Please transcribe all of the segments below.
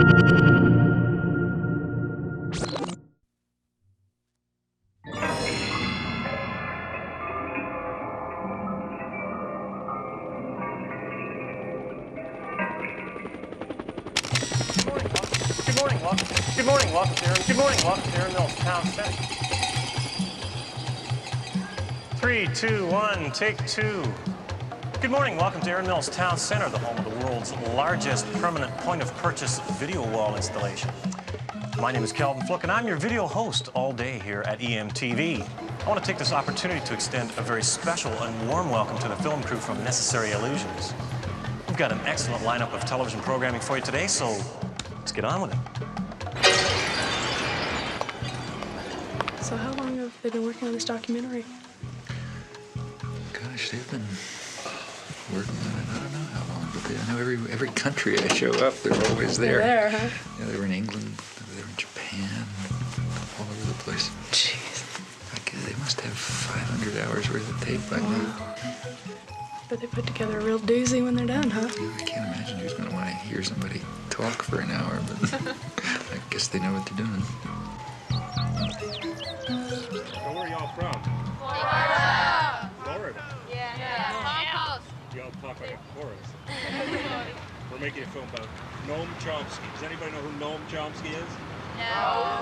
Welcome to Aaron Mills Town Center. 3, 2, 1, take 2. Good morning, welcome to Aaron Mills Town Center, the home of the world's largest permanent point-of-purchase video wall installation. My name is Calvin Fluke, and I'm your video host all day here at EMTV. I want to take this opportunity to extend a very special and warm welcome to the film crew from Necessary Illusions. We've got an excellent lineup of television programming for you today, so let's get on with it. So how long have they been working on this documentary? Gosh, they've been working on it, I don't know how long, but I know every country I show up, they're always there. They're there, huh? Yeah, they were in England, they were in Japan, all over the place. Jeez. They must have 500 hours worth of tape by now. But they put together a real doozy when they're done, huh? Yeah, I can't imagine who's going to want to hear somebody talk for an hour, but I guess they know what they're doing. So where are y'all from? Florida. Florida? Yeah. Y'all talk like a chorus. We're making a film about Noam Chomsky. Does anybody know who Noam Chomsky is? No.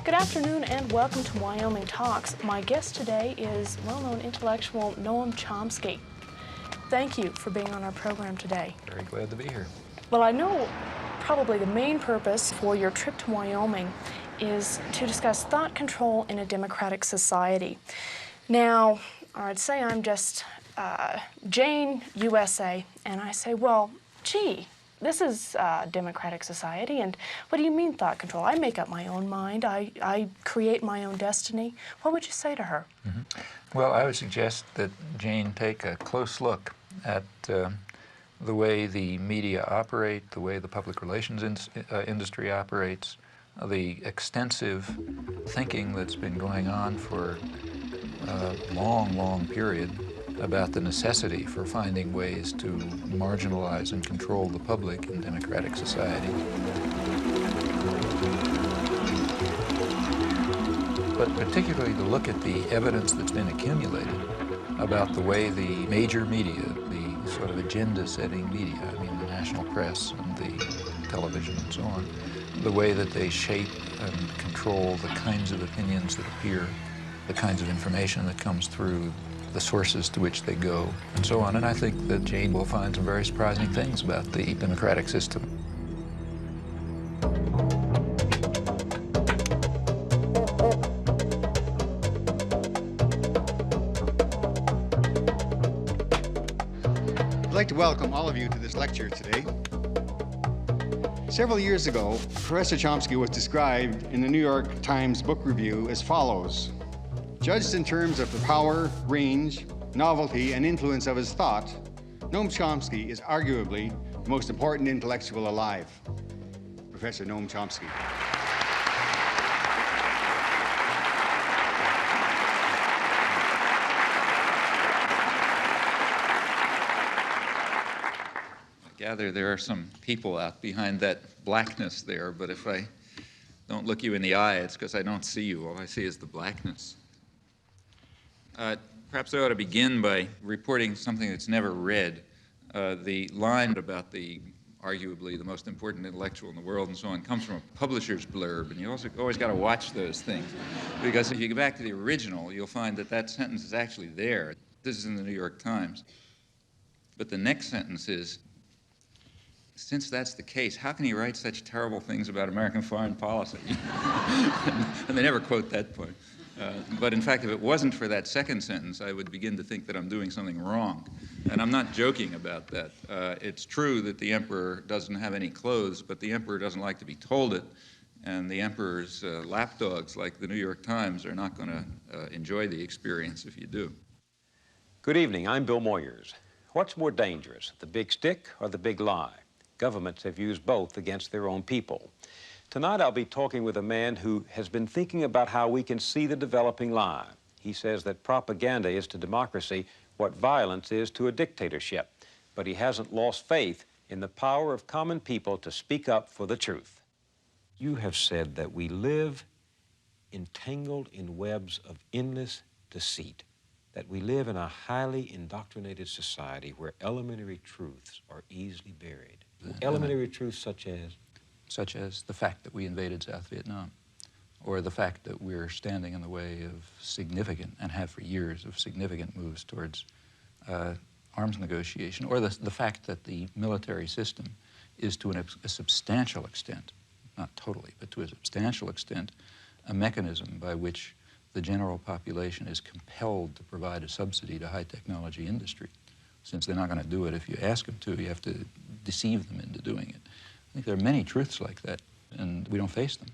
Good afternoon and welcome to Wyoming Talks. My guest today is well-known intellectual Noam Chomsky. Thank you for being on our program today. Very glad to be here. Well, I know probably the main purpose for your trip to Wyoming is to discuss thought control in a democratic society. Now, I'd say I'm just Jane, USA, and I say, well, gee, this is a democratic society, and what do you mean thought control? I make up my own mind. I create my own destiny. What would you say to her? Mm-hmm. Well, I would suggest that Jane take a close look at the way the media operate, the way the public relations industry operates, the extensive thinking that's been going on for a long, long period about the necessity for finding ways to marginalize and control the public in democratic society. But particularly to look at the evidence that's been accumulated about the way the major media, the sort of agenda-setting media, I mean the national press and the television and so on, the way that they shape and control the kinds of opinions that appear, the kinds of information that comes through, the sources to which they go, and so on. And I think that Jane will find some very surprising things about the democratic system. I'd like to welcome all of you to this lecture today. Several years ago, Professor Chomsky was described in the New York Times Book Review as follows: judged in terms of the power, range, novelty, and influence of his thought, Noam Chomsky is arguably the most important intellectual alive. Professor Noam Chomsky. I gather there are some people out behind that blackness there, but if I don't look you in the eye, it's because I don't see you. All I see is the blackness. Perhaps I ought to begin by reporting something that's never read. The line about the arguably the most important intellectual in the world and so on, comes from a publisher's blurb, and you also always got to watch those things, because if you go back to the original, you'll find that that sentence is actually there. This is in the New York Times. But the next sentence is, since that's the case, how can he write such terrible things about American foreign policy? And they never quote that point. But in fact, if it wasn't for that second sentence, I would begin to think that I'm doing something wrong. And I'm not joking about that. It's true that the emperor doesn't have any clothes, but the emperor doesn't like to be told it. And the emperor's lapdogs, like the New York Times, are not going to enjoy the experience if you do. Good evening. I'm Bill Moyers. What's more dangerous, the big stick or the big lie? Governments have used both against their own people. Tonight I'll be talking with a man who has been thinking about how we can see the developing lie. He says that propaganda is to democracy what violence is to a dictatorship, but he hasn't lost faith in the power of common people to speak up for the truth. You have said that we live entangled in webs of endless deceit, that we live in a highly indoctrinated society where elementary truths are easily buried. Elementary truths such as? Such as the fact that we invaded South Vietnam, or the fact that we're standing in the way of significant, and have for years, of significant moves towards arms negotiation, or the fact that the military system is to a substantial extent, not totally, but to a substantial extent, a mechanism by which the general population is compelled to provide a subsidy to high technology industry. Since they're not going to do it if you ask them to, you have to deceive them into doing it. I think there are many truths like that, and we don't face them.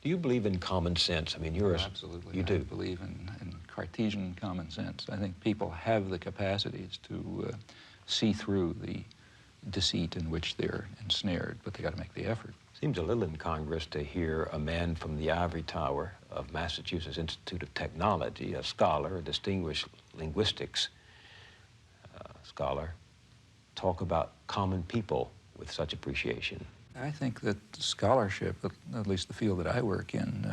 Do you believe in common sense? I mean, you're Absolutely. You do? I believe in Cartesian common sense. I think people have the capacities to see through the deceit in which they're ensnared, but they got to make the effort. Seems a little incongruous to hear a man from the ivory tower of Massachusetts Institute of Technology, a scholar, a distinguished linguistics scholar, talk about common people with such appreciation. I think that scholarship, at least the field that I work in,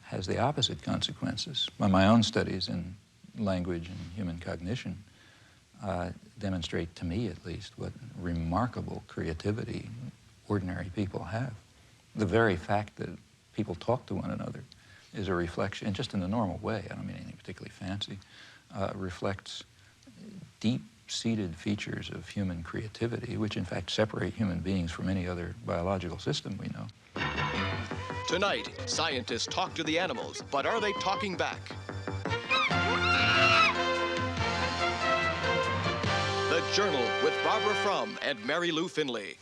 has the opposite consequences. My own studies in language and human cognition demonstrate, to me at least, what remarkable creativity ordinary people have. The very fact that people talk to one another is a reflection, and just in the normal way, I don't mean anything particularly fancy, reflects deep-seated features of human creativity, which in fact separate human beings from any other biological system we know. Tonight, scientists talk to the animals, but are they talking back? The Journal with Barbara Frum and Mary Lou Finley.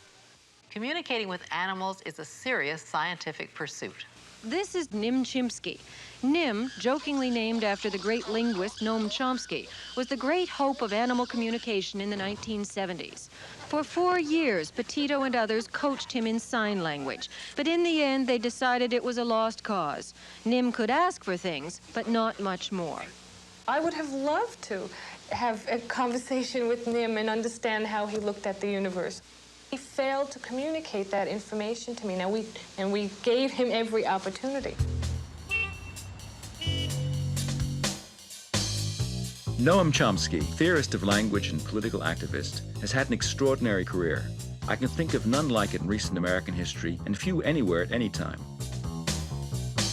Communicating with animals is a serious scientific pursuit. This is Chomsky. Nim, jokingly named after the great linguist Noam Chomsky, was the great hope of animal communication in the 1970s. For 4 years, Petito and others coached him in sign language, but in the end, they decided it was a lost cause. Nim could ask for things, but not much more. I would have loved to have a conversation with Nim and understand how he looked at the universe. He failed to communicate that information to me. And we gave him every opportunity. Noam Chomsky, theorist of language and political activist, has had an extraordinary career. I can think of none like it in recent American history, and few anywhere at any time.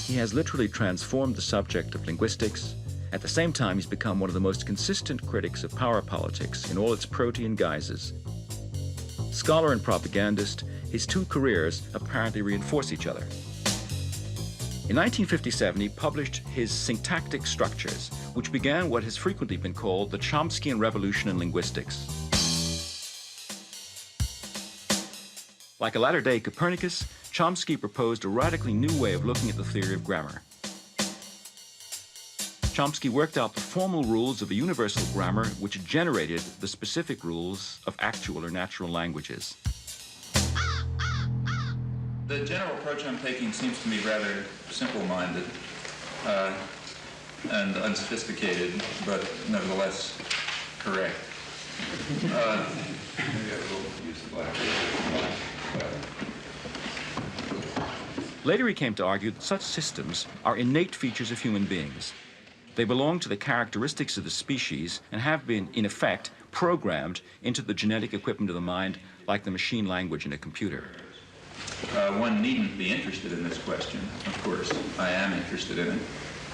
He has literally transformed the subject of linguistics. At the same time, he's become one of the most consistent critics of power politics in all its protean guises. Scholar and propagandist, his two careers apparently reinforce each other. In 1957, he published his Syntactic Structures, which began what has frequently been called the Chomskyan Revolution in linguistics. Like a latter-day Copernicus, Chomsky proposed a radically new way of looking at the theory of grammar. Chomsky worked out the formal rules of a universal grammar which generated the specific rules of actual or natural languages. The general approach I'm taking seems to me rather simple-minded and unsophisticated, but nevertheless correct. Maybe I will use the blackboard. Later he came to argue that such systems are innate features of human beings. They belong to the characteristics of the species and have been, in effect, programmed into the genetic equipment of the mind like the machine language in a computer. One needn't be interested in this question, of course. I am interested in it.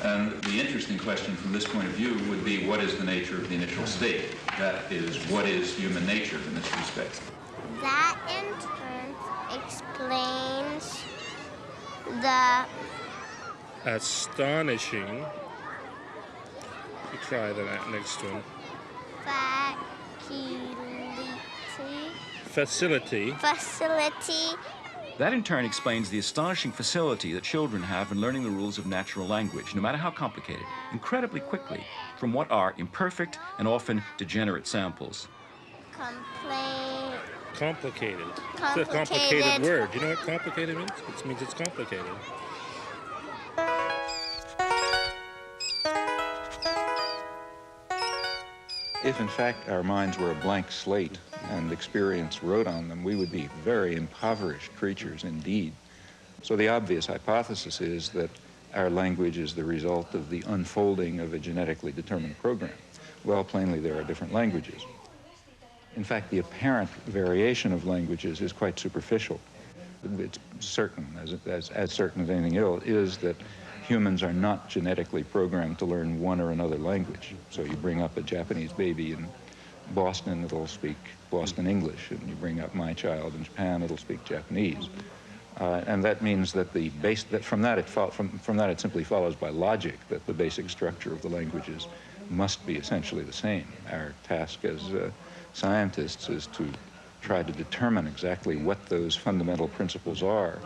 And the interesting question from this point of view would be, what is the nature of the initial state? That is, what is human nature in this respect? That in turn explains the astonishing. You try the next one. Facility. That in turn explains the astonishing facility that children have in learning the rules of natural language, no matter how complicated, incredibly quickly, from what are imperfect and often degenerate samples. Complicated. It's a complicated word. You know what complicated means? It means it's complicated. If, in fact, our minds were a blank slate and experience wrote on them, we would be very impoverished creatures indeed. So the obvious hypothesis is that our language is the result of the unfolding of a genetically determined program. Well, plainly, there are different languages. In fact, the apparent variation of languages is quite superficial. It's certain, as certain as anything else, is that humans are not genetically programmed to learn one or another language. So you bring up a Japanese baby in Boston, it'll speak Boston English, and you bring up my child in Japan, it'll speak Japanese. And that means that from that it simply follows by logic that the basic structure of the languages must be essentially the same. Our task as scientists is to try to determine exactly what those fundamental principles are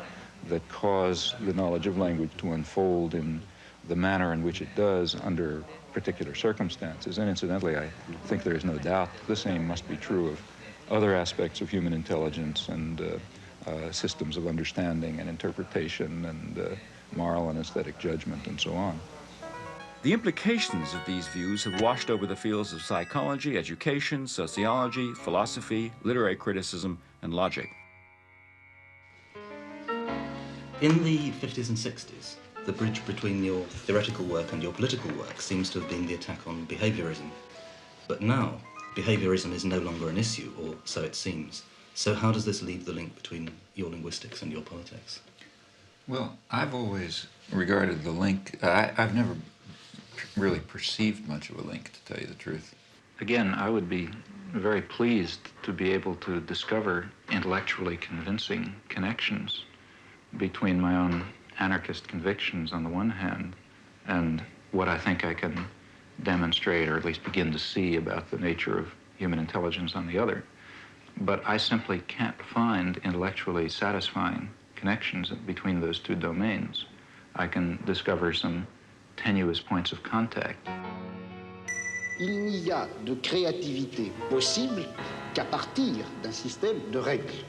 that cause the knowledge of language to unfold in the manner in which it does under particular circumstances. And incidentally, I think there is no doubt the same must be true of other aspects of human intelligence and systems of understanding and interpretation and moral and aesthetic judgment and so on. The implications of these views have washed over the fields of psychology, education, sociology, philosophy, literary criticism, and logic. In the 50s and 60s, the bridge between your theoretical work and your political work seems to have been the attack on behaviorism. But now, behaviorism is no longer an issue, or so it seems. So how does this leave the link between your linguistics and your politics? Well, I've always regarded the link, I've never really perceived much of a link, to tell you the truth. Again, I would be very pleased to be able to discover intellectually convincing connections between my own anarchist convictions on the one hand and what I think I can demonstrate or at least begin to see about the nature of human intelligence on the other. But I simply can't find intellectually satisfying connections between those two domains. I can discover some tenuous points of contact. Il n'y a de créativité possible qu'à partir d'un système de règles.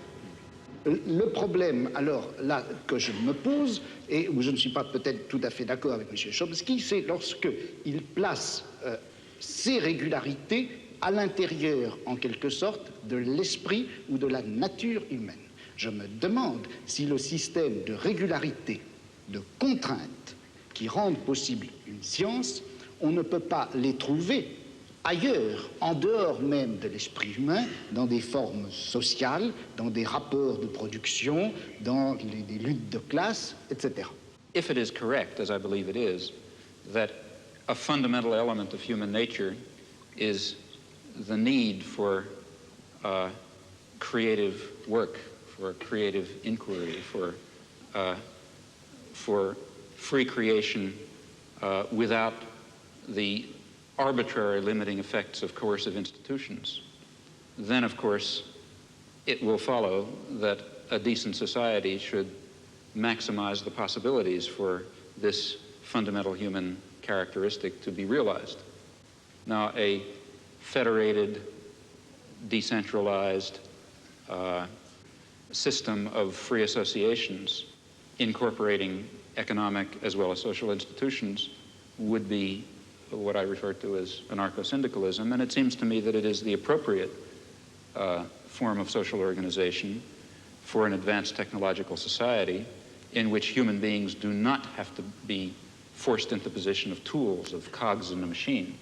Le problème, alors, là, que je me pose, et où je ne suis pas peut-être tout à fait d'accord avec M. Chomsky, c'est lorsqu'il place ces régularités à l'intérieur, en quelque sorte, de l'esprit ou de la nature humaine. Je me demande si le système de régularité, de contraintes, qui rendent possible une science, on ne peut pas les trouver ailleurs, en dehors même de l'esprit humain, dans des formes sociales, dans des rapports de production, dans des luttes de classe, etc. If it is correct, as I believe it is, that a fundamental element of human nature is the need for creative work, for creative inquiry, for free creation without the arbitrary limiting effects of coercive institutions, then, of course, it will follow that a decent society should maximize the possibilities for this fundamental human characteristic to be realized. Now, a federated, decentralized system of free associations incorporating economic as well as social institutions would be what I refer to as anarcho-syndicalism, and it seems to me that it is the appropriate form of social organization for an advanced technological society in which human beings do not have to be forced into the position of tools, of cogs in a machine.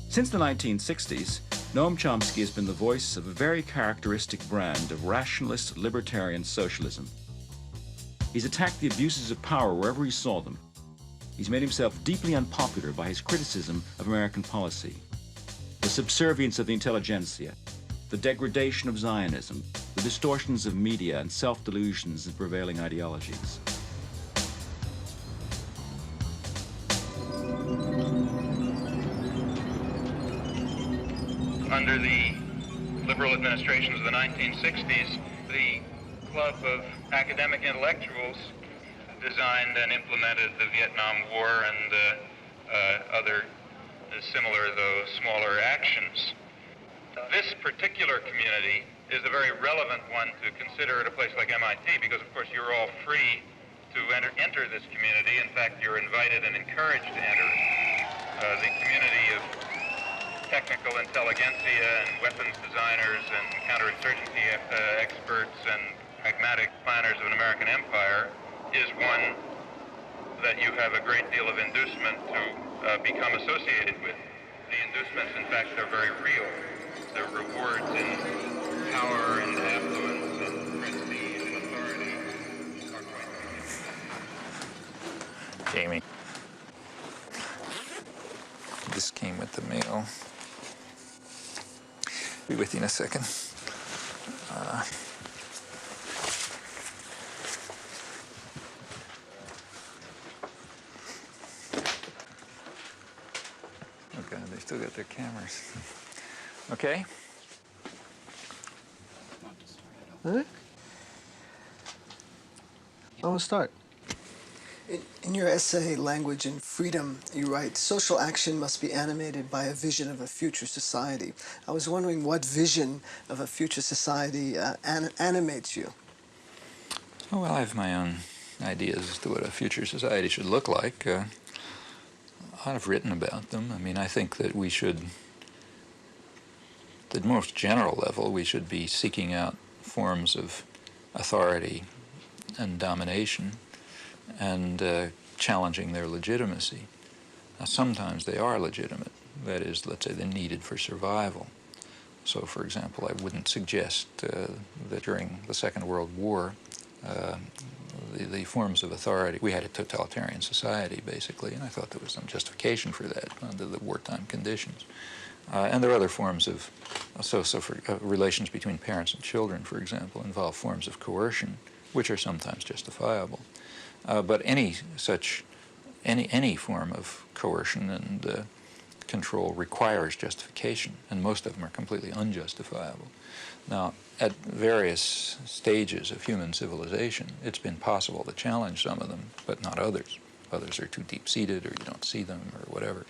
Since the 1960s, Noam Chomsky has been the voice of a very characteristic brand of rationalist libertarian socialism. He's attacked the abuses of power wherever he saw them. He's made himself deeply unpopular by his criticism of American policy, the subservience of the intelligentsia, the degradation of Zionism, the distortions of media and self-delusions in prevailing ideologies. Under the liberal administrations of the 1960s, the club of academic intellectuals designed and implemented the Vietnam War and other similar, though smaller, actions. This particular community is a very relevant one to consider at a place like MIT because, of course, you're all free to enter this community. In fact, you're invited and encouraged to enter the community of technical intelligentsia and weapons designers and counterinsurgency experts and pragmatic planners of an American empire is one that you have a great deal of inducement to become associated with. The inducements, in fact, are very real. The rewards in power and affluence and prestige and authority are quite real. Jamie. This came with the mail. Be with you in a second. Oh God, they still got their cameras. Okay. Huh? I want to start. In your essay, Language and Freedom, you write, social action must be animated by a vision of a future society. I was wondering what vision of a future society animates you? Oh, well, I have my own ideas as to what a future society should look like. I've written about them. I mean, I think that we should, at the most general level, we should be seeking out forms of authority and domination and challenging their legitimacy. Now, sometimes they are legitimate. That is, let's say, they're needed for survival. So, for example, I wouldn't suggest that during the Second World War, the forms of authority, we had a totalitarian society, basically, and I thought there was some justification for that under the wartime conditions. And there are other forms of, relations between parents and children, for example, involve forms of coercion, which are sometimes justifiable. But any form of coercion and control requires justification, and most of them are completely unjustifiable. Now, at various stages of human civilization, it's been possible to challenge some of them, but not others. Others are too deep-seated, or you don't see them, or whatever.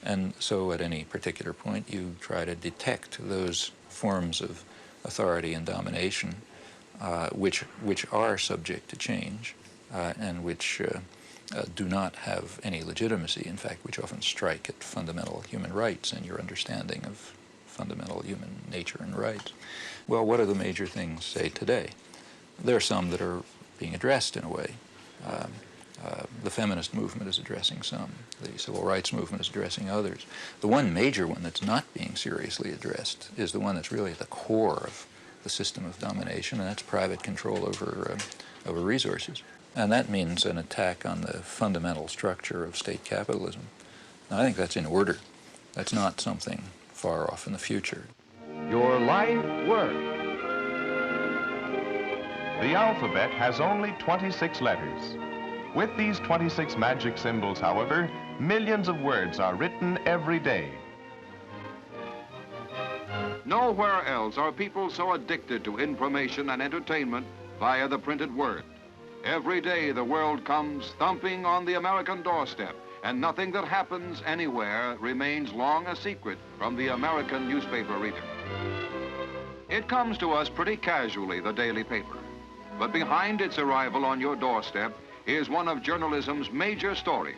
And so at any particular point, you try to detect those forms of authority and domination which are subject to change and which do not have any legitimacy, in fact, which often strike at fundamental human rights and your understanding of fundamental human nature and rights. Well, what are the major things, say, today? There are some that are being addressed in a way. The feminist movement is addressing some. The civil rights movement is addressing others. The one major one that's not being seriously addressed is the one that's really at the core of the system of domination, and that's private control over resources. And that means an attack on the fundamental structure of state capitalism. Now, I think that's in order. That's not something far off in the future. Your life work. The alphabet has only 26 letters. With these 26 magic symbols, however, millions of words are written every day. Nowhere else are people so addicted to information and entertainment via the printed word. Every day the world comes thumping on the American doorstep, and nothing that happens anywhere remains long a secret from the American newspaper reader. It comes to us pretty casually, the daily paper. But behind its arrival on your doorstep is one of journalism's major stories,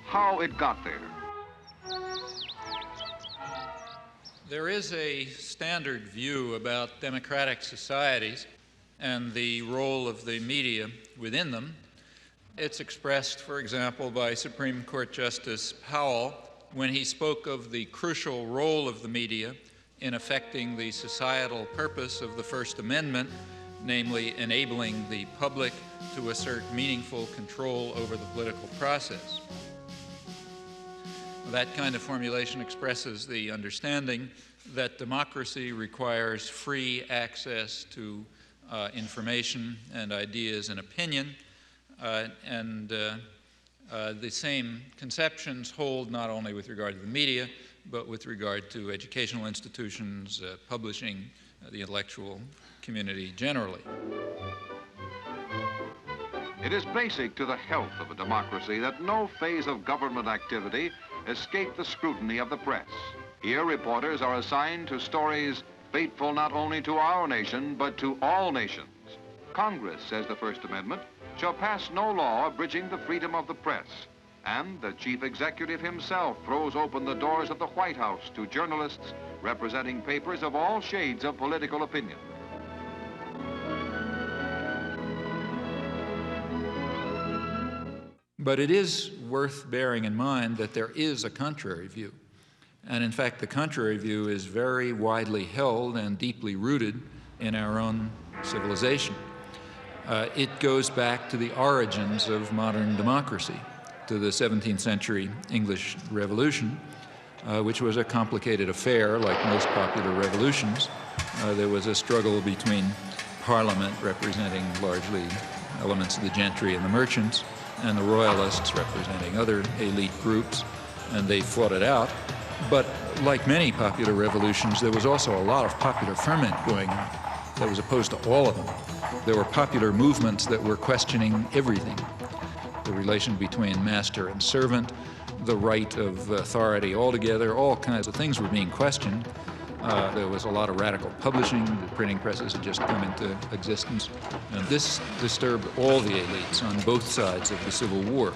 how it got there. There is a standard view about democratic societies and the role of the media within them. It's expressed, for example, by Supreme Court Justice Powell when he spoke of the crucial role of the media in affecting the societal purpose of the First Amendment, namely enabling the public to assert meaningful control over the political process. That kind of formulation expresses the understanding that democracy requires free access to information and ideas and opinion, the same conceptions hold not only with regard to the media, but with regard to educational institutions, publishing, the intellectual community generally. It is basic to the health of a democracy that no phase of government activity escape the scrutiny of the press. Here, reporters are assigned to stories fateful not only to our nation, but to all nations. Congress, says the First Amendment, shall pass no law abridging the freedom of the press. And the chief executive himself throws open the doors of the White House to journalists representing papers of all shades of political opinion. But it is worth bearing in mind that there is a contrary view. And in fact, the contrary view is very widely held and deeply rooted in our own civilization. It goes back to the origins of modern democracy, to the 17th century English Revolution, which was a complicated affair like most popular revolutions. There was a struggle between Parliament, representing largely elements of the gentry and the merchants, and the royalists representing other elite groups, and they fought it out. But like many popular revolutions, there was also a lot of popular ferment going on that was opposed to all of them. There were popular movements that were questioning everything. The relation between master and servant, the right of authority altogether, all kinds of things were being questioned. There was a lot of radical publishing. The printing presses had just come into existence. And this disturbed all the elites on both sides of the Civil War.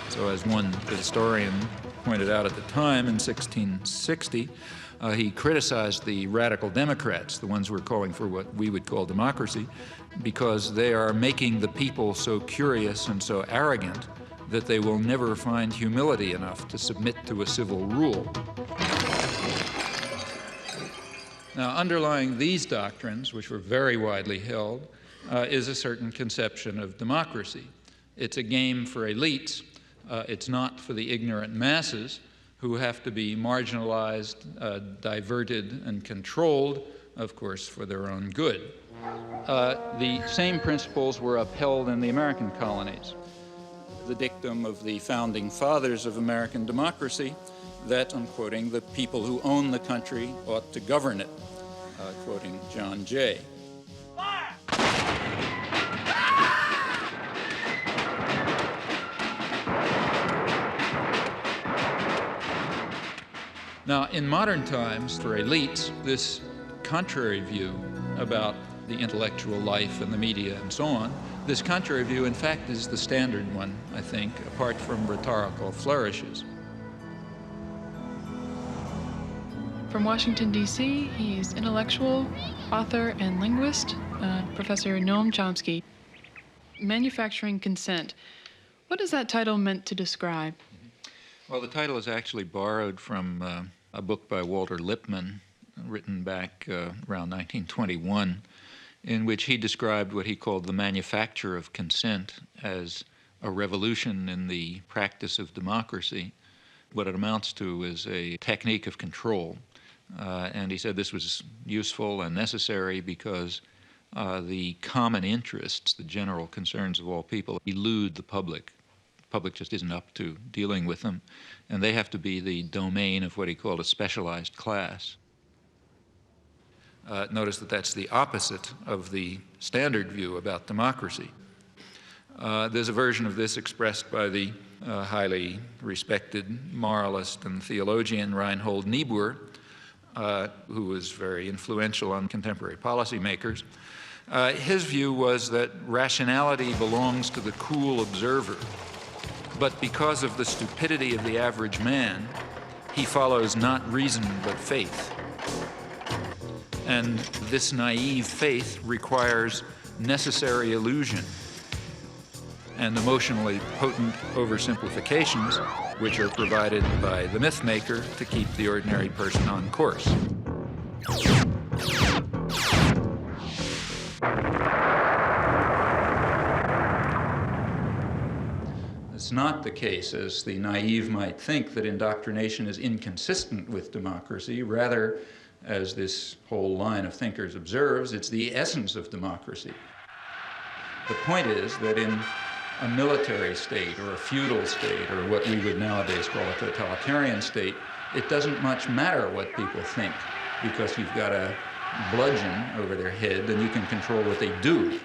So as one historian pointed out at the time in 1660, he criticized the radical Democrats, the ones who were calling for what we would call democracy, because they are making the people so curious and so arrogant that they will never find humility enough to submit to a civil rule. Now, underlying these doctrines, which were very widely held, is a certain conception of democracy. It's a game for elites. It's not for the ignorant masses who have to be marginalized, diverted, and controlled, of course, for their own good. The same principles were upheld in the American colonies. The dictum of the founding fathers of American democracy that, I'm quoting, the people who own the country ought to govern it, quoting John Jay. Now, in modern times, for elites, this contrary view about the intellectual life and the media and so on, this contrary view, in fact, is the standard one, I think, apart from rhetorical flourishes. From Washington, D.C., he's intellectual, author, and linguist, Professor Noam Chomsky. Manufacturing consent. What is that title meant to describe? Well, the title is actually borrowed from a book by Walter Lippmann, written back around 1921, in which he described what he called the manufacture of consent as a revolution in the practice of democracy. What it amounts to is a technique of control. And he said this was useful and necessary because the common interests, the general concerns of all people, elude the public. The public just isn't up to dealing with them, and they have to be the domain of what he called a specialized class. Notice that that's the opposite of the standard view about democracy. There's a version of this expressed by the highly respected moralist and theologian Reinhold Niebuhr, who was very influential on contemporary policymakers. His view was that rationality belongs to the cool observer, but because of the stupidity of the average man, he follows not reason but faith. And this naive faith requires necessary illusion and emotionally potent oversimplifications, which are provided by the myth maker to keep the ordinary person on course. It's not the case, as the naive might think, that indoctrination is inconsistent with democracy. Rather, as this whole line of thinkers observes, it's the essence of democracy. The point is that in a military state or a feudal state, or what we would nowadays call a totalitarian state, it doesn't much matter what people think, because you've got a bludgeon over their head and you can control what they do.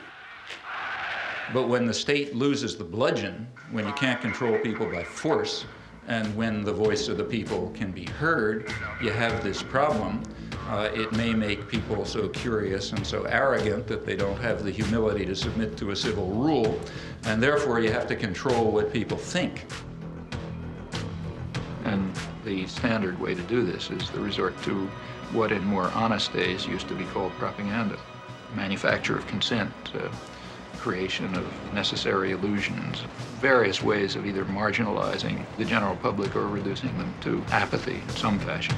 But when the state loses the bludgeon, when you can't control people by force, and when the voice of the people can be heard, you have this problem. It may make people so curious and so arrogant that they don't have the humility to submit to a civil rule, and therefore you have to control what people think. And the standard way to do this is the resort to what in more honest days used to be called propaganda. Manufacture of consent, creation of necessary illusions, various ways of either marginalizing the general public or reducing them to apathy in some fashion.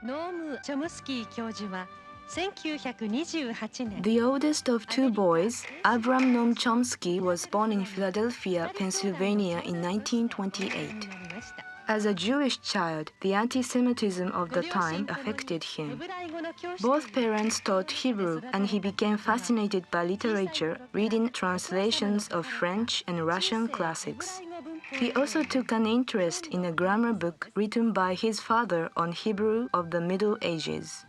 Noam Chomsky 教授は1928年 The oldest of two boys, Abram Noam Chomsky, was born in Philadelphia, Pennsylvania in 1928. As a Jewish child, the anti-Semitism of the time affected him. Both parents taught Hebrew, and he became fascinated by literature, reading translations of French and Russian classics. He also took an interest in a grammar book written by his father on Hebrew of the Middle Ages.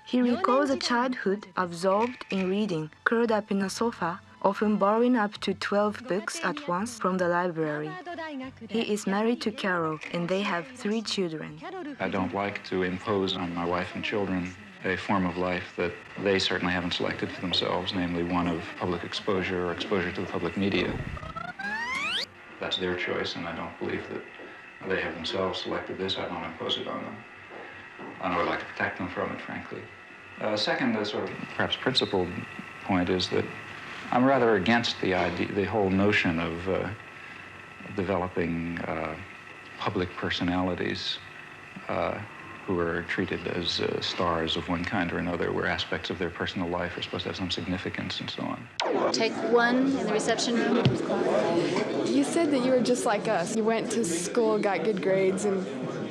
He recalls a childhood absorbed in reading, curled up in a sofa, often borrowing up to 12 books at once from the library. He is married to Carol, and they have 3 children. I don't like to impose on my wife and children a form of life that they certainly haven't selected for themselves, namely one of public exposure or exposure to the public media. That's their choice, and I don't believe that they have themselves selected this. I don't impose it on them. I would like to protect them from it, frankly. Second, the sort of perhaps principled point is that I'm rather against the idea, the whole notion of developing public personalities who are treated as stars of one kind or another, where aspects of their personal life are supposed to have some significance and so on. Take 1 in the reception room. You said that you were just like us. You went to school, got good grades, and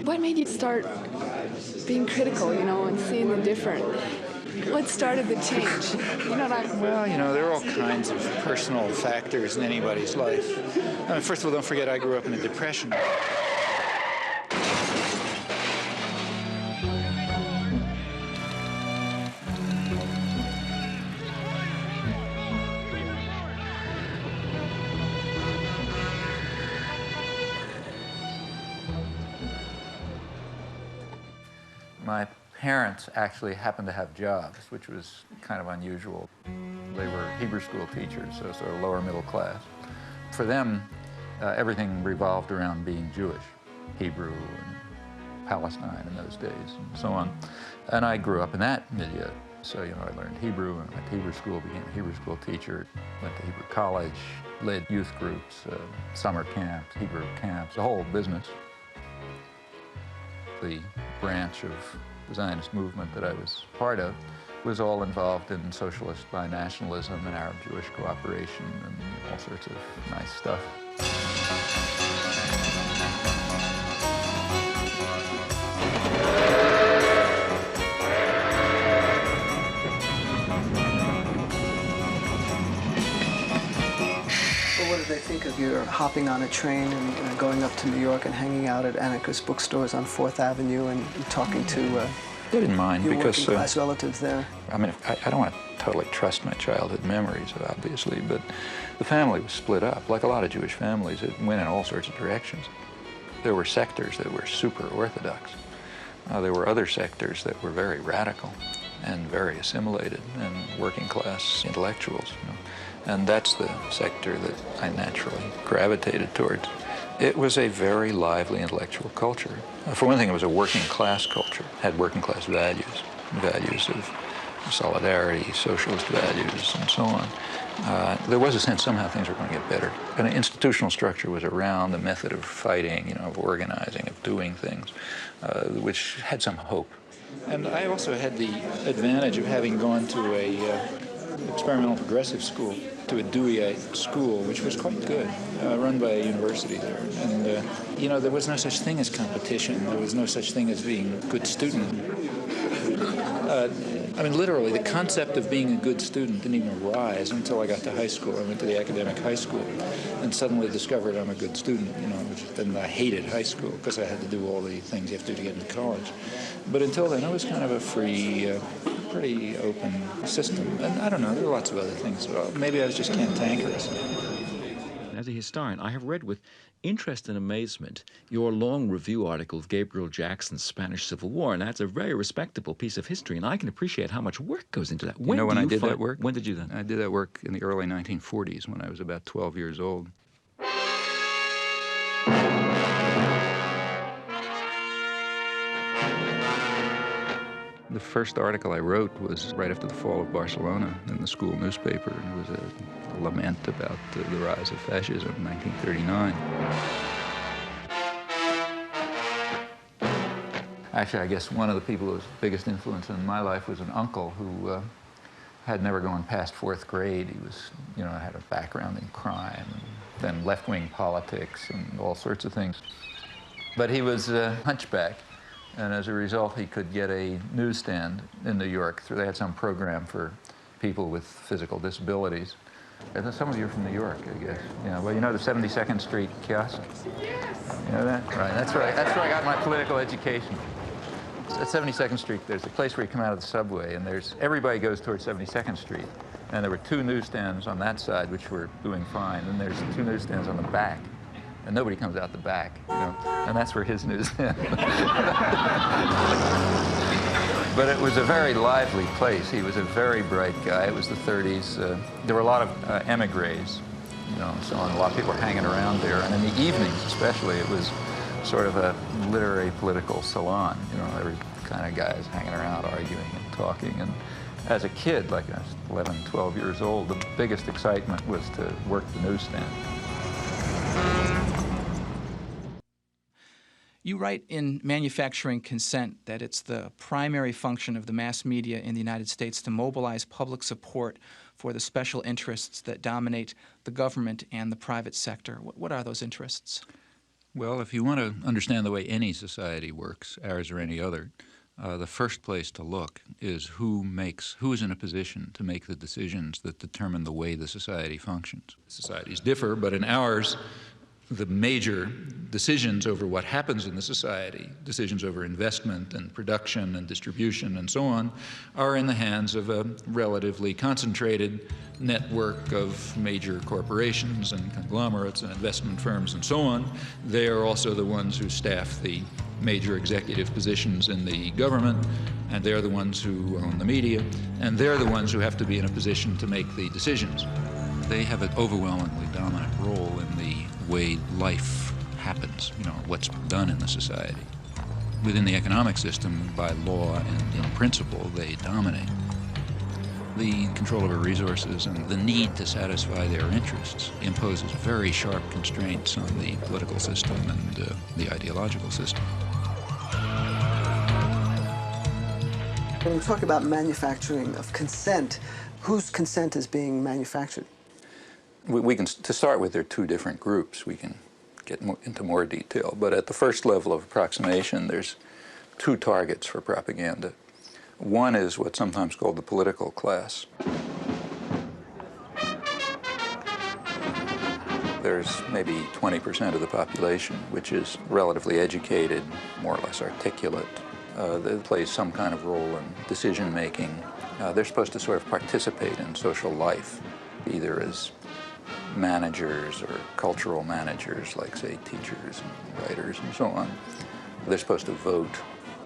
what made you start being critical, and seeing the different? What started the change? Well, there are all kinds of personal factors in anybody's life. First of all, don't forget I grew up in a depression. My parents actually happened to have jobs, which was kind of unusual. They were Hebrew school teachers, so sort of lower middle class. For them, everything revolved around being Jewish, Hebrew and Palestine in those days and so on. And I grew up in that milieu. So, I learned Hebrew and went to Hebrew school, became a Hebrew school teacher, went to Hebrew college, led youth groups, summer camps, Hebrew camps, the whole business. The branch of the Zionist movement that I was part of was all involved in socialist binationalism and Arab-Jewish cooperation and all sorts of nice stuff. What did they think of your hopping on a train and going up to New York and hanging out at anarchist bookstores on 4th Avenue and talking to They didn't mind your because working class relatives there? I mean, I don't want to totally trust my childhood memories, obviously, but the family was split up. Like a lot of Jewish families, it went in all sorts of directions. There were sectors that were super Orthodox. There were other sectors that were very radical and very assimilated and working class intellectuals. You know? And that's the sector that I naturally gravitated towards. It was a very lively intellectual culture. For one thing, it was a working class culture, had working class values, values of solidarity, socialist values, and so on. There was a sense somehow things were going to get better. And an institutional structure was around, the method of fighting, you know, of organizing, of doing things, which had some hope. And I also had the advantage of having gone to a experimental progressive school, to a Deweyite school, which was quite good, run by a university there. And, you know, there was no such thing as competition. There was no such thing as being a good student. I mean, literally, the concept of being a good student didn't even arise until I got to high school. I went to the academic high school and suddenly discovered I'm a good student, you know, then I hated high school because I had to do all the things you have to do to get into college. But until then, it was kind of a free, pretty open system. And I don't know, there were lots of other things. Well, maybe I was just cantankerous. As a historian, I have read with interest and amazement your long review article of Gabriel Jackson's Spanish Civil War, and that's a very respectable piece of history, and I can appreciate how much work goes into that. You know when I did that work? When did you do that? I did that work in the early 1940s when I was about 12 years old. The first article I wrote was right after the fall of Barcelona in the school newspaper. It was a lament about the rise of fascism in 1939. Actually, I guess one of the people who was the biggest influence in my life was an uncle who had never gone past 4th grade. He was, you know, had a background in crime, and then left-wing politics and all sorts of things. But he was a hunchback. And as a result, he could get a newsstand in New York. They had some program for people with physical disabilities. And some of you are from New York, I guess. You know, well, you know the 72nd Street kiosk? You know that? Right, that's right. That's where I got my political education. At 72nd Street, there's a place where you come out of the subway, and everybody goes towards 72nd Street. And there were 2 newsstands on that side, which were doing fine. And there's 2 newsstands on the back. And nobody comes out the back, you know, and that's where his news is. But it was a very lively place. He was a very bright guy. It was the 30s. There were a lot of emigres, you know, so on. A lot of people were hanging around there. And in the evenings, especially, it was sort of a literary political salon. You know, every kind of guys hanging around, arguing and talking. And as a kid, like I was 11, 12 years old, the biggest excitement was to work the newsstand. You write in Manufacturing Consent that it's the primary function of the mass media in the United States to mobilize public support for the special interests that dominate the government and the private sector. What are those interests? Well, if you want to understand the way any society works, ours or any other, the first place to look is who is in a position to make the decisions that determine the way the society functions. Societies differ, but in ours, the major decisions over what happens in the society, decisions over investment and production and distribution and so on, are in the hands of a relatively concentrated network of major corporations and conglomerates and investment firms and so on. They are also the ones who staff the major executive positions in the government, and they're the ones who own the media, and they're the ones who have to be in a position to make the decisions. They have an overwhelmingly dominant role in the way life happens, you know, what's done in the society. Within the economic system, by law and in principle, they dominate. The control over resources and the need to satisfy their interests imposes very sharp constraints on the political system and the ideological system. When we talk about manufacturing of consent, whose consent is being manufactured? We can, to start with, there are 2 different groups. We can get into more detail, but at the first level of approximation, there's 2 targets for propaganda. One is what's sometimes called the political class. There's maybe 20% of the population which is relatively educated, more or less articulate, They play some kind of role in decision-making. They're supposed to sort of participate in social life, either as managers or cultural managers, like, say, teachers and writers and so on. They're supposed to vote.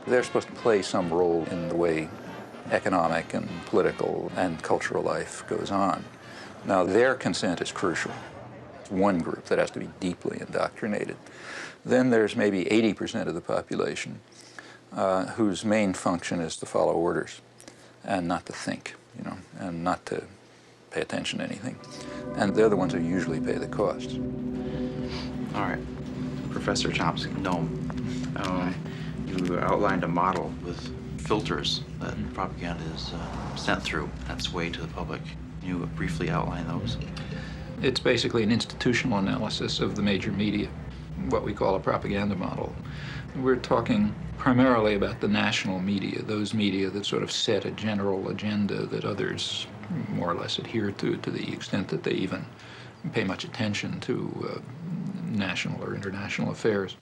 They're supposed to play some role in the way economic and political and cultural life goes on. Now, their consent is crucial. It's one group that has to be deeply indoctrinated. Then there's maybe 80% of the population whose main function is to follow orders and not to think, you know, and not to pay attention to anything. And they're the ones who usually pay the costs. All right, Professor Chomsky, Noam, you outlined a model with filters that propaganda is sent through its way to the public. Can you briefly outline those? It's basically an institutional analysis of the major media, what we call a propaganda model. We're talking primarily about the national media, those media that sort of set a general agenda that others more or less adhere to the extent that they even pay much attention to national or international affairs.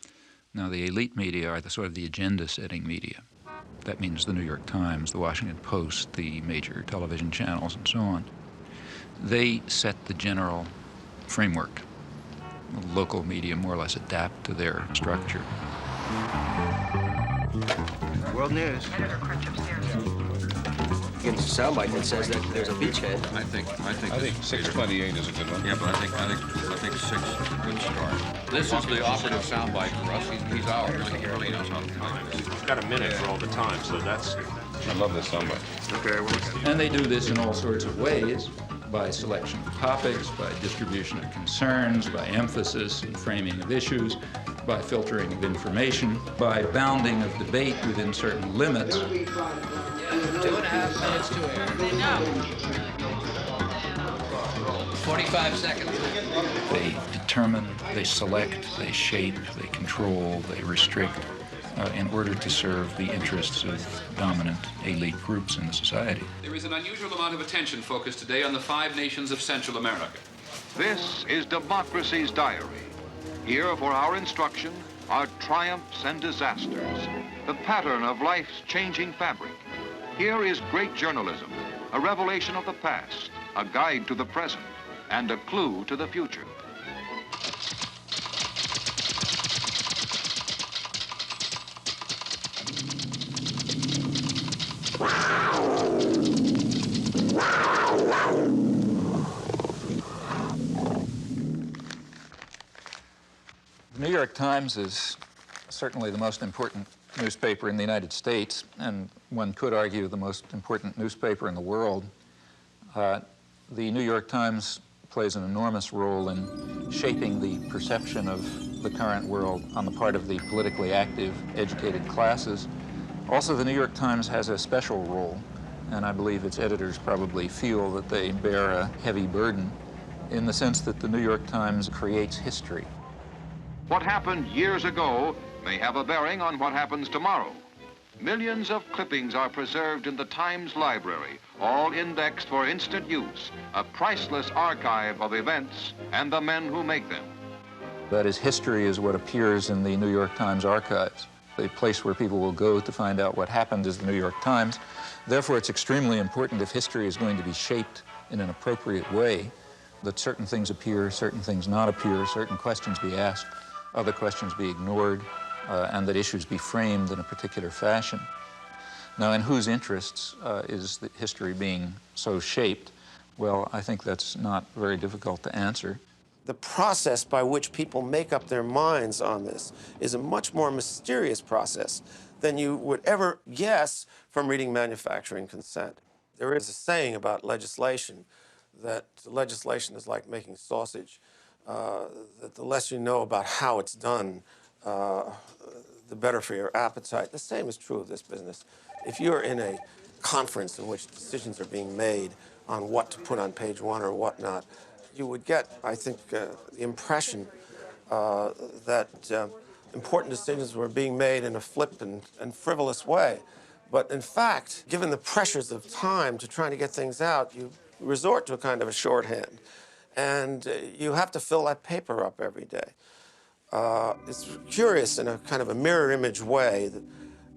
Now, the elite media are the sort of the agenda-setting media. That means the New York Times, the Washington Post, the major television channels, and so on. They set the general framework. The local media more or less adapt to their structure. World News. Get a soundbite that says that there's a beachhead. I think 628 is a good one. Yeah, but I think 6 is a good start. This is the operative soundbite for us. He's out. He really knows how to play this. He's got a minute for all the time, so that's. I love this soundbite. Okay, well. And they do this in all sorts of ways, by selection of topics, by distribution of concerns, by emphasis and framing of issues, by filtering of information, by bounding of debate within certain limits. 2.5 minutes to air. 45 seconds. They determine, they select, they shape, they control, they restrict in order to serve the interests of dominant elite groups in the society. There is an unusual amount of attention focused today on the 5 nations of Central America. This is Democracy's Diary. Here for our instruction are triumphs and disasters, the pattern of life's changing fabric. Here is great journalism, a revelation of the past, a guide to the present, and a clue to the future. The New York Times is certainly the most important newspaper in the United States, and one could argue the most important newspaper in the world. The New York Times plays an enormous role in shaping the perception of the current world on the part of the politically active, educated classes. Also, the New York Times has a special role, and I believe its editors probably feel that they bear a heavy burden in the sense that the New York Times creates history. What happened years ago may have a bearing on what happens tomorrow. Millions of clippings are preserved in the Times library, all indexed for instant use, a priceless archive of events and the men who make them. That is, history is what appears in the New York Times archives. The place where people will go to find out what happened is the New York Times. Therefore, it's extremely important, if history is going to be shaped in an appropriate way, that certain things appear, certain things not appear, certain questions be asked, other questions be ignored, and that issues be framed in a particular fashion. Now, in whose interests is the history being so shaped? Well, I think that's not very difficult to answer. The process by which people make up their minds on this is a much more mysterious process than you would ever guess from reading Manufacturing Consent. There is a saying about legislation that legislation is like making sausage, that the less you know about how it's done, the better for your appetite. The same is true of this business. If you're in a conference in which decisions are being made on what to put on page 1 or whatnot, you would get, I think, the impression that important decisions were being made in a flippant and frivolous way. But in fact, given the pressures of time to trying to get things out, you resort to a kind of a shorthand. And you have to fill that paper up every day. It's curious in a kind of a mirror image way that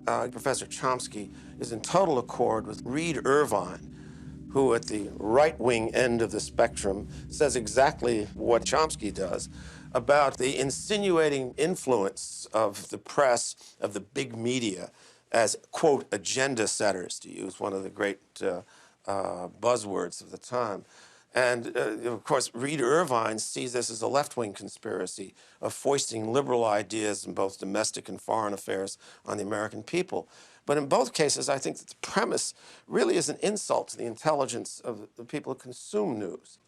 Professor Chomsky is in total accord with Reed Irvine, who at the right-wing end of the spectrum says exactly what Chomsky does about the insinuating influence of the press, of the big media, as, quote, agenda setters, to use one of the great buzzwords of the time. And, of course, Reed Irvine sees this as a left-wing conspiracy of foisting liberal ideas in both domestic and foreign affairs on the American people. But in both cases, I think that the premise really is an insult to the intelligence of the people who consume news.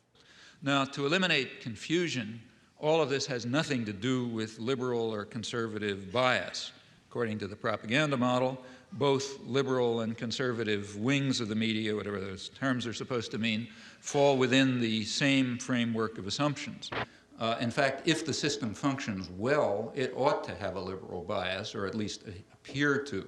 Now, to eliminate confusion, all of this has nothing to do with liberal or conservative bias. According to the propaganda model, both liberal and conservative wings of the media, whatever those terms are supposed to mean, fall within the same framework of assumptions. In fact, if the system functions well, it ought to have a liberal bias, or at least appear to,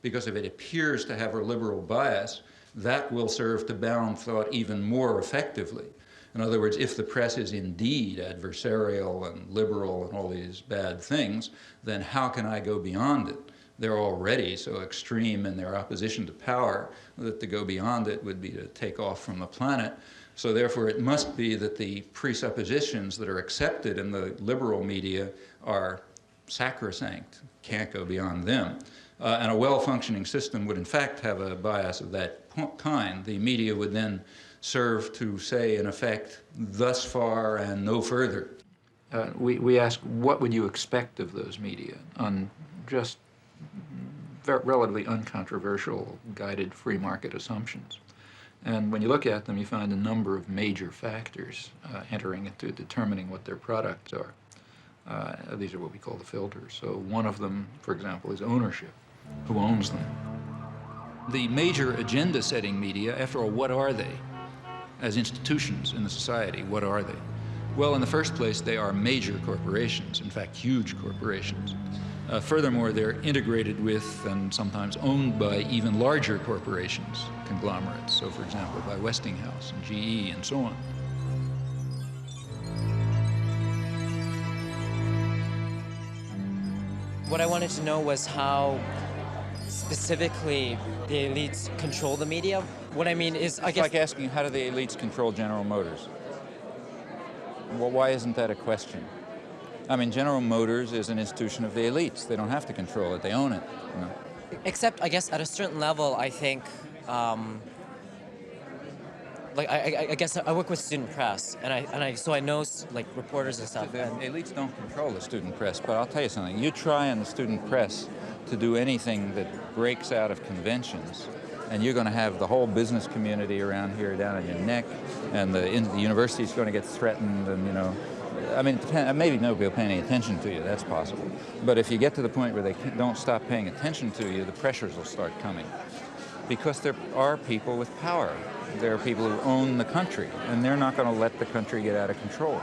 because if it appears to have a liberal bias, that will serve to bound thought even more effectively. In other words, if the press is indeed adversarial and liberal and all these bad things, then how can I go beyond it? They're already so extreme in their opposition to power that to go beyond it would be to take off from the planet. So therefore, it must be that the presuppositions that are accepted in the liberal media are sacrosanct, can't go beyond them. And a well-functioning system would in fact have a bias of that kind. The media would then serve to say, in effect, thus far and no further. We ask, what would you expect of those media on just relatively uncontroversial, guided free market assumptions? And when you look at them, you find a number of major factors entering into determining what their products are. These are what we call the filters. So one of them, for example, is ownership. Who owns them? The major agenda-setting media, after all, what are they? As institutions in the society, what are they? Well, in the first place, they are major corporations, in fact, huge corporations. Furthermore, they're integrated with and sometimes owned by even larger corporations, conglomerates, so for example, by Westinghouse and GE and so on. What I wanted to know was how specifically the elites control the media. What I mean is, I guess... It's like asking, how do the elites control General Motors? Well, why isn't that a question? I mean, General Motors is an institution of the elites. They don't have to control it. They own it. You know? Except, I guess, at a certain level, I think, like, I guess I work with student press, so I know, like, reporters and stuff. The elites don't control the student press, but I'll tell you something. You try in the student press to do anything that breaks out of conventions, and you're going to have the whole business community around here down on your neck, and the university's going to get threatened, and, you know, I mean, maybe nobody will pay any attention to you, that's possible. But if you get to the point where they don't stop paying attention to you, the pressures will start coming. Because there are people with power. There are people who own the country, and they're not going to let the country get out of control.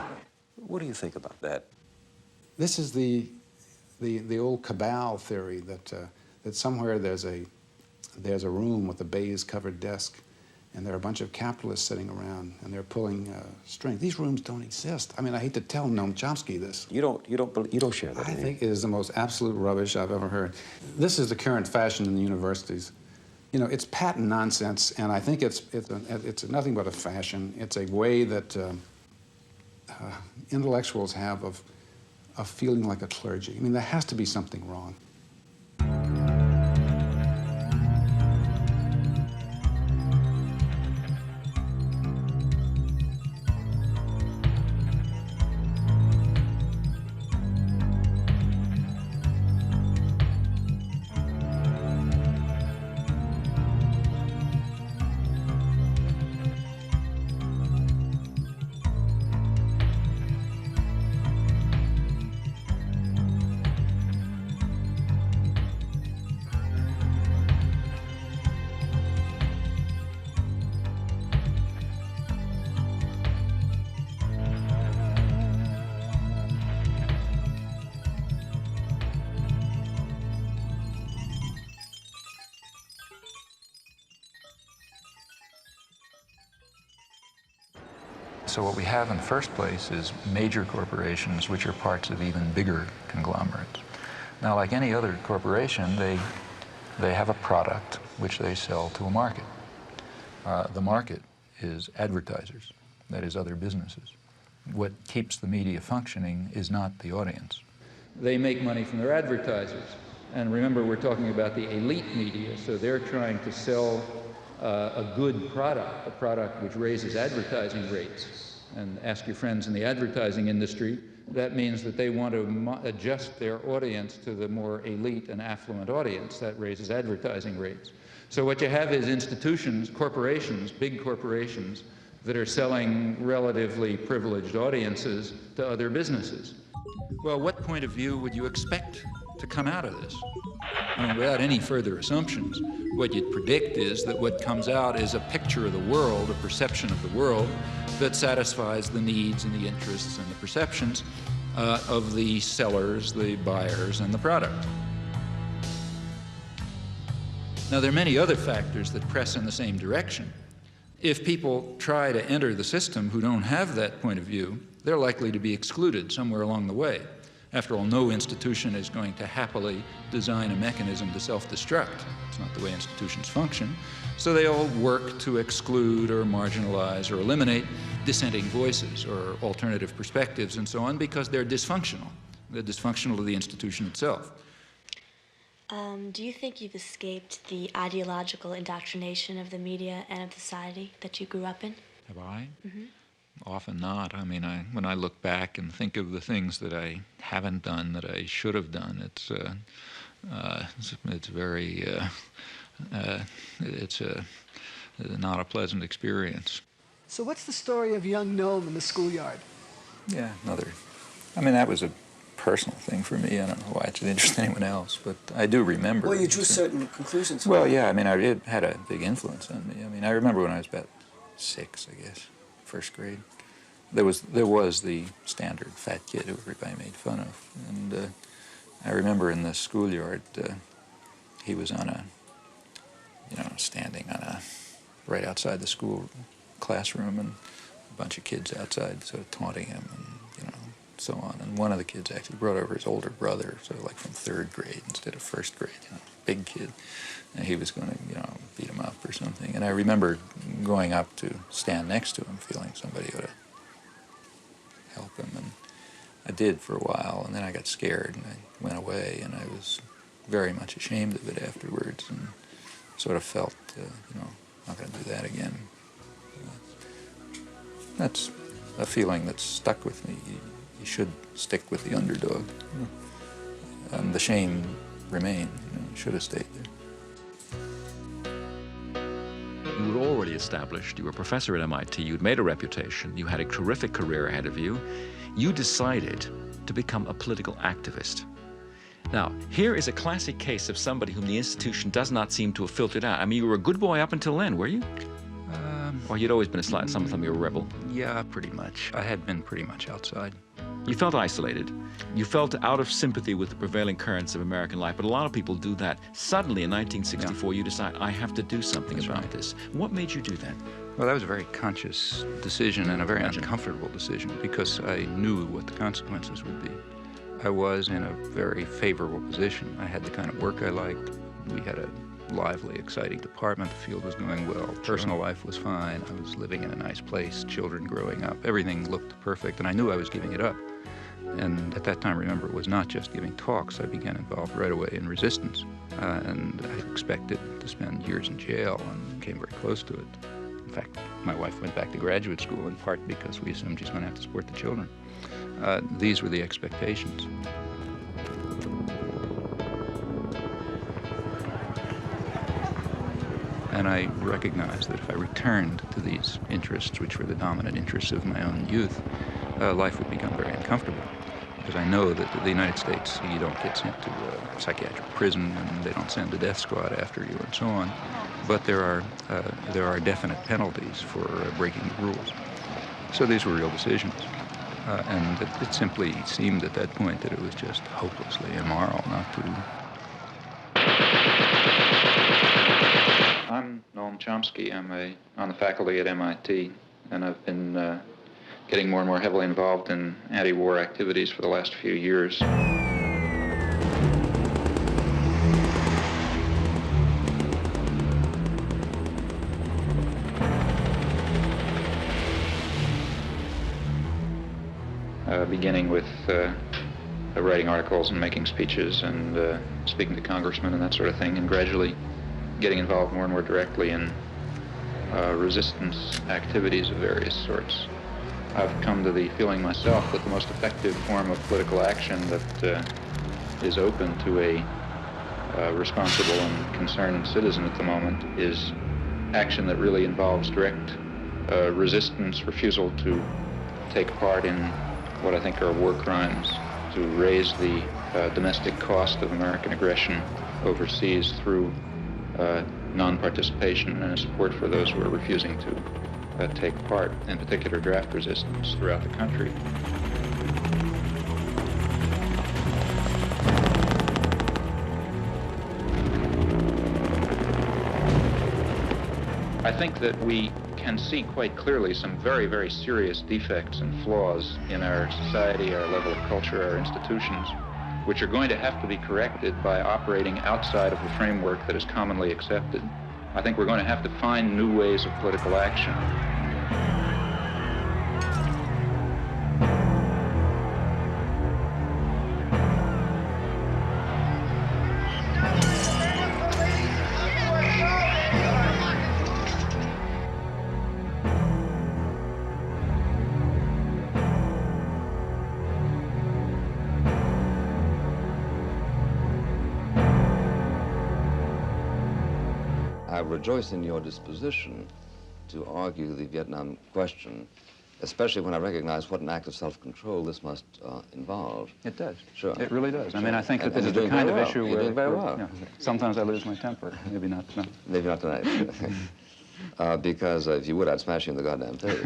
What do you think about that? This is the old cabal theory that somewhere there's a room with a baize-covered desk, and there are a bunch of capitalists sitting around, and they're pulling strings. These rooms don't exist. I mean, I hate to tell Noam Chomsky this. You don't share that. I think it is the most absolute rubbish I've ever heard. This is the current fashion in the universities. You know, it's patent nonsense, and I think it's nothing but a fashion. It's a way that intellectuals have of feeling like a clergy. I mean, there has to be something wrong. So what we have in the first place is major corporations, which are parts of even bigger conglomerates. Now, like any other corporation, they They have a product which they sell to a market. The market is advertisers, that is, other businesses. What keeps the media functioning is not the audience. They make money from their advertisers. And remember, we're talking about the elite media, so they're trying to sell a good product, a product which raises advertising rates. And ask your friends in the advertising industry, that means that they want to adjust their audience to the more elite and affluent audience. That raises advertising rates. So what you have is institutions, corporations, big corporations, that are selling relatively privileged audiences to other businesses. Well, what point of view would you expect to come out of this? I mean, without any further assumptions, what you'd predict is that what comes out is a picture of the world, a perception of the world, that satisfies the needs and the interests and the perceptions of the sellers, the buyers, and the product. Now, there are many other factors that press in the same direction. If people try to enter the system who don't have that point of view, they're likely to be excluded somewhere along the way. After all, no institution is going to happily design a mechanism to self-destruct. It's not the way institutions function. So they all work to exclude or marginalize or eliminate dissenting voices or alternative perspectives and so on because they're dysfunctional. They're dysfunctional to the institution itself. Do you think you've escaped the ideological indoctrination of the media and of society that you grew up in? Have I? Mm-hmm. Often not. I mean, when I look back and think of the things that I haven't done that I should have done, it's very, it's not a pleasant experience. So what's the story of young Noam in the schoolyard? Yeah, I mean, that was a personal thing for me. I don't know why it should interest anyone else, but I do remember. Well, you drew certain conclusions from Well, it. yeah, I mean, it had a big influence on me. I mean, I remember when I was about 6, I guess, first grade. There was the standard fat kid who everybody made fun of, and I remember in the schoolyard, he was on standing on right outside the school classroom, and a bunch of kids outside sort of taunting him, and so on. And one of the kids actually brought over his older brother, sort of like from 3rd grade instead of 1st grade, big kid. And he was going to, beat him up or something. And I remember going up to stand next to him, feeling somebody ought to help him. And I did for a while, and then I got scared, and I went away, and I was very much ashamed of it afterwards, and sort of felt, I'm not going to do that again. That's a feeling that's stuck with me. You should stick with the underdog. And the shame remained. You should have stayed there. You were already established. You were a professor at MIT. You'd made a reputation. You had a terrific career ahead of you. You decided to become a political activist. Now, here is a classic case of somebody whom the institution does not seem to have filtered out. I mean, you were a good boy up until then, were you? Or you'd always been a slight, some of them you were a rebel? Yeah, pretty much. I had been pretty much outside. You felt isolated. You felt out of sympathy with the prevailing currents of American life, but a lot of people do that. Suddenly, in 1964, you decide, I have to do something about this. What made you do that? Well, that was a very conscious decision and a very uncomfortable decision because I knew what the consequences would be. I was in a very favorable position. I had the kind of work I liked. We had a lively, exciting department. The field was going well. Personal life was fine. I was living in a nice place, children growing up. Everything looked perfect, and I knew I was giving it up. And at that time, remember, it was not just giving talks. I began involved right away in resistance. And I expected to spend years in jail and came very close to it. In fact, my wife went back to graduate school in part because we assumed she's going to have to support the children. These were the expectations. And I recognized that if I returned to these interests, which were the dominant interests of my own youth, life would become very uncomfortable. Because I know that in the United States, you don't get sent to a psychiatric prison, and they don't send a death squad after you, and so on. But there are definite penalties for breaking the rules. So these were real decisions. And it simply seemed at that point that it was just hopelessly immoral not to. I'm Noam Chomsky. I'm on the faculty at MIT, and I've been getting more and more heavily involved in anti-war activities for the last few years. beginning with writing articles and making speeches and speaking to congressmen and that sort of thing, and gradually getting involved more and more directly in resistance activities of various sorts. I've come to the feeling myself that the most effective form of political action that is open to a responsible and concerned citizen at the moment is action that really involves direct resistance, refusal to take part in what I think are war crimes, to raise the domestic cost of American aggression overseas through non-participation and support for those who are refusing to take part, in particular draft resistance throughout the country. I think that we can see quite clearly some very, very serious defects and flaws in our society, our level of culture, our institutions, which are going to have to be corrected by operating outside of the framework that is commonly accepted. I think we're going to have to find new ways of political action. I rejoice in your disposition to argue the Vietnam question, especially when I recognize what an act of self-control this must involve. It does. Sure. It really does. Sure. I mean, I think that And this is you're the doing kind of very well. issue You're where, doing very well. you know, sometimes I lose my temper. Maybe not tonight. Maybe not tonight. Because if you would, I'd smash you in the goddamn face.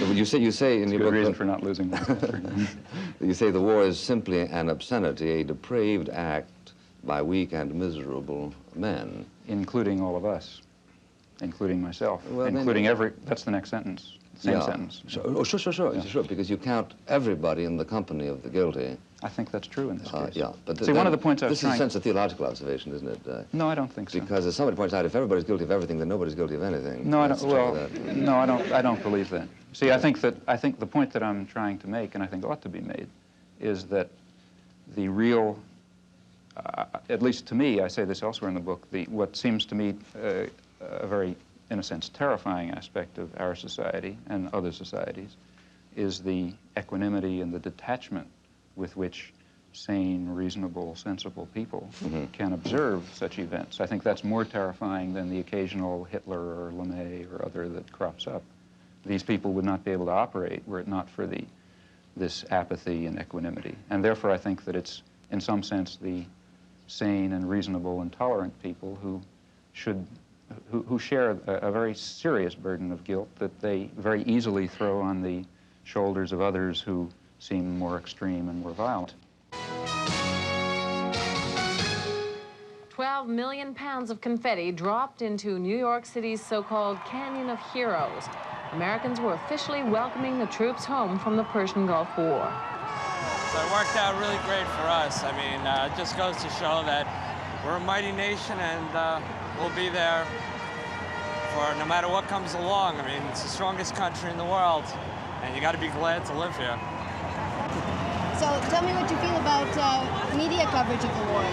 You say in your book, reason for not losing my temper. You say the war is simply an obscenity, a depraved act by weak and miserable men. Including all of us, including myself, Well, including that's the next sentence, same sentence. Sure, because you count everybody in the company of the guilty. I think that's true in this case. Yeah, but see, one of the points I was this is in a sense a theological observation, isn't it? No, I don't think so. Because as somebody points out, if everybody's guilty of everything, then nobody's guilty of anything. No, I don't. Well, no, I don't believe that. See, I think the point that I'm trying to make, and I think ought to be made, is that the real, at least to me, I say this elsewhere in the book, what seems to me a very, in a sense, terrifying aspect of our society and other societies is the equanimity and the detachment with which sane, reasonable, sensible people can observe such events. I think that's more terrifying than the occasional Hitler or LeMay or other that crops up. These people would not be able to operate were it not for this apathy and equanimity. And therefore I think that it's, in some sense, the sane and reasonable and tolerant people who share a very serious burden of guilt that they very easily throw on the shoulders of others who seem more extreme and more violent. 12 million pounds of confetti dropped into New York City's so-called Canyon of Heroes. Americans were officially welcoming the troops home from the Persian Gulf War. So it worked out really great for us. I mean, it just goes to show that we're a mighty nation and we'll be there for no matter what comes along. I mean, it's the strongest country in the world, and you got to be glad to live here. So tell me what you feel about media coverage of the war.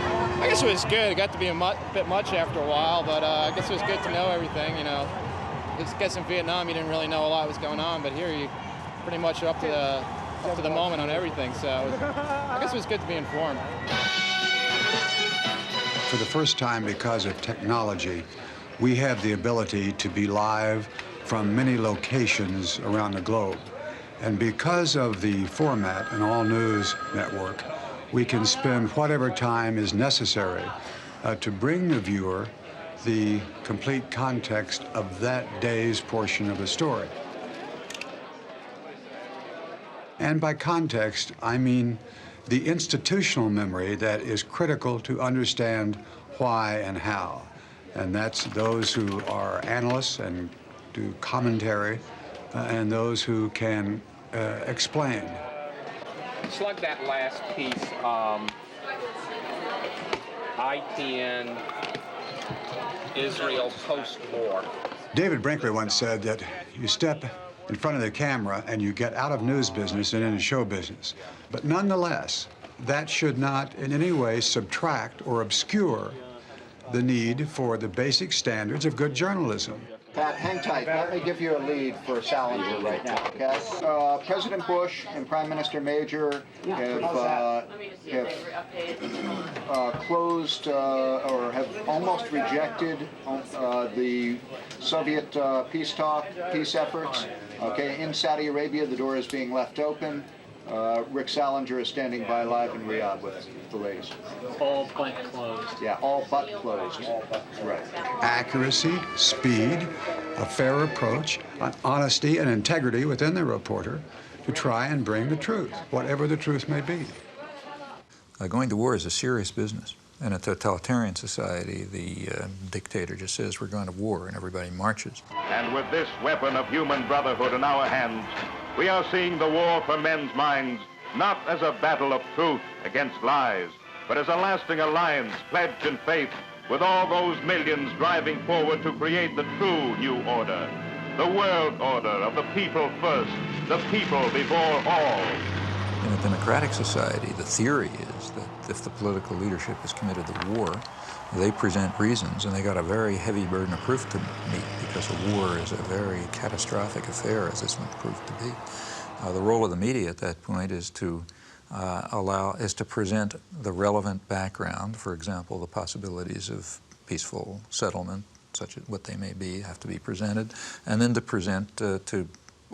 I guess it was good. It got to be a bit much after a while, but I guess it was good to know everything, you know. I guess in Vietnam you didn't really know a lot was going on, but here you pretty much up to the moment on everything, so I guess it was good to be informed. For the first time, because of technology, we have the ability to be live from many locations around the globe. And because of the format, an all-news network, we can spend whatever time is necessary to bring the viewer the complete context of that day's portion of the story. And by context, I mean the institutional memory that is critical to understand why and how. And that's those who are analysts and do commentary, and those who can explain. Slug that last piece, ITN, Israel post-war. David Brinkley once said that you step in front of the camera and you get out of news business and into show business. But nonetheless, that should not in any way subtract or obscure the need for the basic standards of good journalism. Pat, hang tight. Let me give you a lead for Salinger right now, okay? President Bush and Prime Minister Major have closed or have almost rejected the Soviet peace efforts. Okay, in Saudi Arabia, the door is being left open. Rick Salinger is standing by live in Riyadh with the latest. All but closed. Yeah, all but closed. Right. Accuracy, speed, a fair approach, honesty and integrity within the reporter to try and bring the truth, whatever the truth may be. Going to war is a serious business. In a totalitarian society, the dictator just says, we're going to war, and everybody marches. And with this weapon of human brotherhood in our hands, we are seeing the war for men's minds not as a battle of truth against lies, but as a lasting alliance pledged in faith with all those millions driving forward to create the true new order, the world order of the people first, the people before all. In a democratic society, the theory is that if the political leadership is committed to war, they present reasons, and they got a very heavy burden of proof to meet, because a war is a very catastrophic affair, as this one proved to be. The role of the media at that point is to present the relevant background. For example, the possibilities of peaceful settlement, such as what they may be, have to be presented, and then to present, to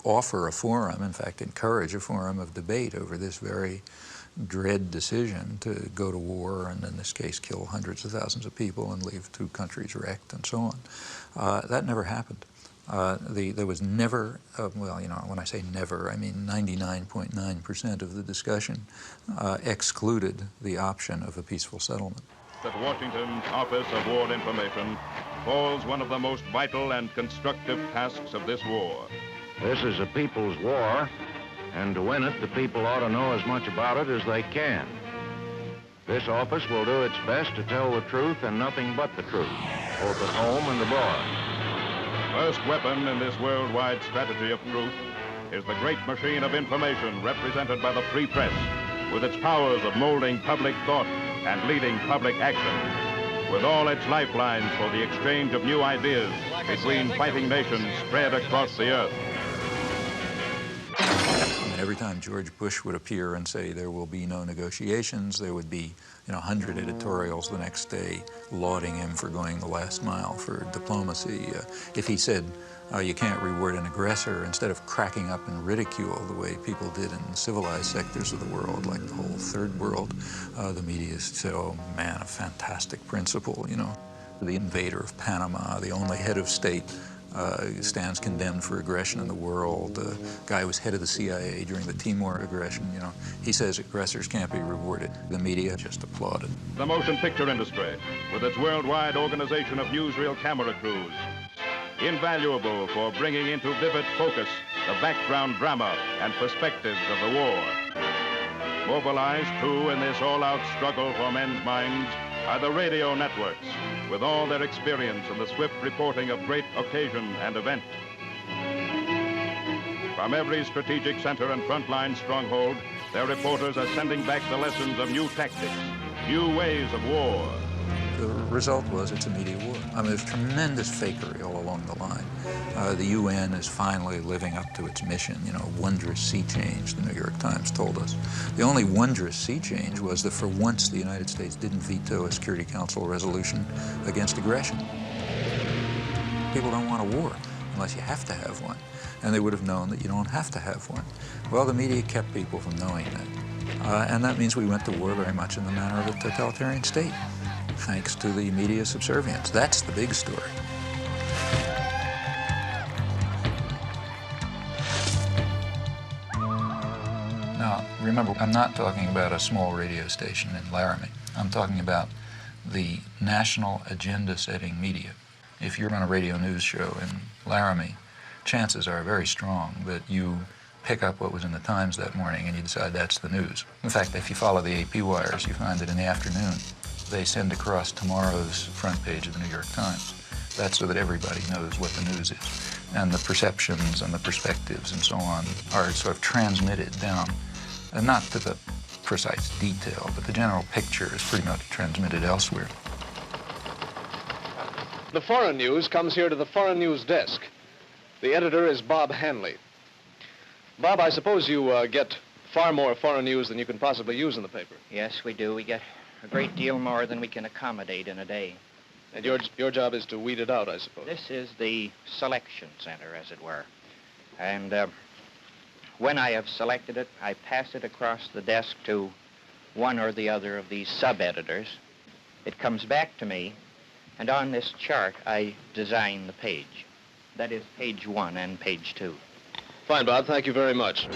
offer a forum, in fact, encourage a forum of debate over this very dread decision to go to war and, in this case, kill hundreds of thousands of people and leave two countries wrecked and so on. That never happened. There was never, well, you know, when I say never, I mean 99.9% of the discussion excluded the option of a peaceful settlement. At Washington's Office of War Information falls one of the most vital and constructive tasks of this war. This is a people's war, and to win it, the people ought to know as much about it as they can. This office will do its best to tell the truth and nothing but the truth, both at home and abroad. First weapon in this worldwide strategy of truth is the great machine of information represented by the free press, with its powers of molding public thought and leading public action, with all its lifelines for the exchange of new ideas between fighting nations spread across the earth. And every time George Bush would appear and say there will be no negotiations, there would be, 100 editorials the next day lauding him for going the last mile for diplomacy. If he said you can't reward an aggressor, instead of cracking up in ridicule the way people did in civilized sectors of the world, like the whole third world, the media said, oh man, a fantastic principle, The invader of Panama, the only head of state, stands condemned for aggression in the world. The guy who was head of the CIA during the Timor aggression, he says aggressors can't be rewarded. The media just applauded. The motion picture industry, with its worldwide organization of newsreel camera crews, invaluable for bringing into vivid focus the background drama and perspectives of the war. Mobilized, too, in this all-out struggle for men's minds are the radio networks, with all their experience in the swift reporting of great occasion and event. From every strategic center and frontline stronghold, their reporters are sending back the lessons of new tactics, new ways of war. The result was it's a media war. There's tremendous fakery all along the line. The UN is finally living up to its mission, wondrous sea change, the New York Times told us. The only wondrous sea change was that for once the United States didn't veto a Security Council resolution against aggression. People don't want a war unless you have to have one, and they would have known that you don't have to have one. Well, the media kept people from knowing that, and that means we went to war very much in the manner of a totalitarian state, thanks to the media subservience. That's the big story. Now, remember, I'm not talking about a small radio station in Laramie. I'm talking about the national agenda-setting media. If you're on a radio news show in Laramie, chances are very strong that you pick up what was in the Times that morning and you decide that's the news. In fact, if you follow the AP wires, you find that in the afternoon, they send across tomorrow's front page of the New York Times. That's so that everybody knows what the news is. and the perceptions and the perspectives and so on are sort of transmitted down, and not to the precise detail, but the general picture is pretty much transmitted elsewhere. The foreign news comes here to the foreign news desk. The editor is Bob Hanley. Bob, I suppose you get far more foreign news than you can possibly use in the paper. Yes, we do. We get a great deal more than we can accommodate in a day. And your job is to weed it out, I suppose. This is the selection center, as it were. And when I have selected it, I pass it across the desk to one or the other of these sub-editors. It comes back to me, and on this chart, I design the page. That is page 1 and page 2. Fine, Bob. Thank you very much.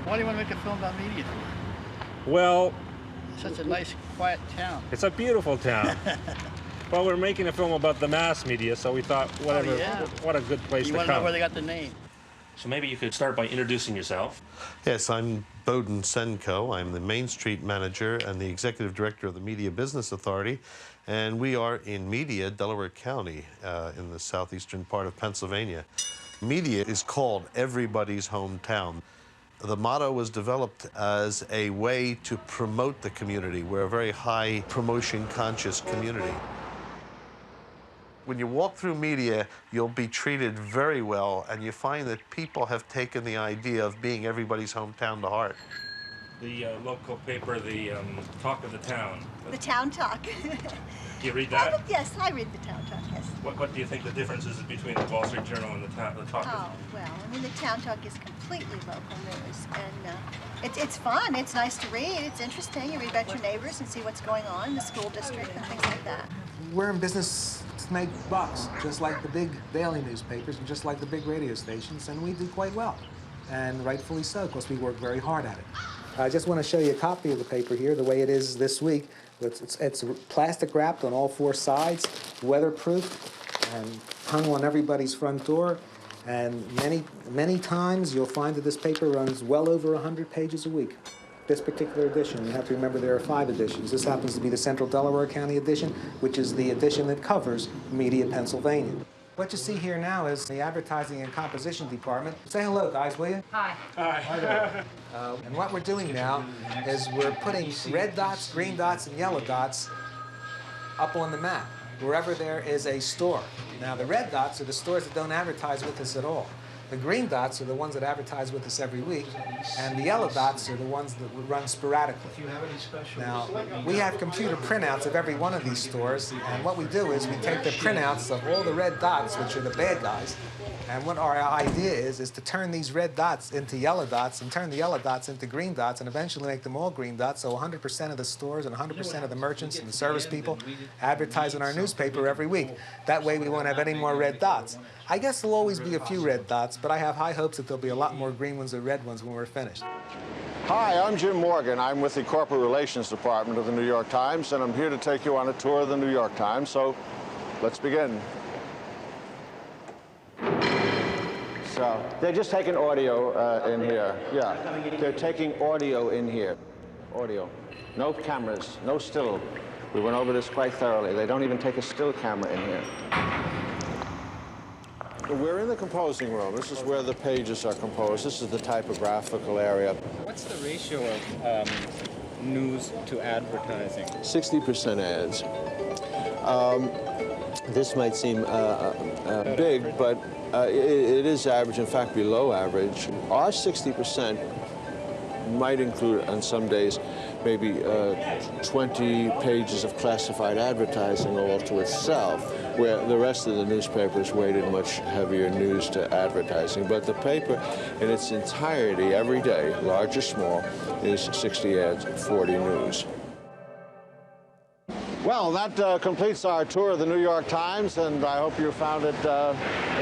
Why do you want to make a film about media for? Well, Such a nice, quiet town. it's a beautiful town. Well, we're making a film about the mass media, so we thought, whatever, Oh, yeah. what a good place You to want to know come. where they got the name? So maybe you could start by introducing yourself. Yes, I'm Bowden Senko. I'm the Main Street manager and the executive director of the Media Business Authority, and we are in Media, Delaware County, in the southeastern part of Pennsylvania. Media is called everybody's hometown. The motto was developed as a way to promote the community. We're a very high promotion-conscious community. When you walk through media, you'll be treated very well, and you find that people have taken the idea of being everybody's hometown to heart. The local paper, the Talk of the Town. The Town Talk. Do you read that? Yes, I read the Town Talk, yes. What do you think the difference is between the Wall Street Journal and the Talk of the Town? Oh, well, I mean, the Town Talk is completely local news, and it's fun. It's nice to read. It's interesting. You read about your neighbors and see what's going on in the school district and things like that. We're in business to make bucks, just like the big daily newspapers and just like the big radio stations, and we do quite well. And rightfully so, because we work very hard at it. I just want to show you a copy of the paper here, the way it is this week. It's plastic wrapped on all 4 sides, weatherproof, and hung on everybody's front door. And many times you'll find that this paper runs well over 100 pages a week. This particular edition, you have to remember there are 5 editions. This happens to be the Central Delaware County edition, which is the edition that covers Media, Pennsylvania. What you see here now is the advertising and composition department. Say hello, guys, will you? Hi. Hi. And what we're doing now is we're putting red dots, green dots, and yellow dots up on the map, wherever there is a store. Now, the red dots are the stores that don't advertise with us at all. The green dots are the ones that advertise with us every week, and the yellow dots are the ones that run sporadically. Now, we have computer printouts of every one of these stores, and what we do is we take the printouts of all the red dots, which are the bad guys, and what our idea is to turn these red dots into yellow dots and turn the yellow dots into green dots and eventually make them all green dots, so 100% of the stores and 100% of the merchants and the service people advertise in our newspaper every week. That way we won't have any more red dots. I guess there'll always be a few red dots, but I have high hopes that there'll be a lot more green ones or red ones when we're finished. Hi, I'm Jim Morgan. I'm with the Corporate Relations Department of the New York Times, and I'm here to take you on a tour of the New York Times, so let's begin. So they're just taking audio in here. Yeah, they're taking audio in here. Audio. No cameras, no still. We went over this quite thoroughly. They don't even take a still camera in here. We're in the composing room. This is where the pages are composed. This is the typographical area. What's the ratio of news to advertising? 60% ads. This might seem big, but it is average, in fact, below average. Our 60% might include, on some days, maybe 20 pages of classified advertising all to itself, where the rest of the newspapers weighted much heavier news to advertising. But the paper in its entirety, every day, large or small, is 60 ads, 40 news. Well, that completes our tour of the New York Times, and I hope you found it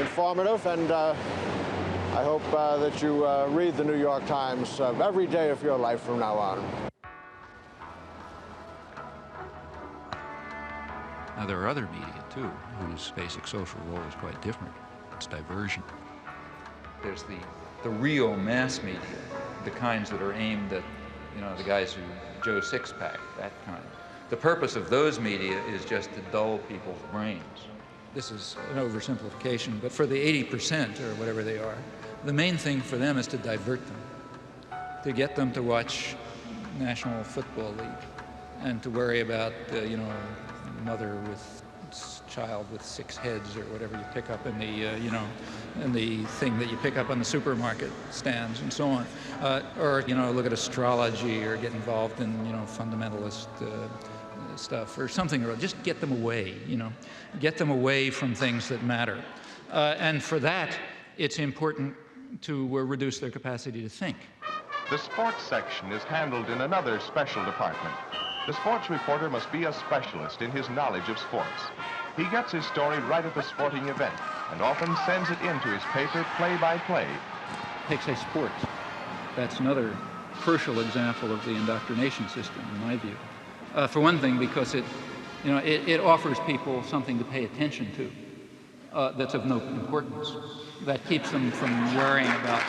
informative, and I hope that you read the New York Times every day of your life from now on. Now, there are other media, too, whose basic social role is quite different. It's diversion. There's the real mass media, the kinds that are aimed at, you know, the guys who Joe Sixpack, that kind. The purpose of those media is just to dull people's brains. This is an oversimplification, but for the 80% or whatever they are, the main thing for them is to divert them, to get them to watch National Football League and to worry about, mother with child with 6 heads or whatever you pick up in the, in the thing that you pick up on the supermarket stands and so on. Or, look at astrology or get involved in, fundamentalist stuff or something, or just get them away, get them away from things that matter. And for that, it's important to reduce their capacity to think. The sports section is handled in another special department. The sports reporter must be a specialist in his knowledge of sports. He gets his story right at the sporting event and often sends it into his paper play-by-play. Take, say, sports. That's another crucial example of the indoctrination system, in my view. For one thing, because it offers people something to pay attention to that's of no importance, that keeps them from worrying about,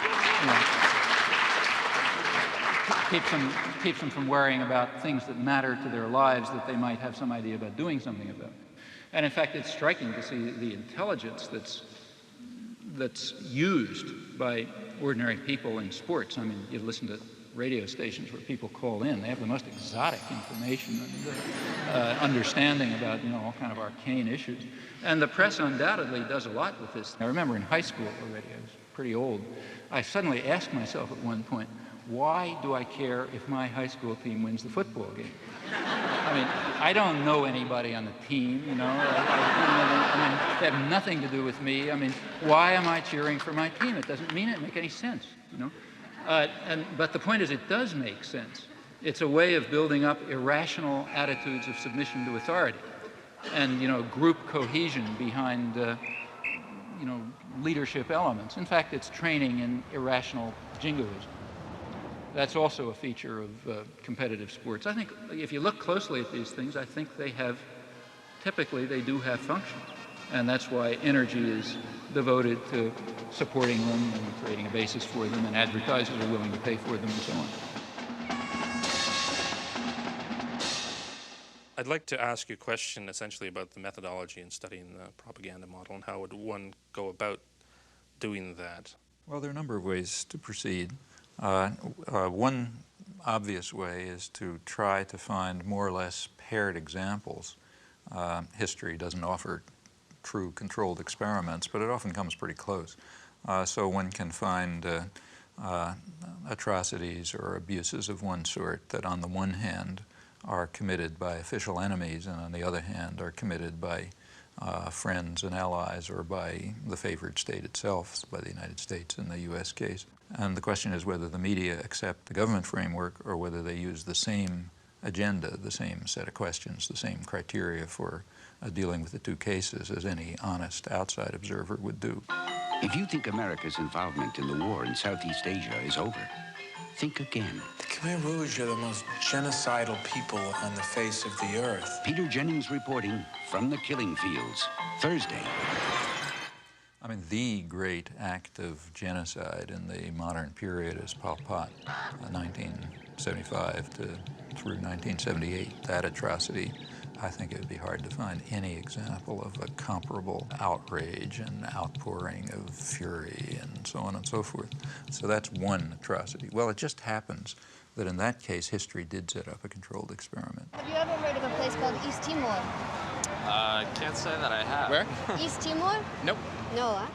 keeps them from worrying about things that matter to their lives that they might have some idea about doing something about. And in fact, it's striking to see the intelligence that's used by ordinary people in sports. I mean, you listen to radio stations where people call in. They have the most exotic information and understanding about, all kind of arcane issues. And the press undoubtedly does a lot with this. I remember in high school already, I was pretty old, I suddenly asked myself at one point, why do I care if my high school team wins the football game? I mean, I don't know anybody on the team, I mean, they have nothing to do with me. I mean, why am I cheering for my team? It doesn't make any sense, But the point is, it does make sense. It's a way of building up irrational attitudes of submission to authority and, group cohesion behind, leadership elements. In fact, it's training in irrational jingoism. That's also a feature of competitive sports. I think if you look closely at these things, I think typically they do have functions. And that's why energy is devoted to supporting them and creating a basis for them, and advertisers are willing to pay for them and so on. I'd like to ask you a question essentially about the methodology in studying the propaganda model and how would one go about doing that? Well, there are a number of ways to proceed. One obvious way is to try to find more or less paired examples. History doesn't offer true controlled experiments, but it often comes pretty close. So one can find atrocities or abuses of one sort that on the one hand are committed by official enemies and on the other hand are committed by friends and allies or by the favored state itself, by the United States in the U.S. case. And the question is whether the media accept the government framework or whether they use the same agenda, the same set of questions, the same criteria for dealing with the two cases as any honest outside observer would do. If you think America's involvement in the war in Southeast Asia is over, think again. The Khmer Rouge are the most genocidal people on the face of the earth. Peter Jennings reporting from the killing fields, Thursday. I mean, the great act of genocide in the modern period is Pol Pot, 1975 through 1978. That atrocity, I think it would be hard to find any example of a comparable outrage and outpouring of fury and so on and so forth. So that's one atrocity. Well, it just happens that in that case, history did set up a controlled experiment. Have you ever heard of a place called East Timor? I can't say that I have. Where? East Timor? Nope. No, huh?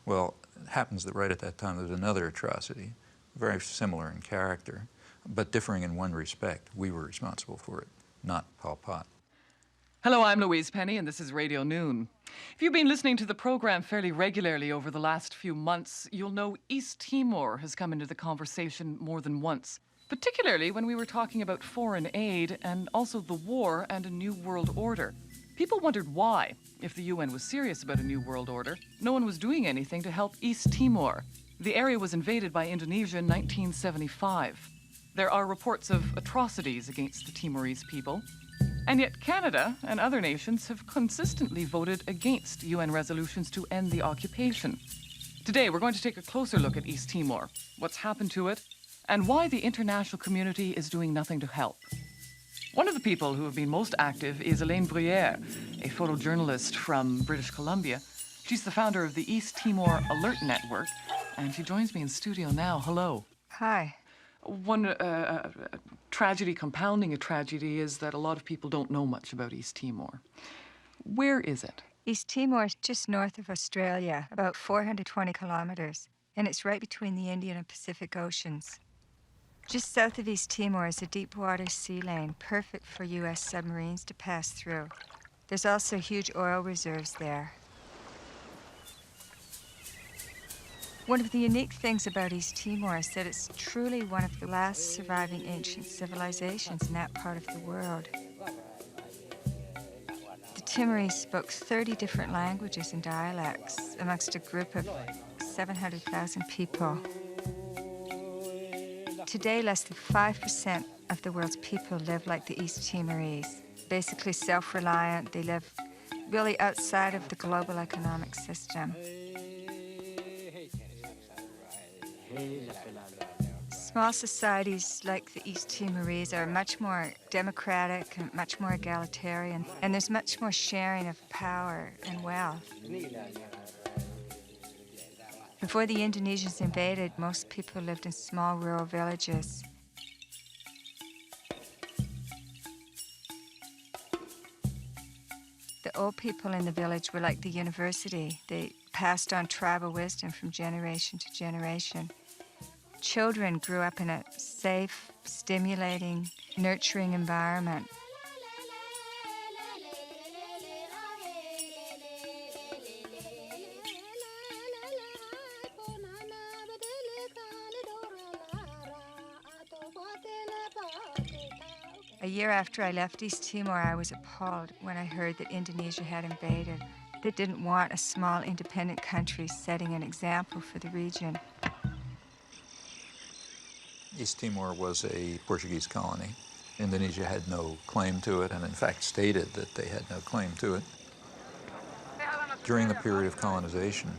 Well, it happens that right at that time there's another atrocity, very similar in character, but differing in one respect. We were responsible for it, not Pol Pot. Hello, I'm Louise Penny, and this is Radio Noon. If you've been listening to the program fairly regularly over the last few months, you'll know East Timor has come into the conversation more than once, particularly when we were talking about foreign aid and also the war and a new world order. People wondered why, if the UN was serious about a new world order, no one was doing anything to help East Timor. The area was invaded by Indonesia in 1975. There are reports of atrocities against the Timorese people. And yet Canada and other nations have consistently voted against UN resolutions to end the occupation. Today, we're going to take a closer look at East Timor, what's happened to it, and why the international community is doing nothing to help. One of the people who have been most active is Elaine Bruyere, a photojournalist from British Columbia. She's the founder of the East Timor Alert Network, and she joins me in studio now. Hello. Hi. One tragedy compounding a tragedy is that a lot of people don't know much about East Timor. Where is it? East Timor is just north of Australia, about 420 kilometers, and it's right between the Indian and Pacific Oceans. Just south of East Timor is a deep-water sea lane, perfect for U.S. submarines to pass through. There's also huge oil reserves there. One of the unique things about East Timor is that it's truly one of the last surviving ancient civilizations in that part of the world. The Timorese spoke 30 different languages and dialects amongst a group of 700,000 people. Today, less than 5% of the world's people live like the East Timorese, basically self-reliant. They live really outside of the global economic system. Small societies like the East Timorese are much more democratic and much more egalitarian, and there's much more sharing of power and wealth. Before the Indonesians invaded, most people lived in small rural villages. The old people in the village were like the university. They passed on tribal wisdom from generation to generation. Children grew up in a safe, stimulating, nurturing environment. A year after I left East Timor, I was appalled when I heard that Indonesia had invaded. They didn't want a small, independent country setting an example for the region. East Timor was a Portuguese colony. Indonesia had no claim to it, and in fact stated that they had no claim to it. During the period of colonization,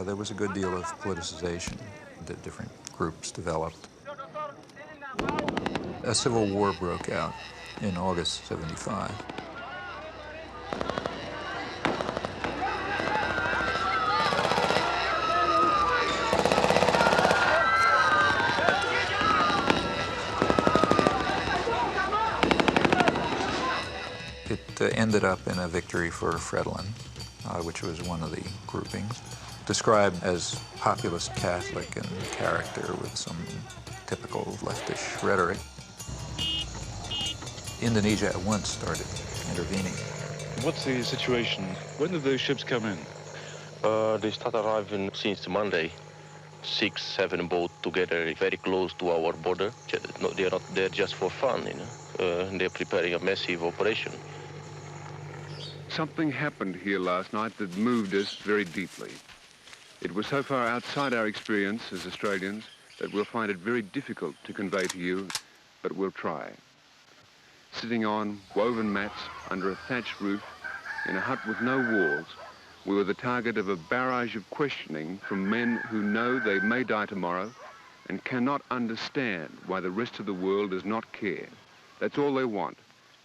there was a good deal of politicization that different groups developed. A civil war broke out in August '75. It ended up in a victory for Fredlin, which was one of the groupings, described as populist Catholic in character with some typical leftish rhetoric. Indonesia at once started intervening. What's the situation? When did those ships come in? They start arriving since Monday. 6, 7 boats together, very close to our border. No, they're not there just for fun, you know. They're preparing a massive operation. Something happened here last night that moved us very deeply. It was so far outside our experience as Australians that we'll find it very difficult to convey to you, but we'll try. Sitting on woven mats under a thatched roof in a hut with no walls, we were the target of a barrage of questioning from men who know they may die tomorrow and cannot understand why the rest of the world does not care. That's all they want,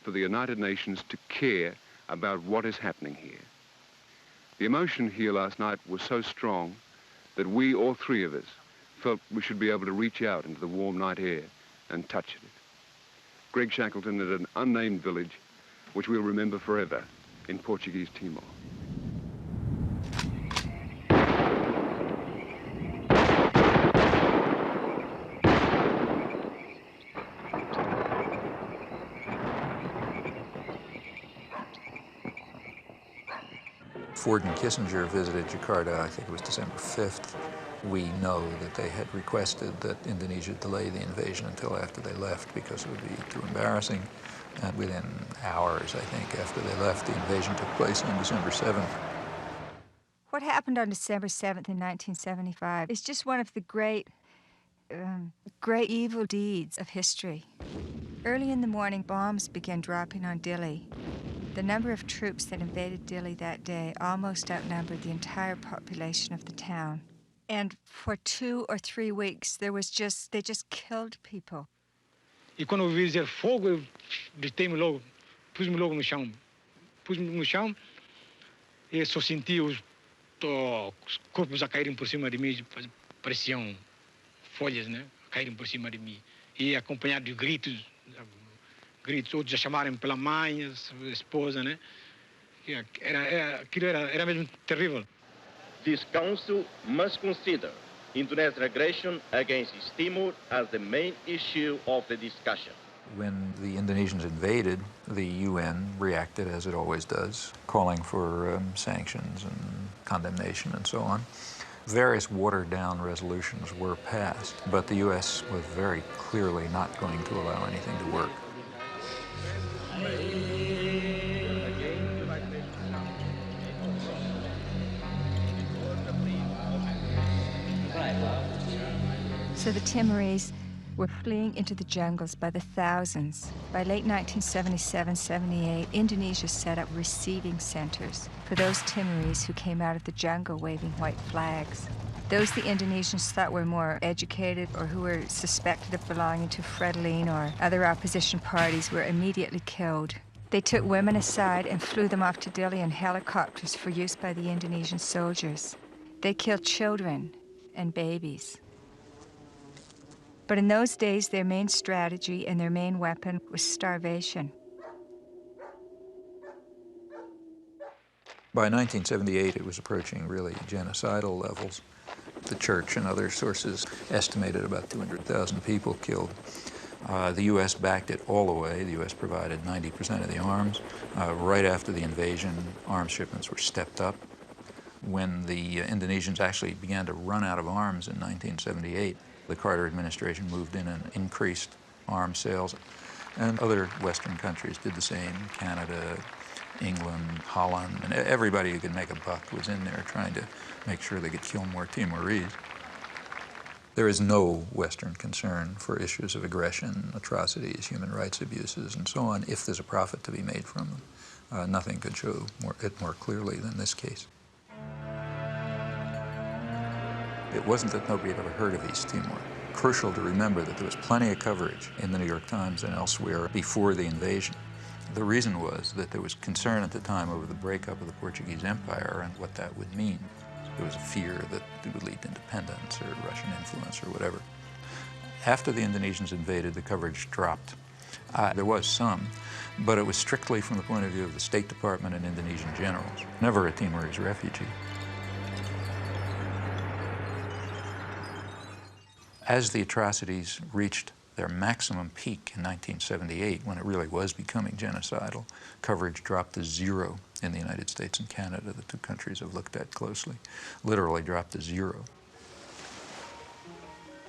for the United Nations to care about what is happening here. The emotion here last night was so strong that we, all three of us, felt we should be able to reach out into the warm night air and touch it. Greg Shackleton at an unnamed village, which we'll remember forever in Portuguese Timor. Ford and Kissinger visited Jakarta, I think it was December 5th. We know that they had requested that Indonesia delay the invasion until after they left because it would be too embarrassing. And within hours, I think, after they left, the invasion took place on December 7th. What happened on December 7th in 1975 is just one of the great evil deeds of history. Early in the morning, bombs began dropping on Dili. The number of troops that invaded Dili that day almost outnumbered the entire population of the town. And for 2 or 3 weeks, they just killed people. E quando eu ouvi dizer fogo, eu gritei-me logo, pus-me logo no chão. Pus-me no chão e só senti os corpos a caírem por cima de mim, pareciam folhas, né? A caírem por cima de mim. E acompanhado de gritos, outros a chamarem pela mãe, a esposa, né? Aquilo era mesmo terrível. This council must consider Indonesian aggression against East Timor as the main issue of the discussion. When the Indonesians invaded, the UN reacted as it always does, calling for sanctions and condemnation and so on. Various watered-down resolutions were passed, but the U.S. was very clearly not going to allow anything to work. So the Timorese were fleeing into the jungles by the thousands. By late 1977-78, Indonesia set up receiving centers for those Timorese who came out of the jungle waving white flags. Those the Indonesians thought were more educated or who were suspected of belonging to Frelimo or other opposition parties were immediately killed. They took women aside and flew them off to Dili in helicopters for use by the Indonesian soldiers. They killed children and babies. But in those days, their main strategy and their main weapon was starvation. By 1978, it was approaching really genocidal levels. The church and other sources estimated about 200,000 people killed. The U.S. backed it all the way. The U.S. provided 90% of the arms. Right after the invasion, arms shipments were stepped up. When the Indonesians actually began to run out of arms in 1978, the Carter administration moved in and increased arms sales. And other Western countries did the same. Canada, England, Holland, and everybody who could make a buck was in there trying to make sure they could kill more Timorese. There is no Western concern for issues of aggression, atrocities, human rights abuses, and so on, if there's a profit to be made from them. Nothing could show it more clearly than this case. It wasn't that nobody had ever heard of East Timor. Crucial to remember that there was plenty of coverage in the New York Times and elsewhere before the invasion. The reason was that there was concern at the time over the breakup of the Portuguese Empire and what that would mean. There was a fear that it would lead to independence or Russian influence or whatever. After the Indonesians invaded, the coverage dropped. There was some, but it was strictly from the point of view of the State Department and Indonesian generals, never a Timorese refugee. As the atrocities reached their maximum peak in 1978, when it really was becoming genocidal, coverage dropped to zero in the United States and Canada. The two countries have looked at closely. Literally dropped to zero.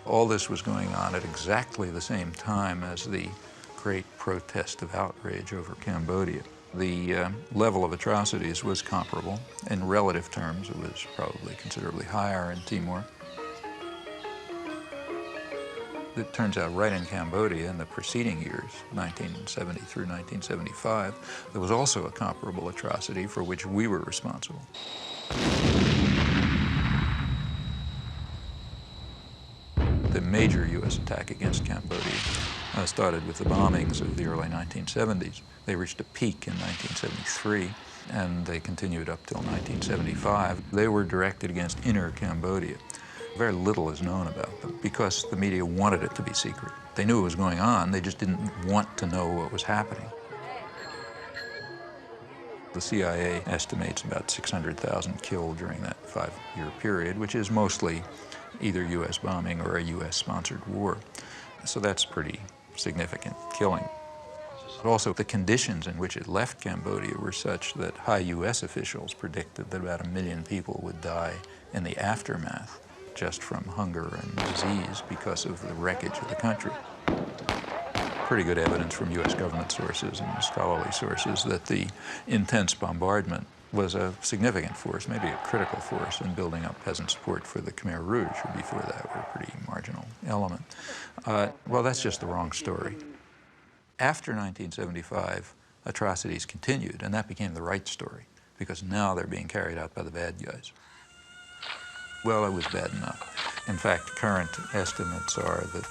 All this was going on at exactly the same time as the great protest of outrage over Cambodia. The level of atrocities was comparable. In relative terms, it was probably considerably higher in Timor. It turns out right in Cambodia in the preceding years, 1970 through 1975, there was also a comparable atrocity for which we were responsible. The major U.S. attack against Cambodia started with the bombings of the early 1970s. They reached a peak in 1973, and they continued up till 1975. They were directed against inner Cambodia. Very little is known about them because the media wanted it to be secret. They knew it was going on, they just didn't want to know what was happening. The CIA estimates about 600,000 killed during that 5-year period, which is mostly either U.S. bombing or a U.S.-sponsored war. So that's pretty significant killing. But also, the conditions in which it left Cambodia were such that high U.S. officials predicted that about 1 million people would die in the aftermath, just from hunger and disease because of the wreckage of the country. Pretty good evidence from U.S. government sources and scholarly sources that the intense bombardment was a significant force, maybe a critical force in building up peasant support for the Khmer Rouge, who before that were a pretty marginal element. Well, that's just the wrong story. After 1975, atrocities continued, and that became the right story, because now they're being carried out by the bad guys. Well, it was bad enough. In fact, current estimates are that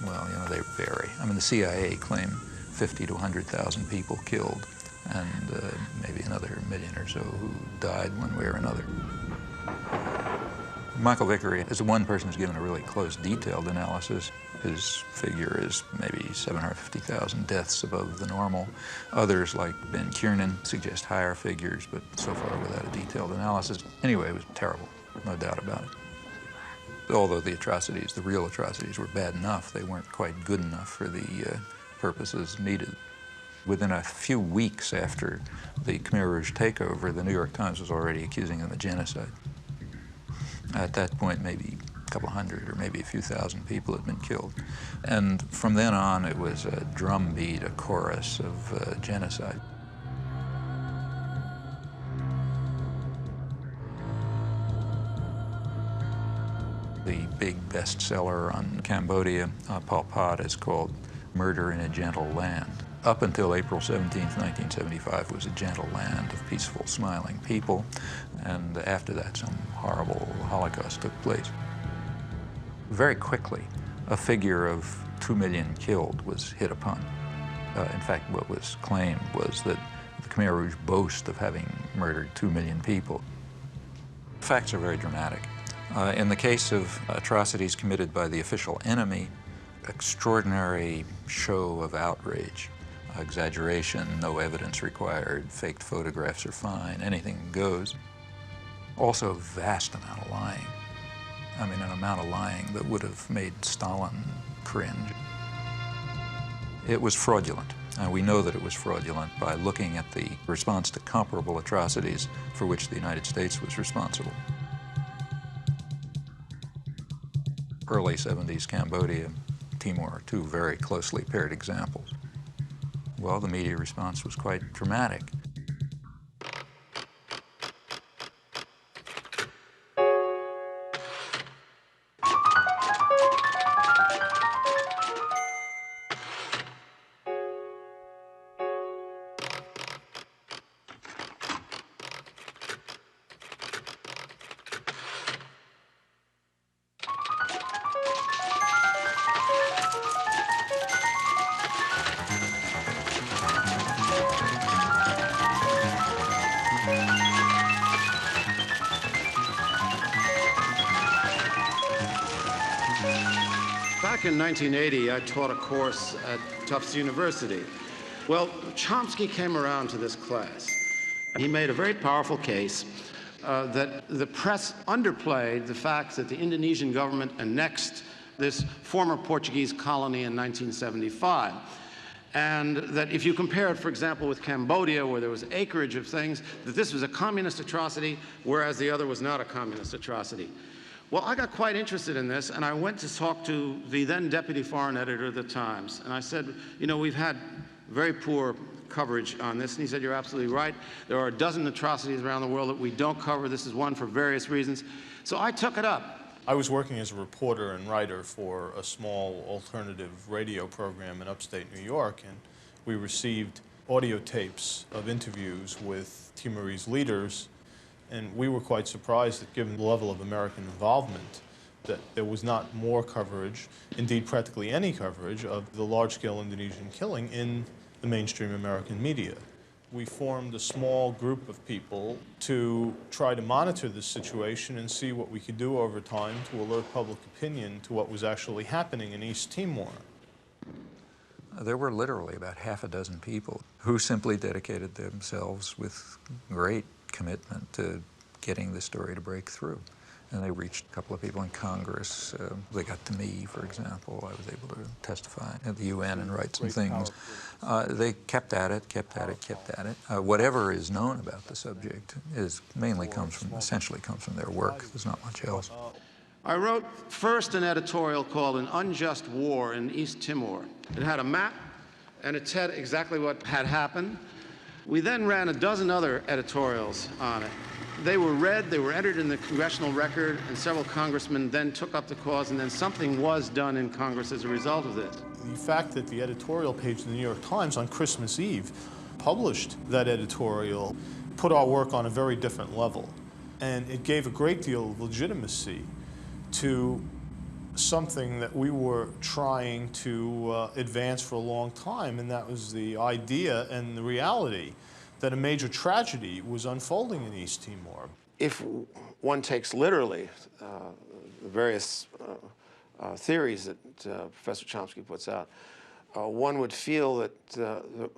Well, you know, they vary. I mean, the CIA claimed 50 to 100,000 people killed, and maybe another million or so who died one way or another. Michael Vickery is the one person who's given a really close, detailed analysis. His figure is maybe 750,000 deaths above the normal. Others, like Ben Kiernan, suggest higher figures, but so far without a detailed analysis. Anyway, it was terrible, no doubt about it. Although the atrocities, the real atrocities, were bad enough, they weren't quite good enough for the purposes needed. Within a few weeks after the Khmer Rouge takeover, the New York Times was already accusing them of genocide. At that point, maybe a couple hundred or maybe a few thousand people had been killed. And from then on, it was a drumbeat, a chorus of genocide. The big bestseller on Cambodia, Pol Pot, is called Murder in a Gentle Land. Up until April 17, 1975, was a gentle land of peaceful, smiling people, and after that, some horrible Holocaust took place. Very quickly, a figure of 2 million killed was hit upon. In fact, what was claimed was that the Khmer Rouge boast of having murdered 2 million people. Facts are very dramatic. In the case of atrocities committed by the official enemy, extraordinary show of outrage. Exaggeration, no evidence required, faked photographs are fine, anything goes. Also, a vast amount of lying. I mean, an amount of lying that would have made Stalin cringe. It was fraudulent, and we know that it was fraudulent by looking at the response to comparable atrocities for which the United States was responsible. Early 70s Cambodia, Timor, two very closely paired examples. Well, the media response was quite dramatic. Back in 1980, I taught a course at Tufts University. Well, Chomsky came around to this class. He made a very powerful case that the press underplayed the fact that the Indonesian government annexed this former Portuguese colony in 1975. And that if you compare it, for example, with Cambodia, where there was acreage of things, that this was a communist atrocity, whereas the other was not a communist atrocity. Well, I got quite interested in this, and I went to talk to the then deputy foreign editor of the Times. And I said, you know, we've had very poor coverage on this. And he said, you're absolutely right. There are a dozen atrocities around the world that we don't cover. This is one for various reasons. So I took it up. I was working as a reporter and writer for a small alternative radio program in upstate New York, and we received audio tapes of interviews with Timorese leaders. And we were quite surprised that, given the level of American involvement, that there was not more coverage, indeed practically any coverage, of the large-scale Indonesian killing in the mainstream American media. We formed a small group of people to try to monitor this situation and see what we could do over time to alert public opinion to what was actually happening in East Timor. There were literally about half a dozen people who simply dedicated themselves with great commitment to getting the story to break through. And they reached a couple of people in Congress. They got to me, for example. I was able to testify at the UN and write some things. They kept at it, kept at it, kept at it. Whatever is known about the subject essentially comes from their work. There's not much else. I wrote first an editorial called An Unjust War in East Timor. It had a map, and it said exactly what had happened. We then ran a dozen other editorials on it. They were read, they were entered in the congressional record, and several congressmen then took up the cause, and then something was done in Congress as a result of this. The fact that the editorial page of the New York Times on Christmas Eve published that editorial put our work on a very different level. And it gave a great deal of legitimacy to something that we were trying to advance for a long time, and that was the idea and the reality that a major tragedy was unfolding in East Timor. If one takes literally the various theories that Professor Chomsky puts out, one would feel that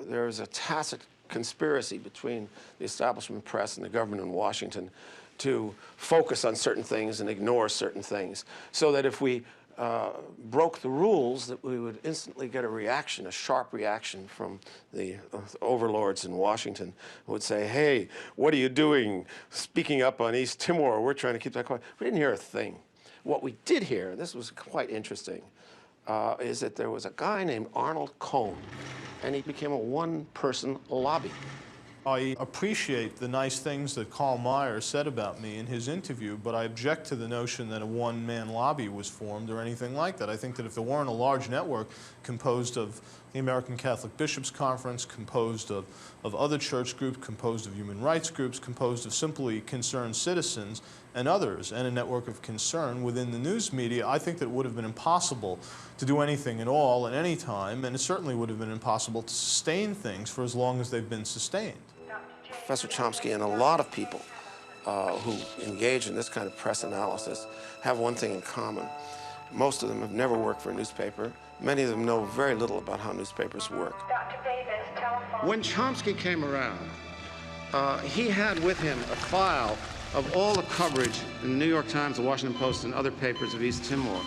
there is a tacit conspiracy between the establishment press and the government in Washington to focus on certain things and ignore certain things, so that if we broke the rules, that we would instantly get a reaction, a sharp reaction from the overlords in Washington, who would say, hey, what are you doing speaking up on East Timor? We're trying to keep that quiet. We didn't hear a thing. What we did hear, and this was quite interesting, is that there was a guy named Arnold Cohn, and he became a one-person lobby. I appreciate the nice things that Karl Meyer said about me in his interview, but I object to the notion that a one-man lobby was formed or anything like that. I think that if there weren't a large network composed of the American Catholic Bishops' Conference, composed of other church groups, composed of human rights groups, composed of simply concerned citizens and others, and a network of concern within the news media, I think that it would have been impossible to do anything at all at any time, and it certainly would have been impossible to sustain things for as long as they've been sustained. Professor Chomsky and a lot of people who engage in this kind of press analysis have one thing in common. Most of them have never worked for a newspaper. Many of them know very little about how newspapers work. When Chomsky came around, he had with him a file of all the coverage in the New York Times, the Washington Post, and other papers of East Timor.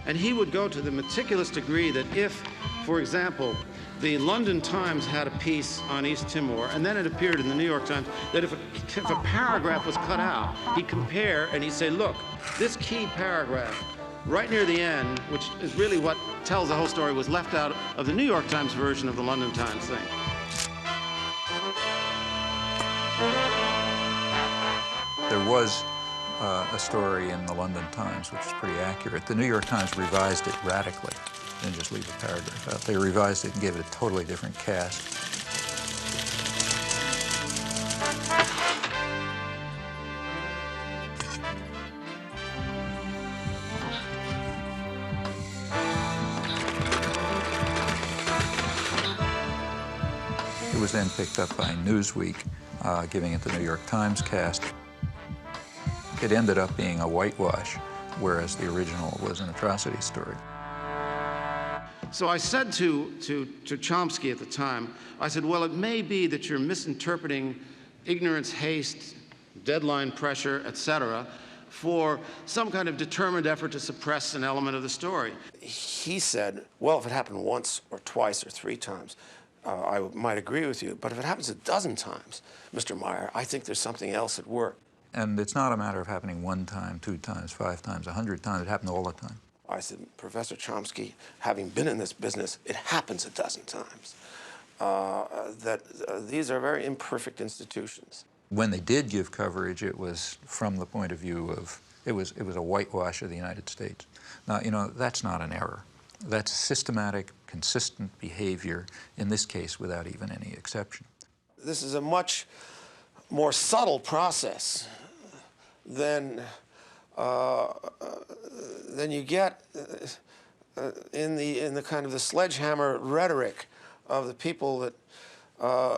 And he would go to the meticulous degree that if, for example, the London Times had a piece on East Timor, and then it appeared in the New York Times, that if a paragraph was cut out, he'd compare and he'd say, look, this key paragraph right near the end, which is really what tells the whole story, was left out of the New York Times version of the London Times thing. There was a story in the London Times which is pretty accurate. The New York Times revised it radically. Didn't just leave a paragraph out. They revised it and gave it a totally different cast. It was then picked up by Newsweek, giving it the New York Times cast. It ended up being a whitewash, whereas the original was an atrocity story. So I said to Chomsky at the time, I said, well, it may be that you're misinterpreting ignorance, haste, deadline pressure, etc., for some kind of determined effort to suppress an element of the story. He said, well, if it happened once or twice or 3 times, I might agree with you, but if it happens a dozen times, Mr. Meyer, I think there's something else at work. And it's not a matter of happening 1 time, 2 times, 5 times, 100 times. It happened all the time. I said, Professor Chomsky, having been in this business, it happens a dozen times. These are very imperfect institutions. When they did give coverage, it was from the point of view of, it was a whitewash of the United States. Now, you know, that's not an error. That's systematic, consistent behavior, in this case, without even any exception. This is a much more subtle process than you get in the kind of the sledgehammer rhetoric of the people that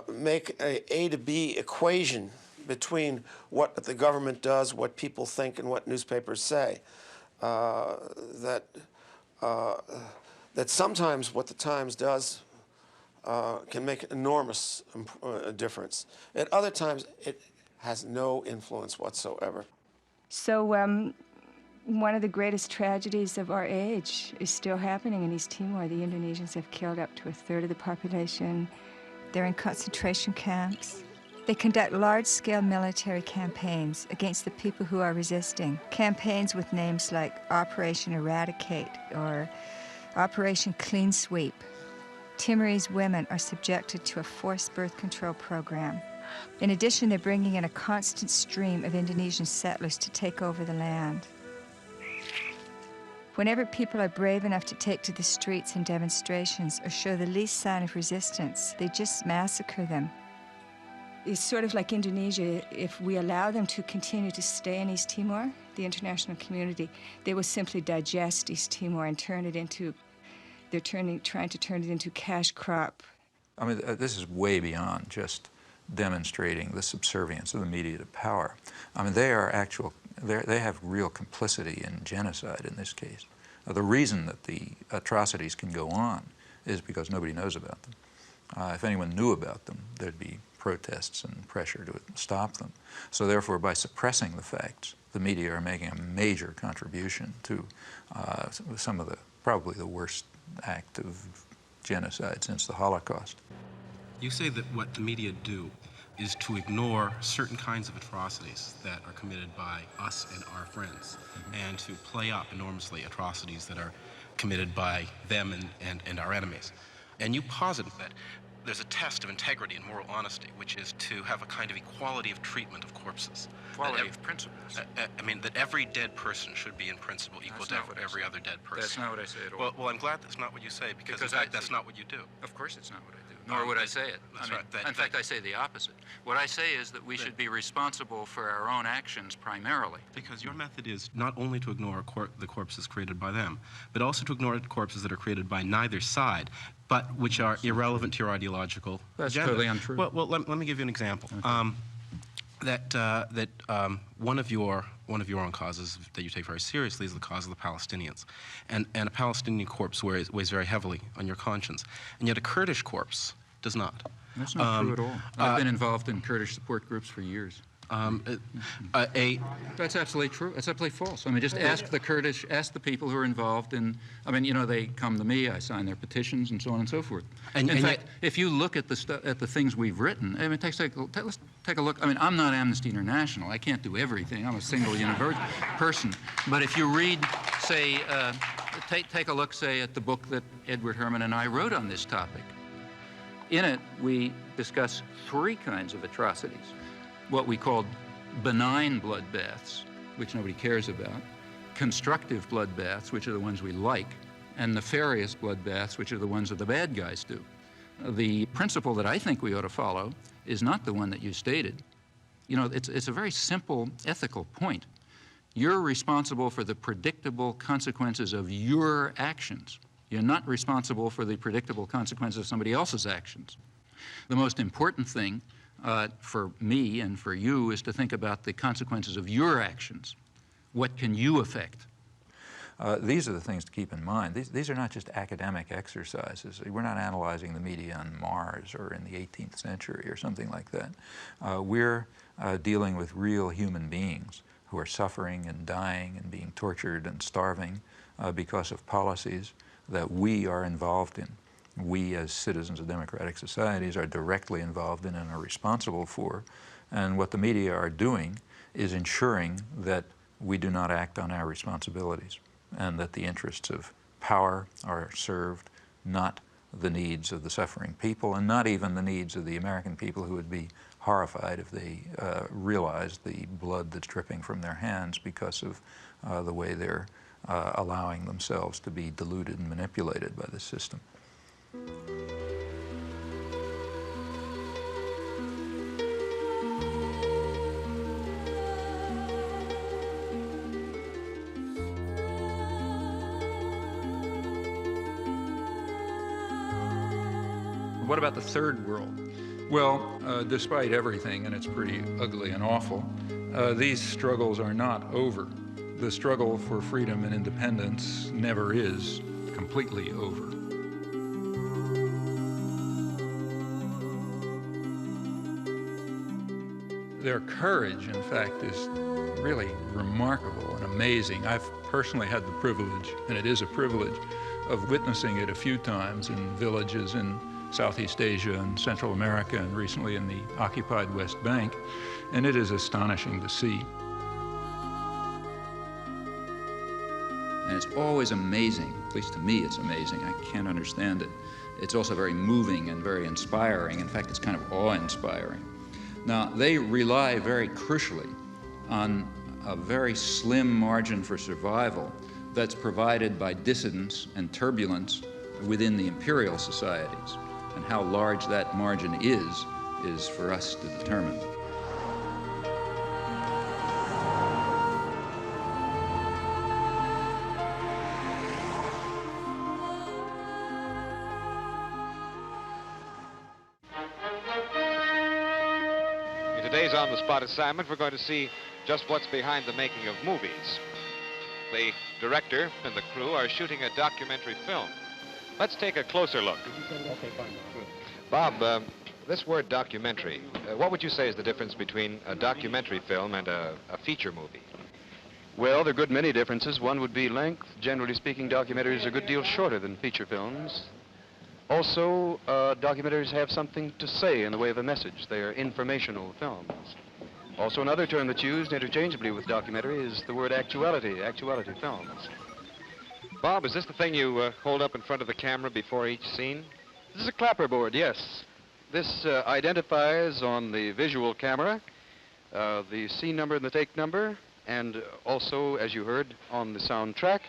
make a to B equation between what the government does, what people think, and what newspapers say. That sometimes what the Times does can make an enormous difference. At other times, it has no influence whatsoever. So one of the greatest tragedies of our age is still happening in East Timor. The Indonesians have killed up to 1/3 of the population. They're in concentration camps. They conduct large-scale military campaigns against the people who are resisting. Campaigns with names like Operation Eradicate or Operation Clean Sweep. Timorese women are subjected to a forced birth control program. In addition, they're bringing in a constant stream of Indonesian settlers to take over the land. Whenever people are brave enough to take to the streets in demonstrations or show the least sign of resistance, they just massacre them. is sort of like Indonesia. If we allow them to continue to stay in East Timor, the international community, they will simply digest East Timor and turn it into, trying to turn it into cash crop. I mean, this is way beyond just demonstrating the subservience of the media to power. I mean, they have real complicity in genocide in this case. The reason that the atrocities can go on is because nobody knows about them. If anyone knew about them, there'd be protests and pressure to stop them. So therefore, by suppressing the facts, the media are making a major contribution to some of probably the worst act of genocide since the Holocaust. You say that what the media do is to ignore certain kinds of atrocities that are committed by us and our friends, and to play up enormously atrocities that are committed by them and our enemies. And you posit that there's a test of integrity and moral honesty, which is to have a kind of equality of treatment of corpses. Equality of principles. I mean, that every dead person should be in principle equal to every other dead person. That's not what I say at all. Well, I'm glad that's not what you say, because in fact, that's not what you do. Of course it's not what I do, nor would I say it. That's right. In fact, I say the opposite. What I say is that we should be responsible for our own actions primarily. Because your method is not only to ignore the corpses created by them, but also to ignore corpses that are created by neither side, but which are irrelevant to your ideological That's agenda. totally untrue. Well, let me give you an example. Okay. One of your own causes that you take very seriously is the cause of the Palestinians, and a Palestinian corpse weighs very heavily on your conscience, and yet a Kurdish corpse does not. That's not true at all. I've been involved in Kurdish support groups for years. That's absolutely true. That's absolutely false. I mean, just ask the Kurdish, ask the people who are involved in, I mean, you know, they come to me, I sign their petitions and so on and so forth. In fact, if you look at the things we've written, I mean, let's take a look. I mean, I'm not Amnesty International. I can't do everything. I'm a single person. But if you read, say, take a look, say, at the book that Edward Herman and I wrote on this topic. In it, we discuss 3 kinds of atrocities. What we called benign bloodbaths, which nobody cares about, constructive bloodbaths, which are the ones we like, and nefarious bloodbaths, which are the ones that the bad guys do. The principle that I think we ought to follow is not the one that you stated. You know, it's a very simple ethical point. You're responsible for the predictable consequences of your actions. You're not responsible for the predictable consequences of somebody else's actions. The most important thing for me and for you is to think about the consequences of your actions. What can you affect? These are the things to keep in mind. These are not just academic exercises. We're not analyzing the media on Mars or in the 18th century or something like that. We're dealing with real human beings who are suffering and dying and being tortured and starving because of policies that we are involved in. We, as citizens of democratic societies, are directly involved in and are responsible for. And what the media are doing is ensuring that we do not act on our responsibilities and that the interests of power are served, not the needs of the suffering people, and not even the needs of the American people, who would be horrified if they realized the blood that's dripping from their hands because of the way they're allowing themselves to be deluded and manipulated by the system. What about the third world? Well, despite everything, and it's pretty ugly and awful, these struggles are not over. The struggle for freedom and independence never is completely over. Their courage, in fact, is really remarkable and amazing. I've personally had the privilege, and it is a privilege, of witnessing it a few times in villages in Southeast Asia and Central America, and recently in the occupied West Bank, and it is astonishing to see. And it's always amazing, at least to me it's amazing, I can't understand it. It's also very moving and very inspiring. In fact, it's kind of awe-inspiring. Now, they rely very crucially on a very slim margin for survival that's provided by dissidence and turbulence within the imperial societies. And how large that margin is is for us to determine. In today's On the Spot assignment, we're going to see just what's behind the making of movies. The director and the crew are shooting a documentary film. Let's take a closer look. Okay, fine. Bob, this word documentary, what would you say is the difference between a documentary film and a feature movie? Well, there are a good many differences. One would be length. Generally speaking, documentaries are a good deal shorter than feature films. Also, documentaries have something to say in the way of a message. They are informational films. Also, another term that's used interchangeably with documentary is the word actuality films. Bob, is this the thing you hold up in front of the camera before each scene? This is a clapperboard, yes. This identifies on the visual camera the scene number and the take number, and also, as you heard, on the soundtrack.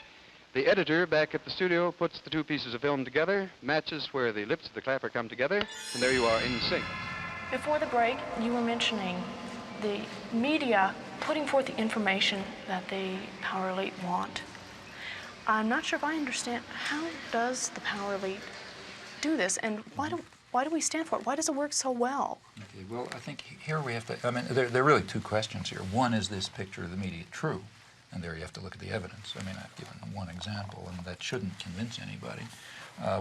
The editor back at the studio puts the two pieces of film together, matches where the lips of the clapper come together, and there you are in sync. Before the break, you were mentioning the media putting forth the information that the power elite want. I'm not sure if I understand, how does the power elite do this, and why do we stand for it? Why does it work so well? Okay, well, I think here we have to, I mean, there are really two questions here. One, is this picture of the media true? And there you have to look at the evidence. I mean, I've given one example, and that shouldn't convince anybody.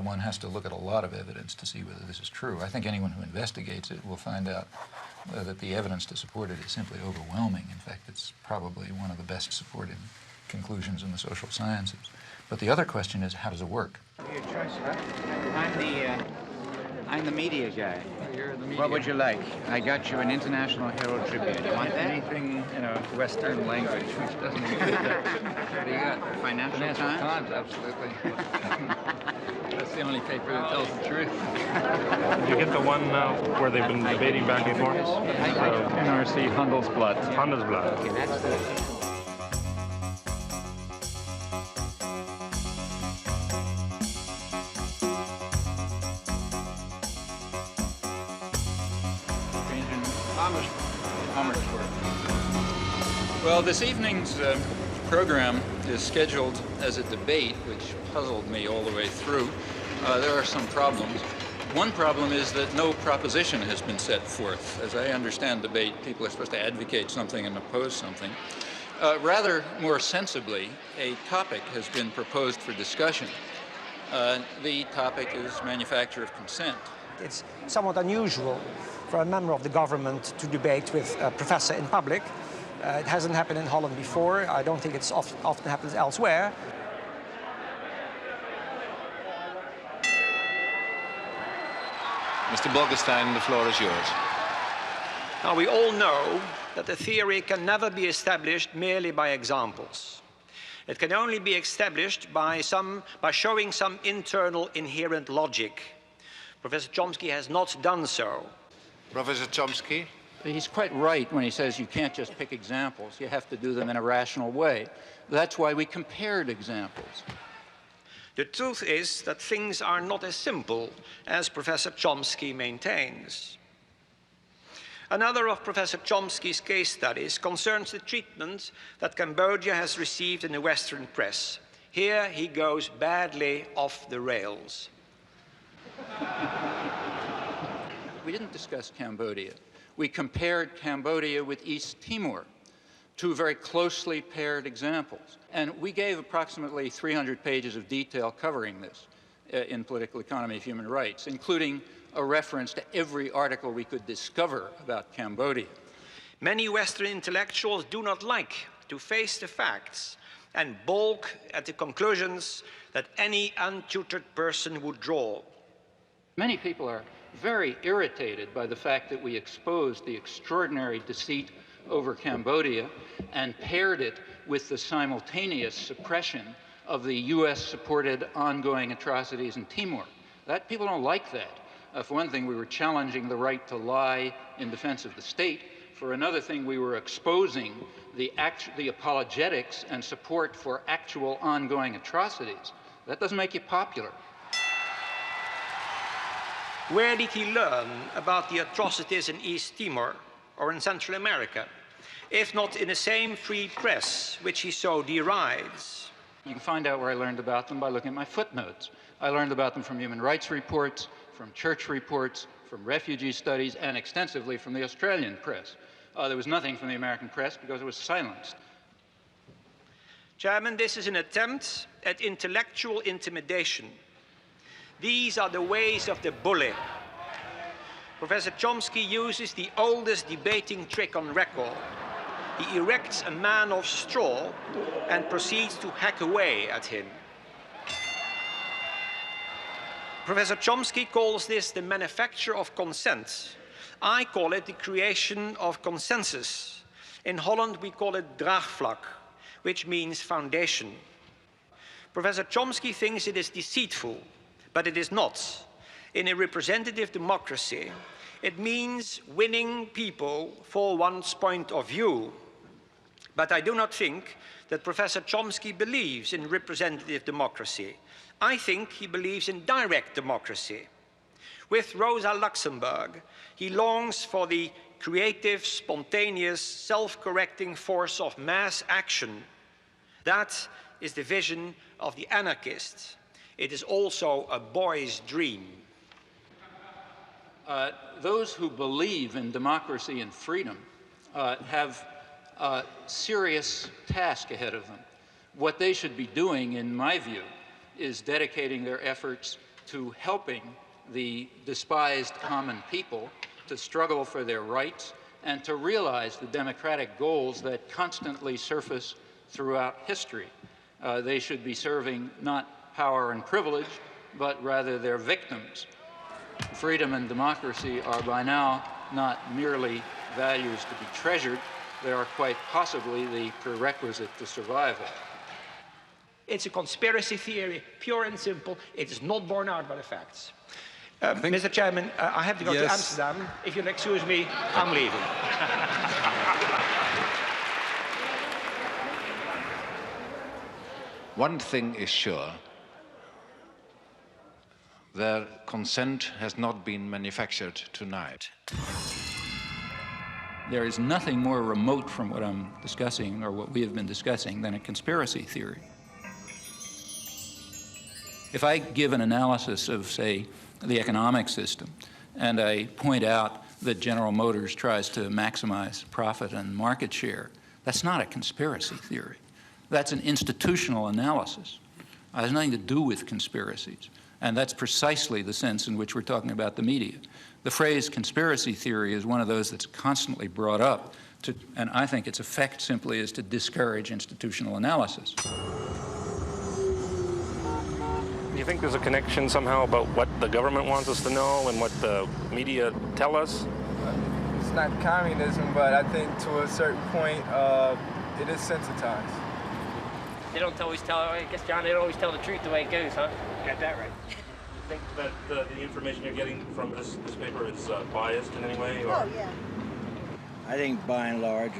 One has to look at a lot of evidence to see whether this is true. I think anyone who investigates it will find out that the evidence to support it is simply overwhelming. In fact, it's probably one of the best supported conclusions in the social sciences. But the other question is, how does it work? Your choice, sir. I'm the media guy. You're the media. What would you like? I got you an International Herald Tribune. You want that? Anything in a Western language which doesn't include that. What do you got? Financial Times? Absolutely. That's the only paper that tells the truth. Did you get the one where they've been debating back and forth? NRC Handelsblatt. Handelsblatt. Okay, that's the... Well, this evening's program is scheduled as a debate, which puzzled me all the way through. There are some problems. One problem is that no proposition has been set forth. As I understand debate, people are supposed to advocate something and oppose something. Rather more sensibly, a topic has been proposed for discussion. The topic is manufacture of consent. It's somewhat unusual for a member of the government to debate with a professor in public. It hasn't happened in Holland before. I don't think it's often happens elsewhere. Mr. Bolkestein, the floor is yours. Now, we all know that a theory can never be established merely by examples. It can only be established by showing some internal inherent logic. Professor Chomsky has not done so. Professor Chomsky? He's quite right when he says you can't just pick examples. You have to do them in a rational way. That's why we compared examples. The truth is that things are not as simple as Professor Chomsky maintains. Another of Professor Chomsky's case studies concerns the treatment that Cambodia has received in the Western press. Here he goes badly off the rails. We didn't discuss Cambodia. We compared Cambodia with East Timor, two very closely paired examples. And we gave approximately 300 pages of detail covering this in Political Economy of Human Rights, including a reference to every article we could discover about Cambodia. Many Western intellectuals do not like to face the facts and balk at the conclusions that any untutored person would draw. Many people are very irritated by the fact that we exposed the extraordinary deceit over Cambodia and paired it with the simultaneous suppression of the US-supported ongoing atrocities in Timor. People don't like that. For one thing, we were challenging the right to lie in defense of the state. For another thing, we were exposing the apologetics and support for actual ongoing atrocities. That doesn't make you popular. Where did he learn about the atrocities in East Timor or in Central America, if not in the same free press which he so derides? You can find out where I learned about them by looking at my footnotes. I learned about them from human rights reports, from church reports, from refugee studies, and extensively from the Australian press. There was nothing from the American press because it was silenced. Chairman, this is an attempt at intellectual intimidation. These are the ways of the bully. Professor Chomsky uses the oldest debating trick on record. He erects a man of straw and proceeds to hack away at him. Professor Chomsky calls this the manufacture of consent. I call it the creation of consensus. In Holland, we call it draagvlak, which means foundation. Professor Chomsky thinks it is deceitful, but it is not. In a representative democracy, it means winning people for one's point of view. But I do not think that Professor Chomsky believes in representative democracy. I think he believes in direct democracy. With Rosa Luxemburg, he longs for the creative, spontaneous, self-correcting force of mass action. That is the vision of the anarchist. It is also a boy's dream. Those who believe in democracy and freedom have a serious task ahead of them. What they should be doing, in my view, is dedicating their efforts to helping the despised common people to struggle for their rights and to realize the democratic goals that constantly surface throughout history. They should be serving not power and privilege, but rather their victims. Freedom and democracy are by now not merely values to be treasured, they are quite possibly the prerequisite to survival. It's a conspiracy theory, pure and simple. It is not borne out by the facts. Mr. Chairman, I have to go to Amsterdam. If you'll excuse me, I'm leaving. One thing is sure. Their consent has not been manufactured tonight. There is nothing more remote from what I'm discussing, or what we have been discussing, than a conspiracy theory. If I give an analysis of, say, the economic system, and I point out that General Motors tries to maximize profit and market share, that's not a conspiracy theory. That's an institutional analysis. It has nothing to do with conspiracies. And that's precisely the sense in which we're talking about the media. The phrase conspiracy theory is one of those that's constantly brought up, and I think its effect simply is to discourage institutional analysis. Do you think there's a connection somehow about what the government wants us to know and what the media tell us? It's not communism, but I think to a certain point, it is sensitized. They don't always tell, I guess, John, they don't always tell the truth the way it goes, huh? You got that right. You think that the information you're getting from this paper is biased in any way? Or? Oh, yeah. I think by and large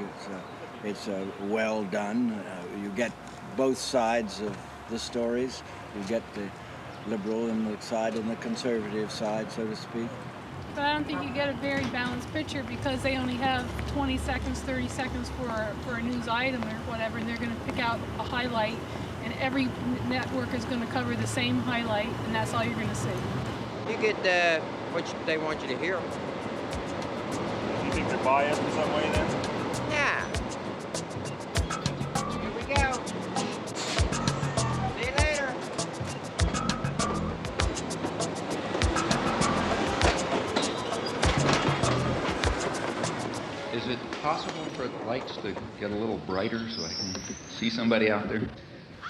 it's well done. You get both sides of the stories. You get the liberal and the side and the conservative side, so to speak. But I don't think you get a very balanced picture because they only have 20 seconds, 30 seconds for a news item or whatever, and they're going to pick out a highlight, and every network is going to cover the same highlight, and that's all you're going to see. You get what they want you to hear. You think you're biased in some way then? Yeah. Here we go. See you later. Is it possible for the lights to get a little brighter so I can see somebody out there?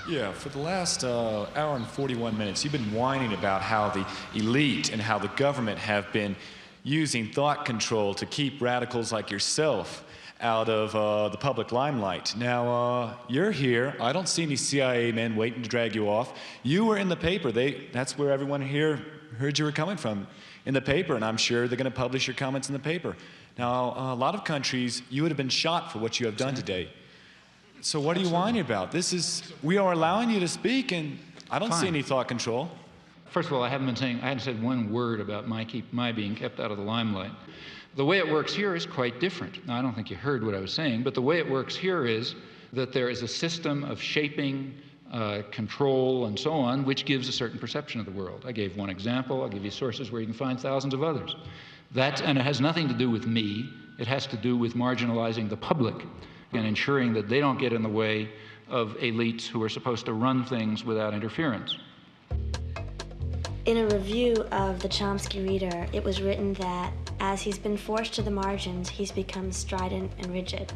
Yeah, for the last hour and 41 minutes, you've been whining about how the elite and how the government have been using thought control to keep radicals like yourself out of the public limelight. Now, you're here. I don't see any CIA men waiting to drag you off. You were in the paper. That's where everyone here heard you were coming from, in the paper, and I'm sure they're going to publish your comments in the paper. Now, a lot of countries, you would have been shot for what you have done today. So what are you whining about? We are allowing you to speak, and I don't see any thought control. First of all, I hadn't said one word about my being kept out of the limelight. The way it works here is quite different. Now, I don't think you heard what I was saying, but the way it works here is that there is a system of shaping, control, and so on, which gives a certain perception of the world. I gave one example. I'll give you sources where you can find thousands of others. And it has nothing to do with me. It has to do with marginalizing the public and ensuring that they don't get in the way of elites who are supposed to run things without interference. In a review of the Chomsky Reader, it was written that as he's been forced to the margins, he's become strident and rigid.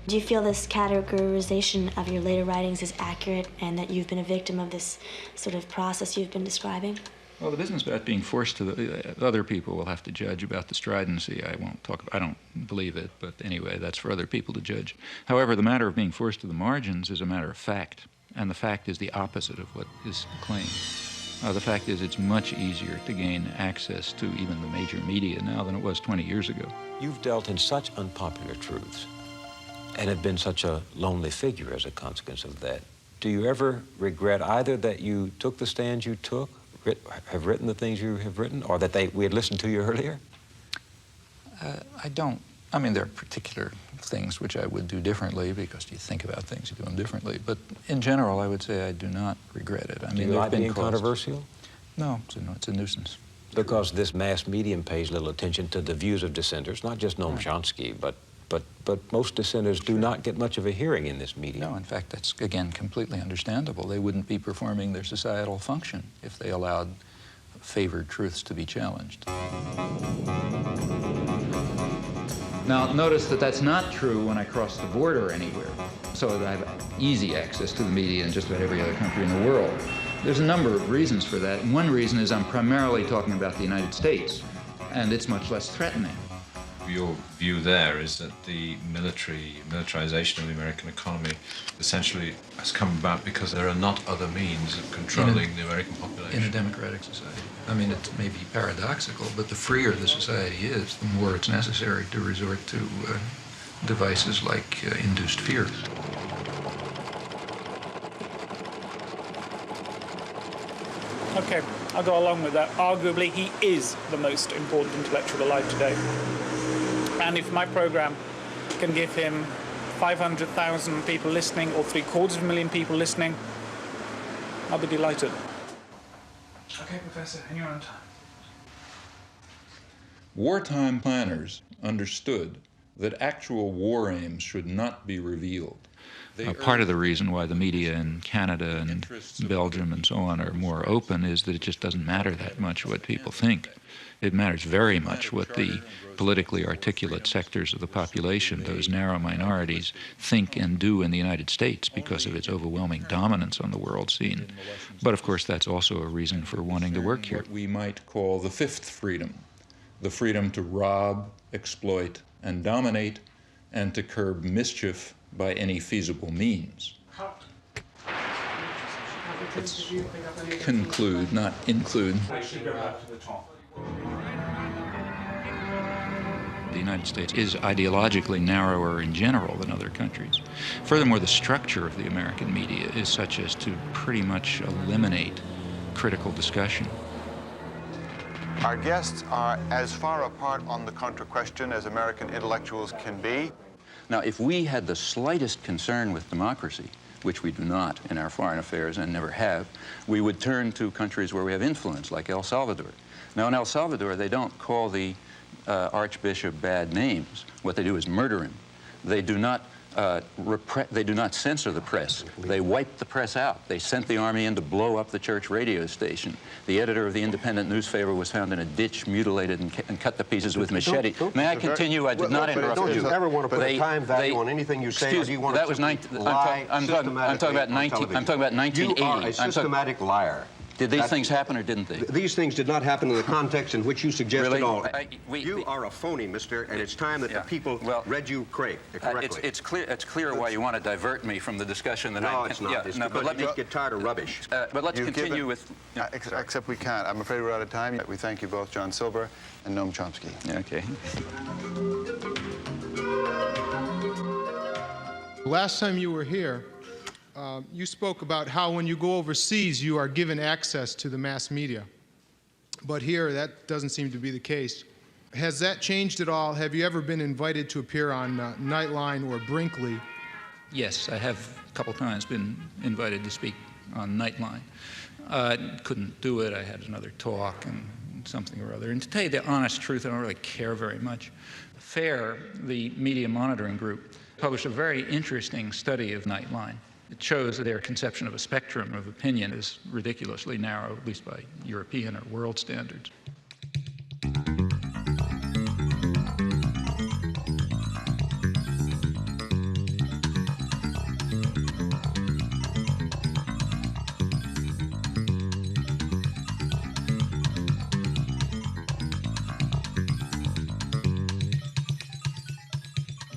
Do you feel this categorization of your later writings is accurate and that you've been a victim of this sort of process you've been describing? Well, the business about being forced to other people will have to judge about the stridency. I don't believe it, but anyway, that's for other people to judge. However, the matter of being forced to the margins is a matter of fact, and the fact is the opposite of what is claimed. The fact is it's much easier to gain access to even the major media now than it was 20 years ago. You've dealt in such unpopular truths and have been such a lonely figure as a consequence of that. Do you ever regret either that you took the stand you took, have written the things you have written, or that we had listened to you earlier? I don't. I mean, there are particular things which I would do differently because you think about things, you do them differently. But in general, I would say I do not regret it. I mean, do you like being controversial? No, it's a nuisance. Because this mass medium pays little attention to the views of dissenters, not just Noam Chomsky, but most dissenters do not get much of a hearing in this medium. No, in fact, that's, again, completely understandable. They wouldn't be performing their societal function if they allowed favored truths to be challenged. Now, notice that that's not true when I cross the border anywhere, so that I have easy access to the media in just about every other country in the world. There's a number of reasons for that, and one reason is I'm primarily talking about the United States, and it's much less threatening. Your view there is that the militarization of the American economy essentially has come about because there are not other means of controlling the American population. In a democratic society. I mean, it may be paradoxical, but the freer the society is, the more it's necessary to resort to devices like induced fear. Okay, I'll go along with that. Arguably, he is the most important intellectual alive today. And if my program can give him 500,000 people listening or 750,000 people listening, I'll be delighted. Okay, Professor, and you're on time. Wartime planners understood that actual war aims should not be revealed. Part of the reason why the media in Canada and Belgium and so on are more open is that it just doesn't matter that much what people think. It matters very much what the politically articulate sectors of the population, those narrow minorities, think and do in the United States because of its overwhelming dominance on the world scene. But of course, that's also a reason for wanting to work here. What we might call the fifth freedom, the freedom to rob, exploit, and dominate, and to curb mischief by any feasible means. Let's conclude, not include. The United States is ideologically narrower in general than other countries. Furthermore, the structure of the American media is such as to pretty much eliminate critical discussion. Our guests are as far apart on the contra question as American intellectuals can be. Now, if we had the slightest concern with democracy, which we do not in our foreign affairs and never have, we would turn to countries where we have influence, like El Salvador. Now, in El Salvador, they don't call the archbishop bad names. What they do is murder him. They do not censor the press. They wiped the press out. They sent the army in to blow up the church radio station. The editor of the independent newspaper was found in a ditch, mutilated and cut to pieces with machete. May I continue? I did not interrupt you. Don't you ever want to put a time value on anything you say, or do you want to lie systematically I'm talking about 1980. You are a systematic liar. Did these things happen or didn't they? These things did not happen in the context in which you suggested really? all. You are a phony, mister, and it's time that the people read you correctly. It's clear why you want to divert me from the discussion that No, it's not. Yeah, it's no, because but let you just get tired of rubbish. But let's continue with... Except we can't. I'm afraid we're out of time. We thank you both, John Silver and Noam Chomsky. Okay. Last time you were here, you spoke about how when you go overseas, you are given access to the mass media. But here, that doesn't seem to be the case. Has that changed at all? Have you ever been invited to appear on Nightline or Brinkley? Yes, I have a couple times been invited to speak on Nightline. Couldn't do it. I had another talk and something or other. And to tell you the honest truth, I don't really care very much. FAIR, the media monitoring group, published a very interesting study of Nightline. It shows that their conception of a spectrum of opinion is ridiculously narrow, at least by European or world standards.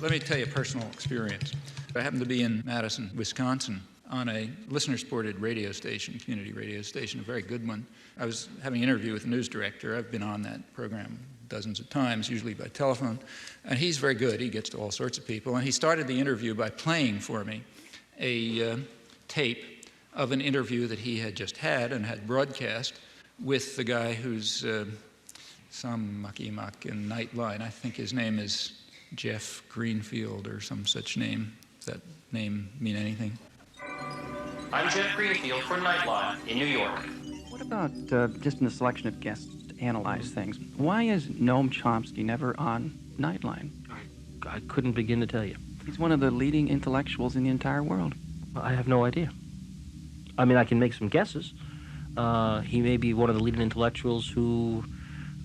Let me tell you a personal experience. I happened to be in Madison, Wisconsin, on a listener-supported radio station, community radio station, a very good one. I was having an interview with the news director. I've been on that program dozens of times, usually by telephone, and he's very good. He gets to all sorts of people, and he started the interview by playing for me a tape of an interview that he had just had and had broadcast with the guy who's some mucky-muck in Nightline. I think his name is Jeff Greenfield or some such name. Does that name mean anything? I'm Jeff Greenfield for Nightline in New York. What about just in the selection of guests to analyze things? Why is Noam Chomsky never on Nightline? I couldn't begin to tell you. He's one of the leading intellectuals in the entire world. I have no idea. I mean, I can make some guesses. He may be one of the leading intellectuals who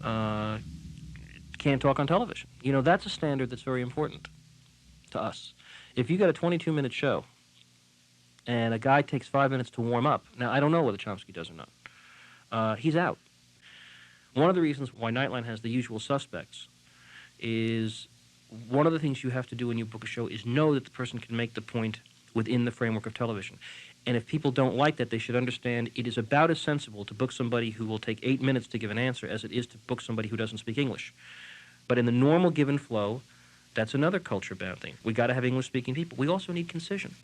can't talk on television. You know, that's a standard that's very important to us. If you got a 22-minute show and a guy takes 5 minutes to warm up, now I don't know whether Chomsky does or not, he's out. One of the reasons why Nightline has the usual suspects is one of the things you have to do when you book a show is know that the person can make the point within the framework of television. And if people don't like that, they should understand it is about as sensible to book somebody who will take 8 minutes to give an answer as it is to book somebody who doesn't speak English. But in the normal given flow, that's another culture-bound thing. We got to have English-speaking people. We also need concision.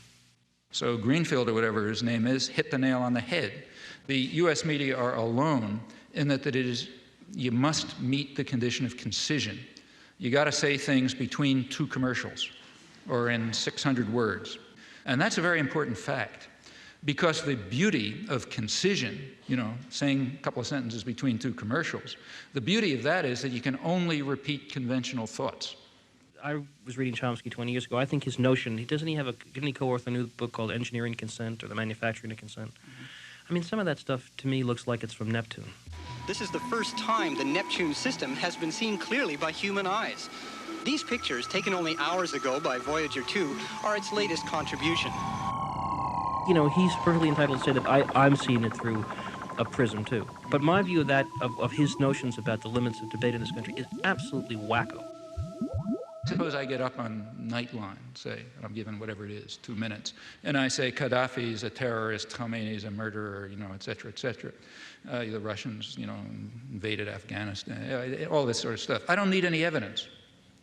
So Greenfield, or whatever his name is, hit the nail on the head. The U.S. media are alone in that it is, you must meet the condition of concision. You got to say things between two commercials or in 600 words. And that's a very important fact, because the beauty of concision, you know, saying a couple of sentences between two commercials, the beauty of that is that you can only repeat conventional thoughts. I was reading Chomsky 20 years ago. I think his notion, didn't he co-author a new book called Engineering Consent or The Manufacturing of Consent? Mm-hmm. I mean, some of that stuff to me looks like it's from Neptune. This is the first time the Neptune system has been seen clearly by human eyes. These pictures, taken only hours ago by Voyager 2, are its latest contribution. You know, he's perfectly entitled to say that I'm seeing it through a prism, too. But my view of that, of his notions about the limits of debate in this country, is absolutely wacko. Suppose I get up on Nightline, say, and I'm given whatever it is, 2 minutes, and I say Gaddafi's a terrorist, Khomeini's a murderer, you know, et cetera, et cetera. The Russians, you know, invaded Afghanistan, all this sort of stuff. I don't need any evidence.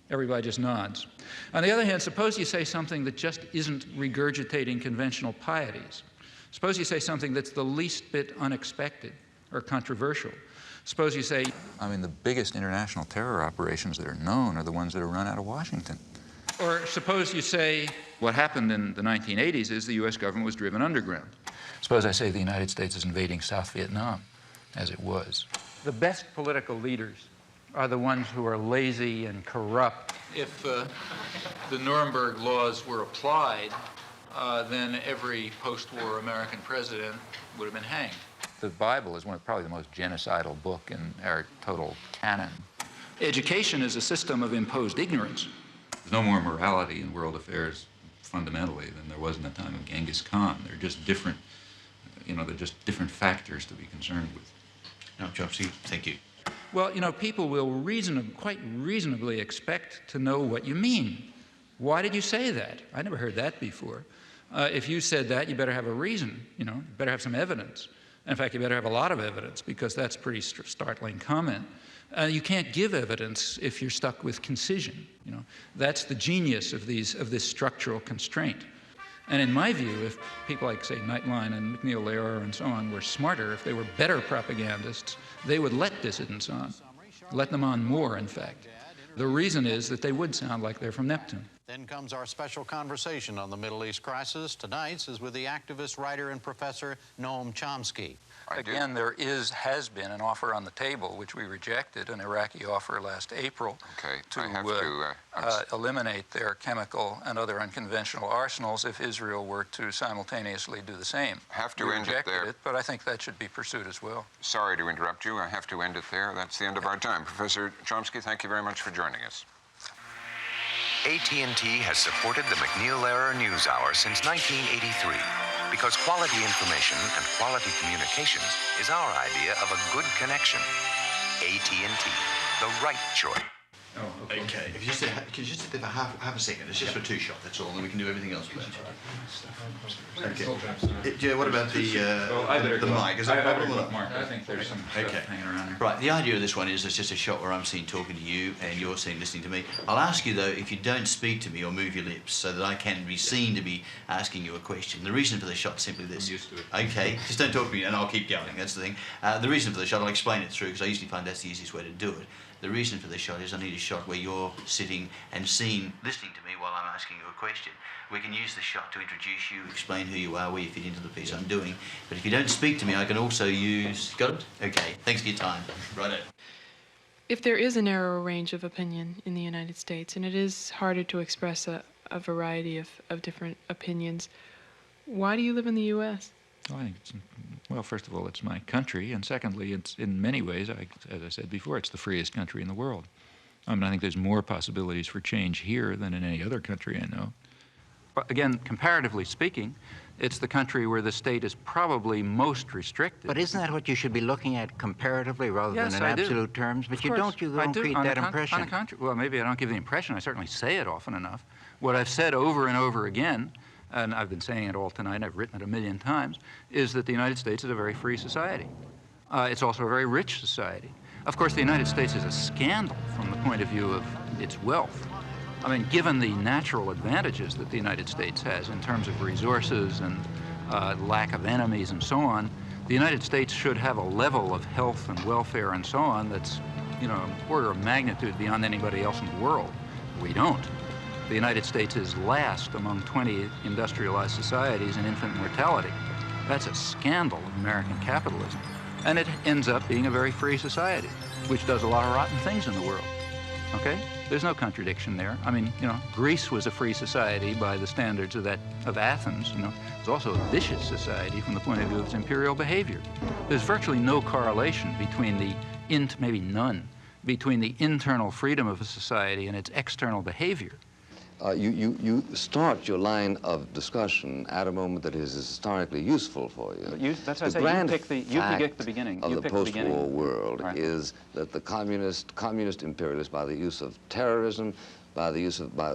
Everybody just nods. On the other hand, suppose you say something that just isn't regurgitating conventional pieties. Suppose you say something that's the least bit unexpected or controversial. Suppose you say, I mean, the biggest international terror operations that are known are the ones that are run out of Washington. Or suppose you say, what happened in the 1980s is the U.S. government was driven underground. Suppose I say the United States is invading South Vietnam, as it was. The best political leaders are the ones who are lazy and corrupt. If the Nuremberg laws were applied, then every post-war American president would have been hanged. The Bible is probably the most genocidal book in our total canon. Education is a system of imposed ignorance. There's no more morality in world affairs fundamentally than there was in the time of Genghis Khan. They're just different, you know, they're just different factors to be concerned with. Now, Chomsky, thank you. Well, you know, people will quite reasonably expect to know what you mean. Why did you say that? I never heard that before. If you said that, you better have a reason, you know, you better have some evidence. In fact, you better have a lot of evidence, because that's a pretty startling comment. You can't give evidence if you're stuck with concision. You know, that's the genius of this structural constraint. And in my view, if people like, say, Nightline and McNeil Lehrer and so on were smarter, if they were better propagandists, they would let dissidents on, let them on more, in fact. The reason is that they would sound like they're from Neptune. Then comes our special conversation on the Middle East crisis. Tonight's is with the activist, writer, and professor Noam Chomsky. Again, there has been an offer on the table, which we rejected, an Iraqi offer last April, to eliminate their chemical and other unconventional arsenals if Israel were to simultaneously do the same. We rejected it, but I think that should be pursued as well. Sorry to interrupt you. I have to end it there. That's the end of our time. Professor Chomsky, thank you very much for joining us. AT&T has supported the McNeil Lehrer NewsHour since 1983 because quality information and quality communications is our idea of a good connection. AT&T, the right choice. Oh, okay. If you just could you just sit there for half a second? It's just for a two-shot, that's all, and then we can do everything else. Okay. Yeah, what about the mic? Is that a problem or not? Mark, I think there's some stuff hanging around here. Right, the idea of this one is it's just a shot where I'm seen talking to you and you're seen listening to me. I'll ask you, though, if you don't speak to me or move your lips so that I can be seen to be asking you a question. The reason for the shot is simply this. I'm used to it. Okay, just don't talk to me and I'll keep going, that's the thing. The reason for the shot, I'll explain it through because I usually find that's the easiest way to do it. The reason for the shot is I need a shot where you're sitting and seen, listening to me while I'm asking you a question. We can use the shot to introduce you, explain who you are, where you fit into the piece I'm doing. But if you don't speak to me, I can also use... Got it? Okay, thanks for your time. Righto. If there is a narrower range of opinion in the United States, and it is harder to express a variety of different opinions, why do you live in the U.S.? I think well, first of all, it's my country, and secondly, it's in many ways, as I said before, it's the freest country in the world. I mean, I think there's more possibilities for change here than in any other country I know. But again, comparatively speaking, it's the country where the state is probably most restricted. But isn't that what you should be looking at comparatively rather than in absolute terms? But you don't create that impression. On the contrary, well, maybe I don't give the impression. I certainly say it often enough. What I've said over and over again, and I've been saying it all tonight, I've written it 1,000,000 times, is that the United States is a very free society. It's also a very rich society. Of course, the United States is a scandal from the point of view of its wealth. I mean, given the natural advantages that the United States has in terms of resources and lack of enemies and so on, the United States should have a level of health and welfare and so on that's, an order of magnitude beyond anybody else in the world. We don't. The United States is last among 20 industrialized societies in infant mortality. That's a scandal of American capitalism. And it ends up being a very free society, which does a lot of rotten things in the world. Okay? There's no contradiction there. I mean, Greece was a free society by the standards of Athens. It's also a vicious society from the point of view of its imperial behavior. There's virtually no correlation between maybe none, between the internal freedom of a society and its external behavior. You start your line of discussion at a moment that is historically useful for you. That's what I say. You pick the beginning. Of the post-war world is that the communist imperialists, by the use of terrorism, by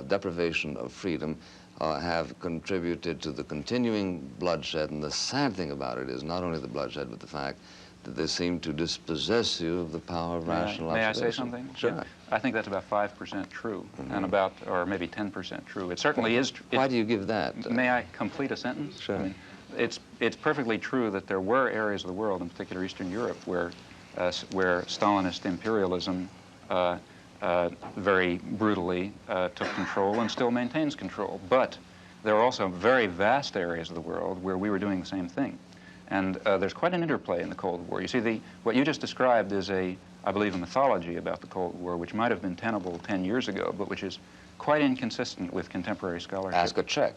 deprivation of freedom, have contributed to the continuing bloodshed. And the sad thing about it is not only the bloodshed, but the fact that they seem to dispossess you of the power of rational observation. May I say something? Sure. Yeah. I think that's about 5% true, and or maybe 10% true. It certainly is. Why do you give that? May I complete a sentence? Sure. I mean, it's perfectly true that there were areas of the world, in particular Eastern Europe, where Stalinist imperialism very brutally took control and still maintains control. But there are also very vast areas of the world where we were doing the same thing. And there's quite an interplay in the Cold War. You see, what you just described is I believe, a mythology about the Cold War, which might have been tenable 10 years ago, but which is quite inconsistent with contemporary scholarship. Ask a Czech.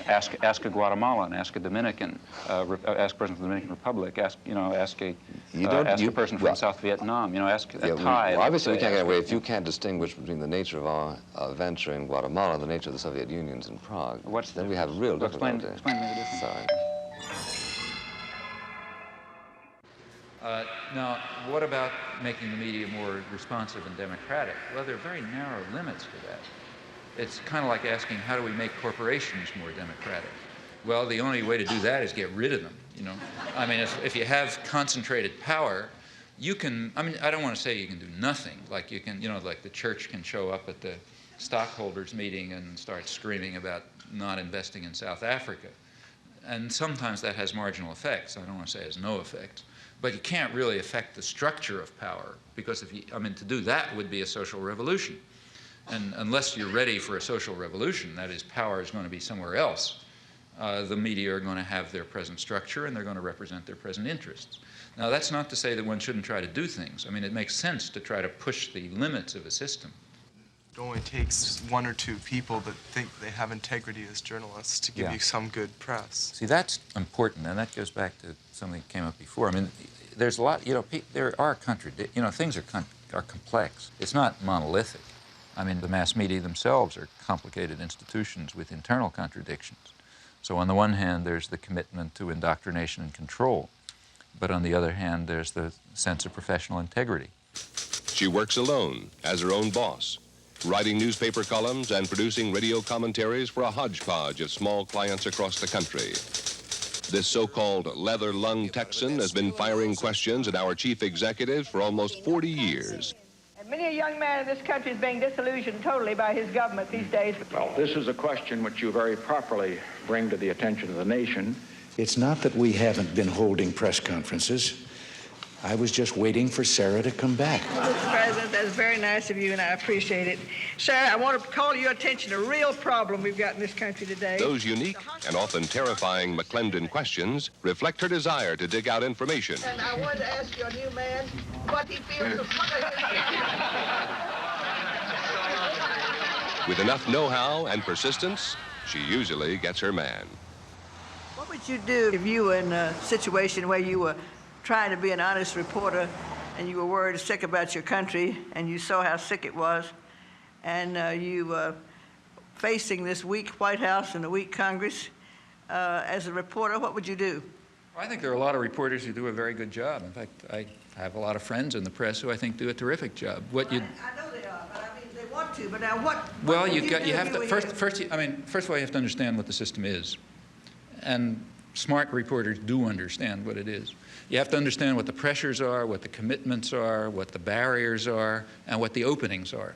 Ask a Guatemalan, ask a Dominican, ask President of the Dominican Republic, ask a person from South Vietnam, ask a Thai. Well, obviously, we can't get away. If you can't distinguish between the nature of our venture in Guatemala and the nature of the Soviet Union's in Prague, then we have real difficulty. Explain to me the difference. Sorry. Now, what about making the media more responsive and democratic? Well, there are very narrow limits to that. It's kind of like asking, how do we make corporations more democratic? Well, the only way to do that is get rid of them, I mean, if you have concentrated power, you can, I don't want to say you can do nothing. Like you can, like the church can show up at the stockholders meeting and start screaming about not investing in South Africa. And sometimes that has marginal effects. I don't want to say it has no effects. But you can't really affect the structure of power, because to do that would be a social revolution. And unless you're ready for a social revolution, that is, power is going to be somewhere else, the media are going to have their present structure and they're going to represent their present interests. Now, that's not to say that one shouldn't try to do things. I mean, it makes sense to try to push the limits of a system. It only takes one or two people that think they have integrity as journalists to give you some good press. See, that's important, and that goes back to something that came up before. I mean, there's a lot, there are things are complex. It's not monolithic. I mean, the mass media themselves are complicated institutions with internal contradictions. So on the one hand, there's the commitment to indoctrination and control. But on the other hand, there's the sense of professional integrity. She works alone, as her own boss, writing newspaper columns and producing radio commentaries for a hodgepodge of small clients across the country. This so-called leather-lung Texan has been firing questions at our chief executives for almost 40 years. And many a young man in this country is being disillusioned totally by his government these days. Well, this is a question which you very properly bring to the attention of the nation. It's not that we haven't been holding press conferences. I was just waiting for Sarah to come back. Well, Mr. President, that's very nice of you, and I appreciate it. Sarah, I want to call your attention to a real problem we've got in this country today. Those unique and often terrifying McClendon questions reflect her desire to dig out information. And I wanted to ask your new man what he feels of... With enough know-how and persistence, she usually gets her man. What would you do if you were in a situation where you were trying to be an honest reporter and you were worried sick about your country and you saw how sick it was, and you were facing this weak White House and a weak Congress as a reporter? What would you do? I think there are a lot of reporters who do a very good job. In fact, I have a lot of friends in the press who I think do a terrific job. I know they are, but I mean, they want to, but now what? Well, you have to first of all, you have to understand what the system is, and smart reporters do understand what it is. You have to understand what the pressures are, what the commitments are, what the barriers are, and what the openings are.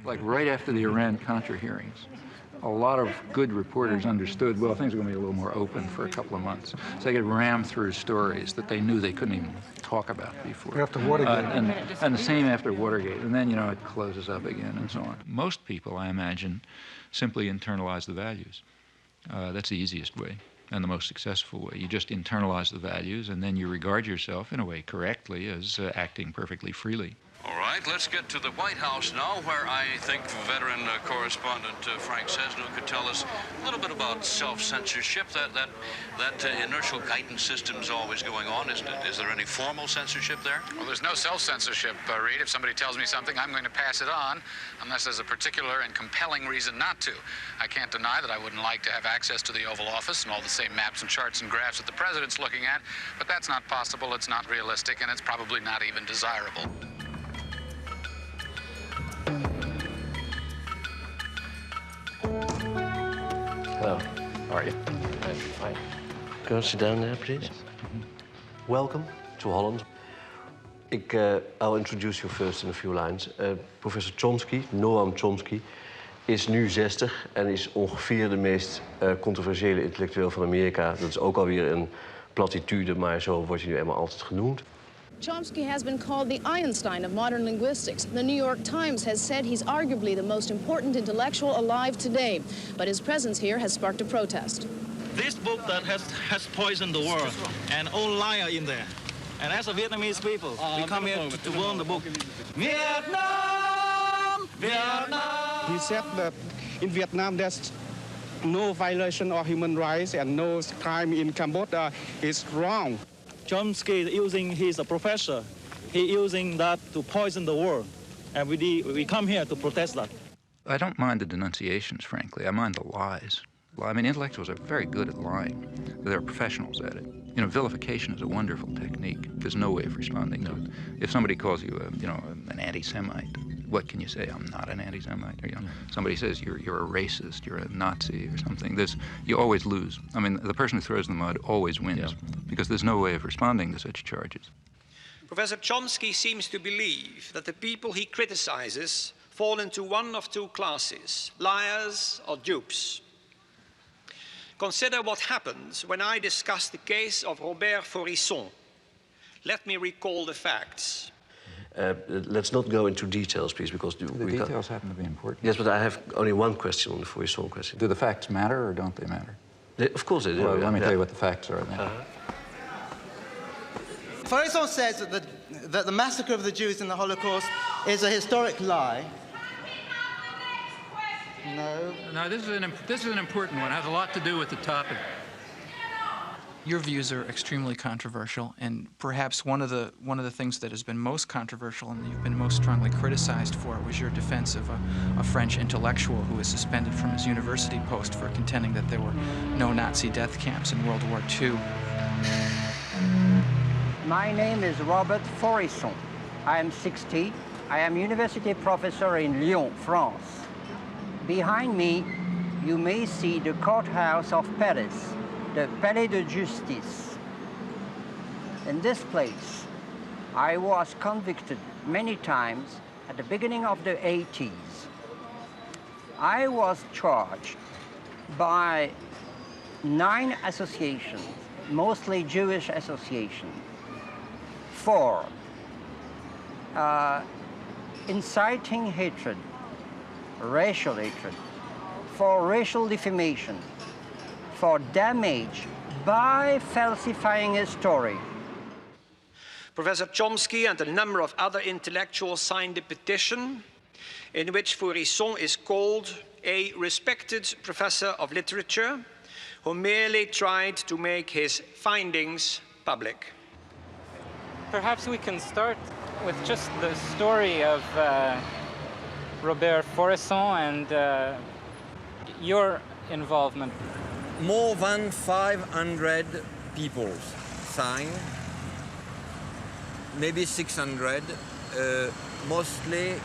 Like right after the Iran-Contra hearings, a lot of good reporters understood, well, things are going to be a little more open for a couple of months. So they could ram through stories that they knew they couldn't even talk about before. After Watergate. And the same after Watergate. And then, it closes up again and so on. Most people, I imagine, simply internalize the values. That's the easiest way and the most successful way. You just internalize the values, and then you regard yourself, in a way, correctly as acting perfectly freely. All right, let's get to the White House now, where I think veteran correspondent Frank Sesno could tell us a little bit about self-censorship. That inertial guidance system's always going on, isn't it? Is there any formal censorship there? Well, there's no self-censorship, Reed. If somebody tells me something, I'm going to pass it on, unless there's a particular and compelling reason not to. I can't deny that I wouldn't like to have access to the Oval Office and all the same maps and charts and graphs that the president's looking at, but that's not possible, it's not realistic, and it's probably not even desirable. Hello. How are you? Fine. Go sit down there, please. Welcome to Holland. I'll introduce you first in a few lines. Professor Chomsky, Noam Chomsky, is nu 60 en is ongeveer de meest controversiële intellectueel van Amerika. Dat is ook alweer een platitude, maar zo wordt hij nu eenmaal altijd genoemd. Chomsky has been called the Einstein of modern linguistics. The New York Times has said he's arguably the most important intellectual alive today. But his presence here has sparked a protest. This book that has poisoned the world, and all liar in there. And as a Vietnamese people, we come here to learn the book. Vietnam! Vietnam! He said that in Vietnam there's no violation of human rights and no crime in Cambodia is wrong. Chomsky he's a professor. He's using that to poison the world. And we come here to protest that. I don't mind the denunciations, frankly. I mind the lies. Well, I mean, intellectuals are very good at lying. They're professionals at it. Vilification is a wonderful technique. There's no way of responding to it. If somebody calls you, an anti-Semite, what can you say? I'm not an anti-Semite. Or, somebody says you're a racist, you're a Nazi or something. You always lose. I mean, the person who throws in the mud always wins because there's no way of responding to such charges. Professor Chomsky seems to believe that the people he criticizes fall into one of two classes, liars or dupes. Consider what happens when I discuss the case of Robert Faurisson. Let me recall the facts. Let's not go into details, please, because the details happen to be important. Yes, but I have only one question on the Faurisson question. Do the facts matter or don't they matter? Of course they do. Well, let me tell you what the facts are then. Faurisson says that the massacre of the Jews in the Holocaust is a historic lie. No. No, this is an important one. It has a lot to do with the topic. Your views are extremely controversial, and perhaps one of the things that has been most controversial and you've been most strongly criticized for was your defense of a French intellectual who was suspended from his university post for contending that there were no Nazi death camps in World War II. My name is Robert Faurisson. I am 60. I am university professor in Lyon, France. Behind me, you may see the courthouse of Paris, the Palais de Justice. In this place, I was convicted many times at the beginning of the 80s. I was charged by 9 associations, mostly Jewish associations, for inciting hatred, racial hatred, for racial defamation, for damage by falsifying a story. Professor Chomsky and a number of other intellectuals signed a petition in which Faurisson is called a respected professor of literature who merely tried to make his findings public. Perhaps we can start with just the story of Robert Faurisson and your involvement. More than 500 people signed, maybe 600, mostly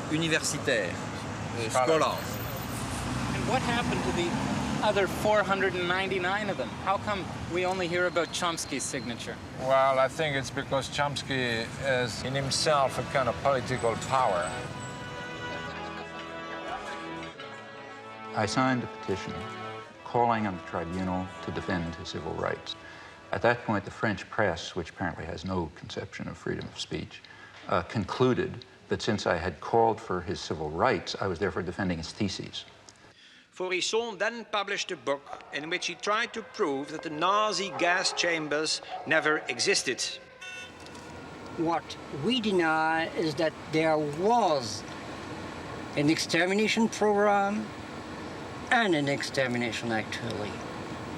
universitaires, scholars. And what happened to the other 499 of them? How come we only hear about Chomsky's signature? Well, I think it's because Chomsky is in himself a kind of political power. I signed a petition calling on the tribunal to defend his civil rights. At that point, the French press, which apparently has no conception of freedom of speech, concluded that since I had called for his civil rights, I was therefore defending his theses. Faurisson then published a book in which he tried to prove that the Nazi gas chambers never existed. What we deny is that there was an extermination program and an extermination actually,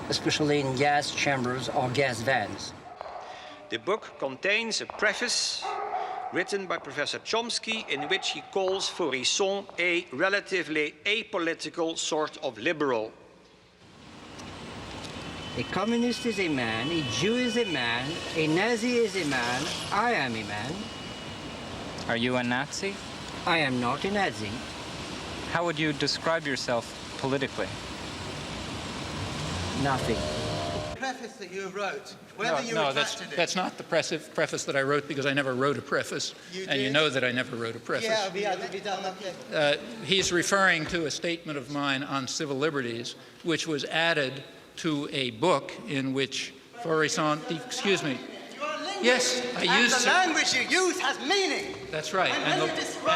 especially in gas chambers or gas vans. The book contains a preface written by Professor Chomsky in which he calls Faurisson a relatively apolitical sort of liberal. A communist is a man, a Jew is a man, a Nazi is a man, I am a man. Are you a Nazi? I am not a Nazi. How would you describe yourself politically? Nothing. Preface that you wrote, whether you attached it. That's not the preface that I wrote because I never wrote a preface. And you know that I never wrote a preface. Yeah, he's referring to a statement of mine on civil liberties, which was added to a book in which Faurisson, excuse me. Yes, I used... And the language you use has meaning. That's right. And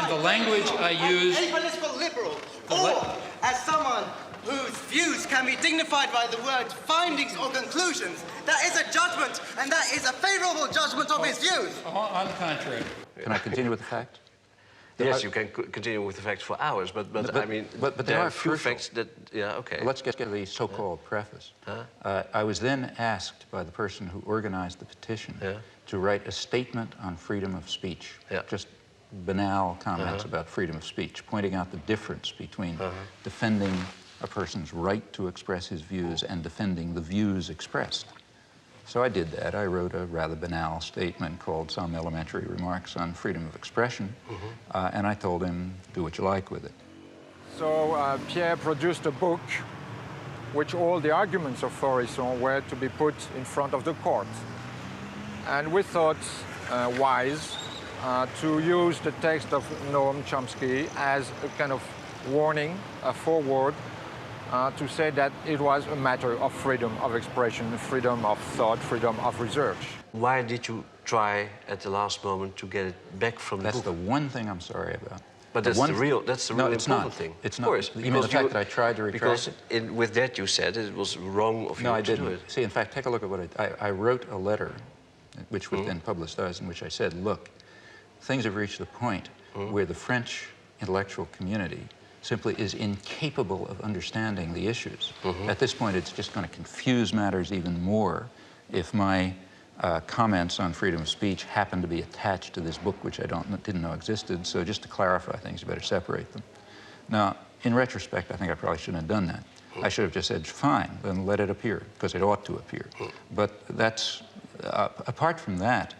the language I use... As a political liberal, or as someone whose views can be dignified by the word findings or conclusions, that is a judgment, and that is a favorable judgment of his views. On the contrary. Can I continue with the facts? Yes, you can continue with the facts for hours, but I mean, but there are few facts that, yeah, okay. Let's get to the so-called preface. I was then asked by the person who organized the petition to write a statement on freedom of speech, just banal comments about freedom of speech, pointing out the difference between defending a person's right to express his views and defending the views expressed. So I did that. I wrote a rather banal statement called Some Elementary Remarks on Freedom of Expression, and I told him, do what you like with it. So Pierre produced a book which all the arguments of Faurisson were to be put in front of the court. And we thought wise to use the text of Noam Chomsky as a kind of warning, a foreword, to say that it was a matter of freedom of expression, freedom of thought, freedom of research. Why did you try at the last moment to get it back from the book? That's the one thing I'm sorry about. But that's the real important thing. It's of not. course, You mean the fact that I tried to retract it? With that you said it was wrong of you No, I to do didn't. it. See, in fact, take a look at what I wrote a letter, which was then publicized, in which I said, look, things have reached the point where the French intellectual community simply is incapable of understanding the issues. At this point, it's just going to confuse matters even more if my comments on freedom of speech happen to be attached to this book, which I didn't know existed. So just to clarify things, you better separate them. Now, in retrospect, I think I probably shouldn't have done that. I should have just said, fine, then let it appear, because it ought to appear. But that's, apart from that,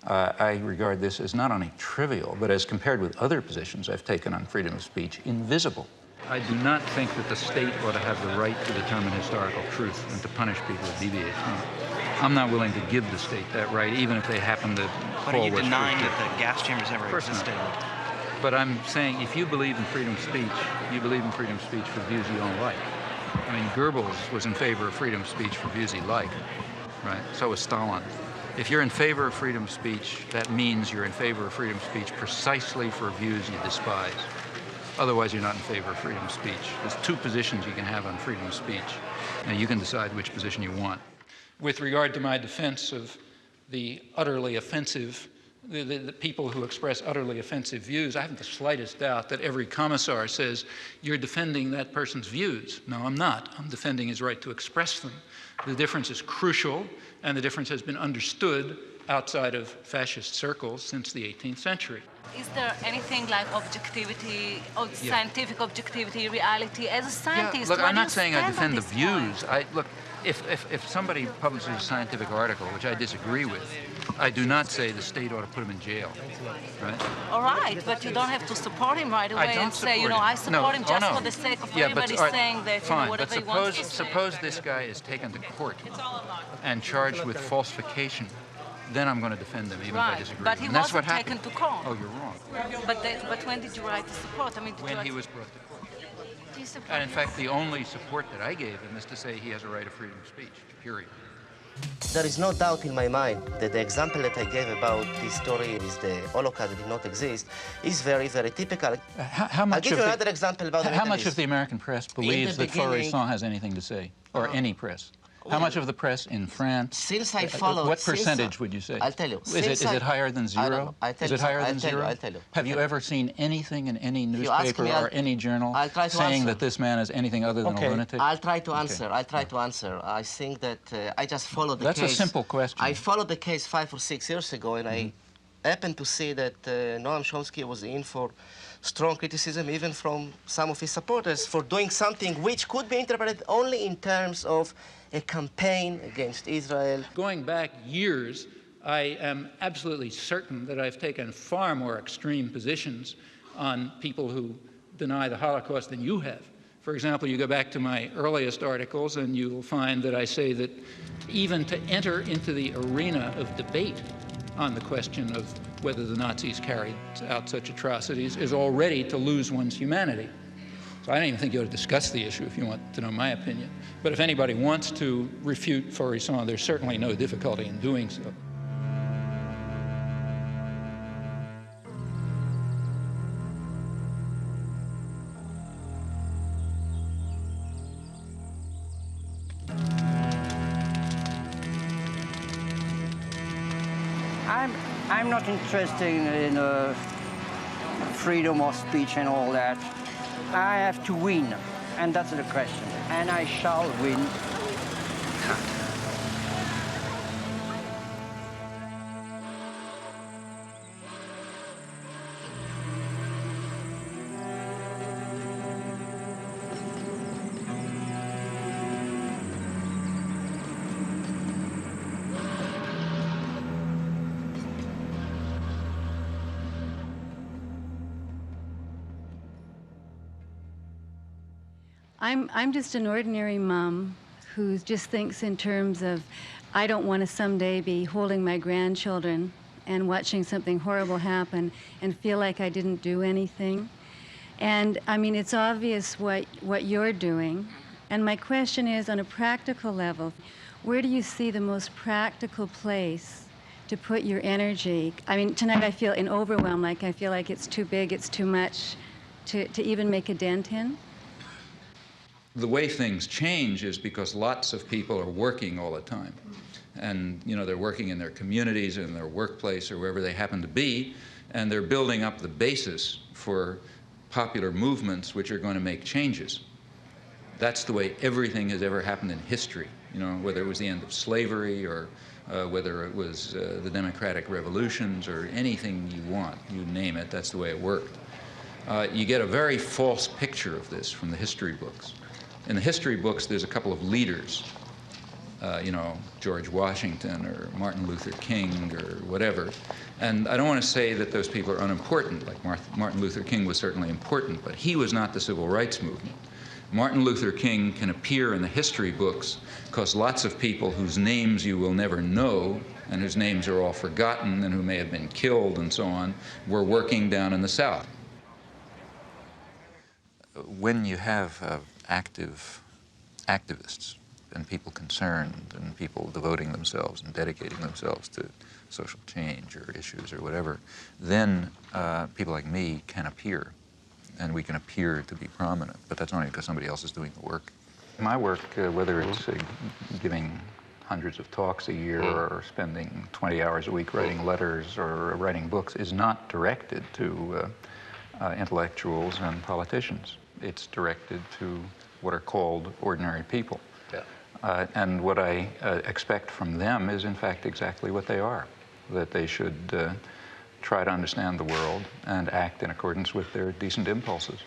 I regard this as not only trivial, but as compared with other positions I've taken on freedom of speech, invisible. I do not think that the state ought to have the right to determine historical truth and to punish people who deviate from it. I'm not willing to give the state that right, even if they happen to But are you denying that the gas chambers ever existed? But I'm saying if you believe in freedom of speech, you believe in freedom of speech for views you don't like. I mean, Goebbels was in favor of freedom of speech for views he liked, right? So was Stalin. If you're in favor of freedom of speech, that means you're in favor of freedom of speech precisely for views you despise. Otherwise, you're not in favor of freedom of speech. There's two positions you can have on freedom of speech. Now, you can decide which position you want. With regard to my defense of the utterly offensive, the people who express utterly offensive views, I haven't the slightest doubt that every commissar says, you're defending that person's views. No, I'm not. I'm defending his right to express them. The difference is crucial, and the difference has been understood outside of fascist circles since the 18th century. Is there anything like objectivity, or scientific objectivity, reality? As a scientist, look, I'm not saying I defend the views. Look, if somebody publishes a scientific article, which I disagree with, I do not say the state ought to put him in jail, right? All right, but you don't have to support him right away and say, you know, I support him just for the sake of everybody saying that, you know, whatever he wants to say. Suppose this guy is taken to court and charged with falsification. Then I'm going to defend him, even if I disagree. But he wasn't taken to court. Oh, you're wrong. But when did you write the support? I mean, when he was brought to court. And in fact, the only support that I gave him is to say he has a right of freedom of speech, period. There is no doubt in my mind that the example that I gave about this story is the Holocaust that did not exist is very, very typical. I'll give you another example about how much of the American press believes that Faurisson has anything to say, or any press? How much of the press in France? Since I follow... What percentage would you say? I'll tell you. Is it higher than zero? Is it higher than zero? I'll tell you. Have you ever seen anything in any newspaper or any journal saying that this man is anything other than a lunatic? I'll try to answer. I'll try to answer. I think that I just followed the case. That's a simple question. I followed the case 5 or 6 years ago, and I happened to see that Noam Chomsky was in for strong criticism, even from some of his supporters, for doing something which could be interpreted only in terms of a campaign against Israel. Going back years, I am absolutely certain that I've taken far more extreme positions on people who deny the Holocaust than you have. For example, you go back to my earliest articles and you will find that I say that even to enter into the arena of debate on the question of whether the Nazis carried out such atrocities is already to lose one's humanity. So I don't even think you ought to discuss the issue if you want to know my opinion. But if anybody wants to refute Faurisson, there's certainly no difficulty in doing so. I'm not interested in freedom of speech and all that. I have to win, and that's the question. And I shall win. I'm just an ordinary mom who just thinks in terms of, I don't want to someday be holding my grandchildren and watching something horrible happen and feel like I didn't do anything. And I mean, it's obvious what you're doing, And my question is, on a practical level, where do you see the most practical place to put your energy? I mean, tonight I feel in overwhelm, like I feel like it's too big, it's too much to even make a dent in. The way things change is because lots of people are working all the time. And, you know, they're working in their communities, in their workplace, or wherever they happen to be, and they're building up the basis for popular movements which are going to make changes. That's the way everything has ever happened in history, you know, whether it was the end of slavery or whether it was the democratic revolutions or anything you want, you name it, that's the way it worked. You get a very false picture of this from the history books. In the history books, there's a couple of leaders, you know, George Washington or Martin Luther King or whatever. And I don't want to say that those people are unimportant, like Martin Luther King was certainly important, but he was not the civil rights movement. Martin Luther King can appear in the history books because lots of people whose names you will never know and whose names are all forgotten and who may have been killed and so on were working down in the South. When you have active activists and people concerned and people devoting themselves and dedicating themselves to social change or issues or whatever, then people like me can appear, and we can appear to be prominent, but that's only because somebody else is doing the work. My work, whether it's giving hundreds of talks a year or spending 20 hours a week writing letters or writing books, is not directed to intellectuals and politicians. It's directed to what are called ordinary people. Yeah. And what I expect from them is, in fact, exactly what they are, that they should try to understand the world and act in accordance with their decent impulses,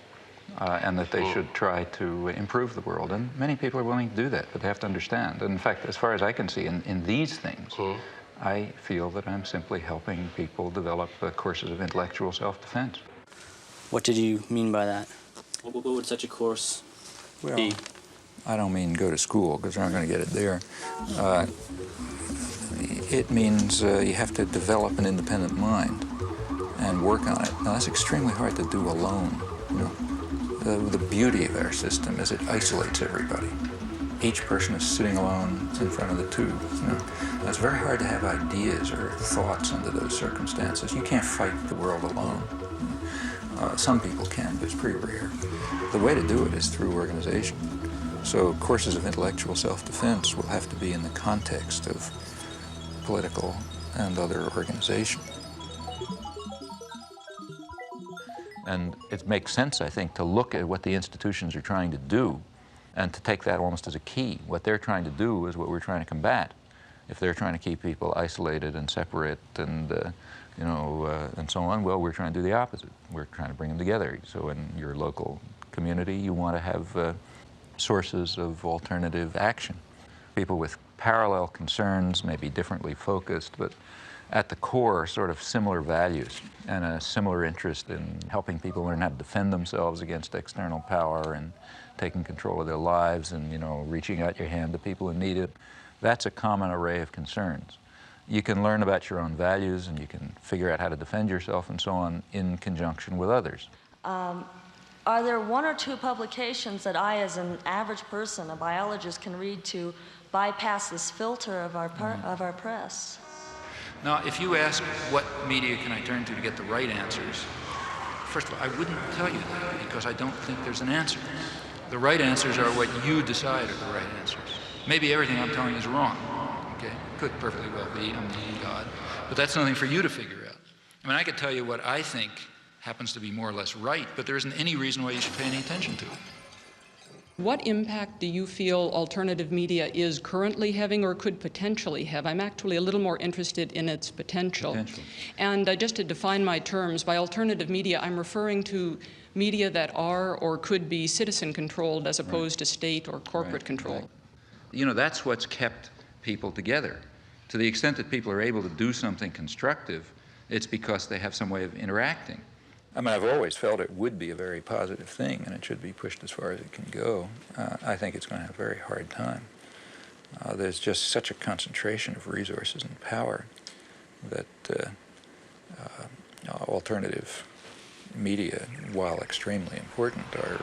and that they should try to improve the world. And many people are willing to do that, but they have to understand. And in fact, as far as I can see, in these things, I feel that I'm simply helping people develop courses of intellectual self-defense. What did you mean by that? What would such a course be? I don't mean go to school, because they're not going to get it there. It means you have to develop an independent mind and work on it. Now, that's extremely hard to do alone. You know, the beauty of our system is it isolates everybody. Each person is sitting alone in front of the tube. You know, it's very hard to have ideas or thoughts under those circumstances. You can't fight the world alone. Some people can, but it's pretty rare. The way to do it is through organization. So courses of intellectual self-defense will have to be in the context of political and other organization. And it makes sense, I think, to look at what the institutions are trying to do and to take that almost as a key. What they're trying to do is what we're trying to combat. If they're trying to keep people isolated and separate and you know, and so on, well, we're trying to do the opposite. We're trying to bring them together. So in your local community, you want to have sources of alternative action. People with parallel concerns, maybe differently focused, but at the core, sort of similar values and a similar interest in helping people learn how to defend themselves against external power and taking control of their lives and, you know, reaching out your hand to people who need it. That's a common array of concerns. You can learn about your own values and you can figure out how to defend yourself and so on in conjunction with others. Are there one or two publications that I, as an average person, a biologist, can read to bypass this filter of our press? Now, if you ask what media can I turn to get the right answers, first of all, I wouldn't tell you that because I don't think there's an answer. The right answers are what you decide are the right answers. Maybe everything I'm telling you is wrong, okay? Could perfectly well be, I'm not God, but that's nothing for you to figure out. I mean, I could tell you what I think happens to be more or less right, but there isn't any reason why you should pay any attention to it. What impact do you feel alternative media is currently having or could potentially have? I'm actually a little more interested in its potential. And just to define my terms, by alternative media, I'm referring to media that are or could be citizen-controlled as opposed to state or corporate control. You know, that's what's kept people together. To the extent that people are able to do something constructive, it's because they have some way of interacting. I mean, I've always felt it would be a very positive thing, and it should be pushed as far as it can go. I think it's going to have a very hard time. There's just such a concentration of resources and power that alternative media, while extremely important, are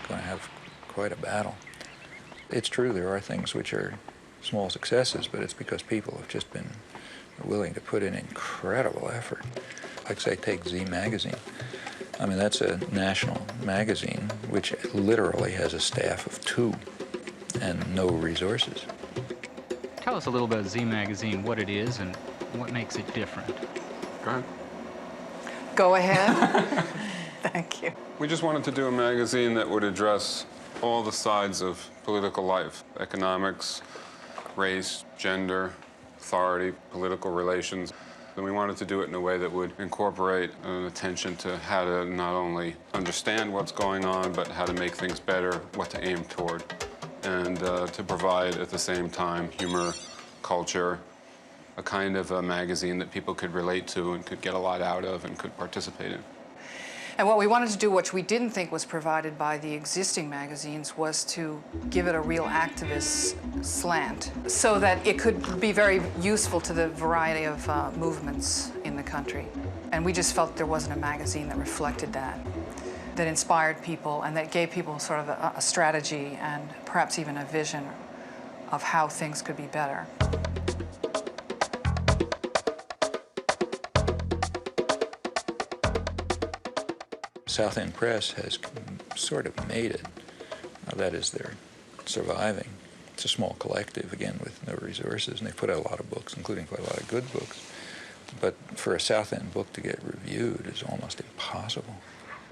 going to have quite a battle. It's true there are things which are small successes, but it's because people have just been willing to put in incredible effort. Like, say, take Z Magazine. I mean, that's a national magazine which literally has a staff of 2 and no resources. Tell us a little about Z Magazine, what it is and what makes it different. Go ahead. Go ahead. Thank you. We just wanted to do a magazine that would address all the sides of political life: economics, race, gender, authority, political relations. And we wanted to do it in a way that would incorporate an attention to how to not only understand what's going on, but how to make things better, what to aim toward, and to provide at the same time humor, culture, a kind of a magazine that people could relate to and could get a lot out of and could participate in. And what we wanted to do, which we didn't think was provided by the existing magazines, was to give it a real activist slant so that it could be very useful to the variety of movements in the country. And we just felt there wasn't a magazine that reflected that inspired people and that gave people sort of a strategy and perhaps even a vision of how things could be better. South End Press has sort of made it. That is, they're surviving. It's a small collective, again, with no resources, and they put out a lot of books, including quite a lot of good books. But for a South End book to get reviewed is almost impossible.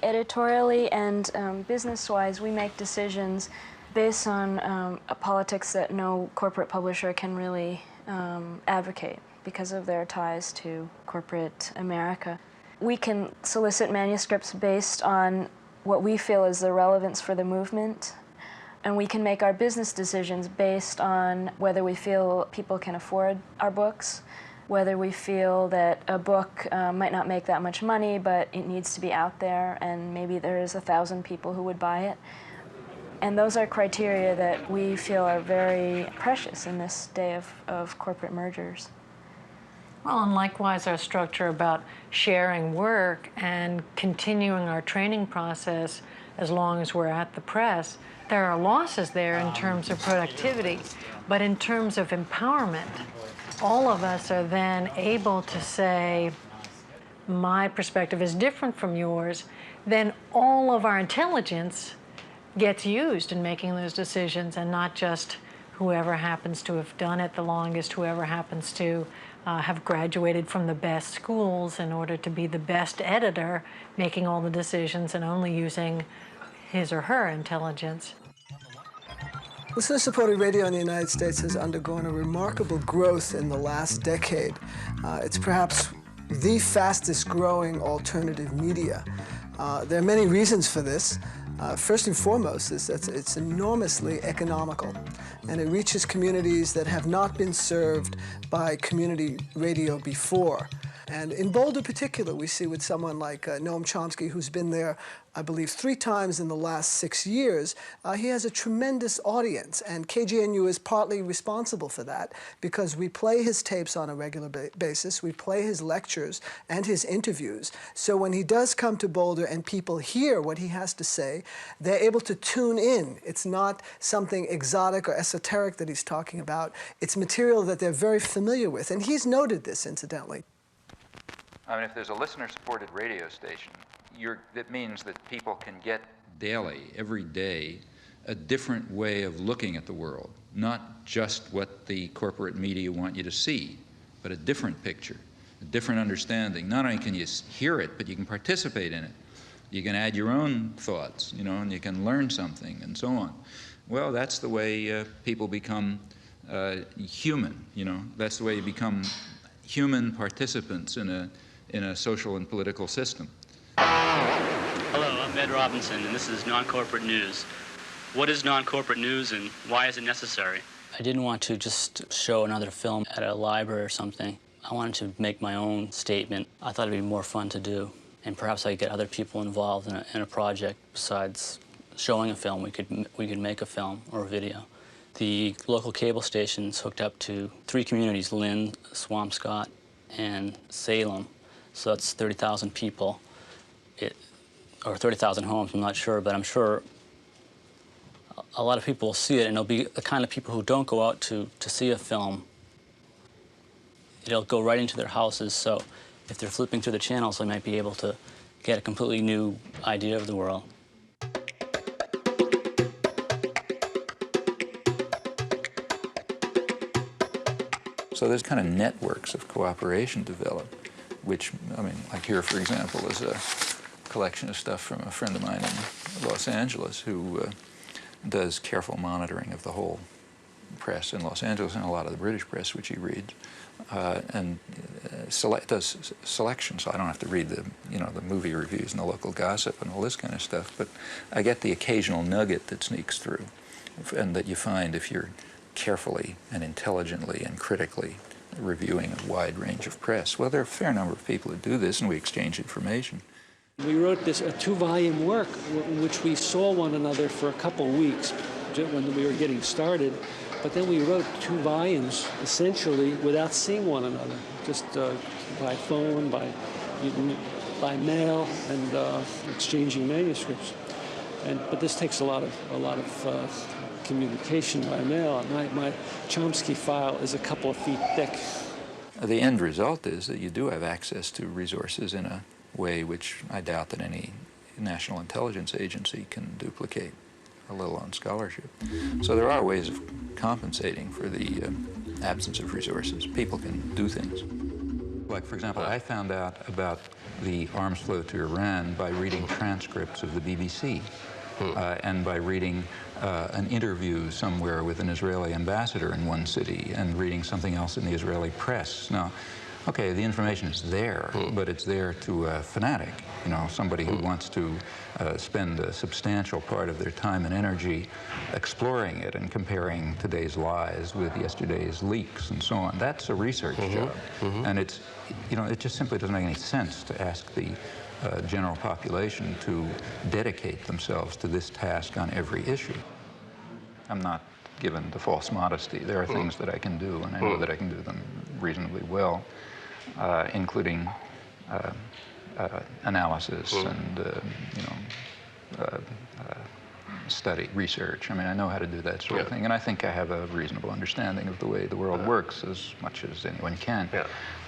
Editorially and business-wise, we make decisions based on politics that no corporate publisher can really advocate because of their ties to corporate America. We can solicit manuscripts based on what we feel is the relevance for the movement, and we can make our business decisions based on whether we feel people can afford our books, whether we feel that a book might not make that much money, but it needs to be out there, and maybe there's 1,000 people who would buy it. And those are criteria that we feel are very precious in this day of corporate mergers. Well, and likewise, our structure about sharing work and continuing our training process as long as we're at the press. There are losses there in terms of productivity, but in terms of empowerment, all of us are then able to say, my perspective is different from yours, then all of our intelligence gets used in making those decisions, and not just whoever happens to have done it the longest, whoever happens to have graduated from the best schools in order to be the best editor, making all the decisions and only using his or her intelligence. Listener-supported radio in the United States has undergone a remarkable growth in the last decade. It's perhaps the fastest growing alternative media. There are many reasons for this. First and foremost is that it's enormously economical, and it reaches communities that have not been served by community radio before. And in Boulder particular, we see with someone like Noam Chomsky, who's been there, I believe, 3 times in the last 6 years, he has a tremendous audience, and KGNU is partly responsible for that because we play his tapes on a regular basis, we play his lectures and his interviews. So when he does come to Boulder and people hear what he has to say, they're able to tune in. It's not something exotic or esoteric that he's talking about. It's material that they're very familiar with, and he's noted this, incidentally. I mean, if there's a listener-supported radio station, that means that people can get daily, every day, a different way of looking at the world, not just what the corporate media want you to see, but a different picture, a different understanding. Not only can you hear it, but you can participate in it. You can add your own thoughts, and you can learn something, and so on. Well, that's the way people become human, That's the way you become human participants in a social and political system. Hello, I'm Ed Robinson, and this is Non-Corporate News. What is non-corporate news, and why is it necessary? I didn't want to just show another film at a library or something. I wanted to make my own statement. I thought it'd be more fun to do, and perhaps I could get other people involved in a project besides showing a film. We could make a film or a video. The local cable station's hooked up to 3 communities: Lynn, Swampscott, and Salem. So that's 30,000 people, or 30,000 homes, I'm not sure, but I'm sure a lot of people will see it, and it'll be the kind of people who don't go out to see a film. It'll go right into their houses, so if they're flipping through the channels, they might be able to get a completely new idea of the world. So there's kind of networks of cooperation developed, which, I mean, like here, for example, is a collection of stuff from a friend of mine in Los Angeles who does careful monitoring of the whole press in Los Angeles and a lot of the British press, which he reads, and does selection, so I don't have to read the, you know, the movie reviews and the local gossip and all this kind of stuff, but I get the occasional nugget that sneaks through, and that you find if you're carefully and intelligently and critically reviewing a wide range of press. Well, there are a fair number of people who do this, and we exchange information. We wrote this a 2-volume work in which we saw one another for a couple of weeks when we were getting started, but then we wrote 2 volumes essentially without seeing one another, just by phone, by mail, and exchanging manuscripts. But this takes a lot of communication by mail. My Chomsky file is a couple of feet thick. The end result is that you do have access to resources in a way which I doubt that any national intelligence agency can duplicate, let alone scholarship. So there are ways of compensating for the absence of resources. People can do things. Like, for example, I found out about the arms flow to Iran by reading transcripts of the BBC. And by reading an interview somewhere with an Israeli ambassador in one city and reading something else in the Israeli press. Now, okay, the information is there, but it's there to a fanatic, you know, somebody who wants to spend a substantial part of their time and energy exploring it and comparing today's lies with yesterday's leaks and so on. That's a research job. And it's, you know, it just simply doesn't make any sense to ask the general population to dedicate themselves to this task on every issue. I'm not given the false modesty. There are things that I can do, and I know that I can do them reasonably well, including analysis and, study, research. I mean, I know how to do that sort of thing, and I think I have a reasonable understanding of the way the world works as much as anyone can.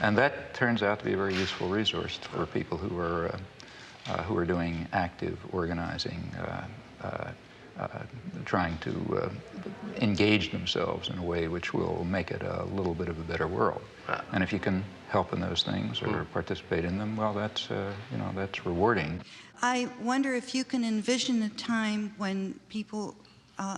And that turns out to be a very useful resource for people who are doing active organizing, trying to engage themselves in a way which will make it a little bit of a better world. And if you can help in those things or participate in them, well, that's, you know, that's rewarding. I wonder if you can envision a time when people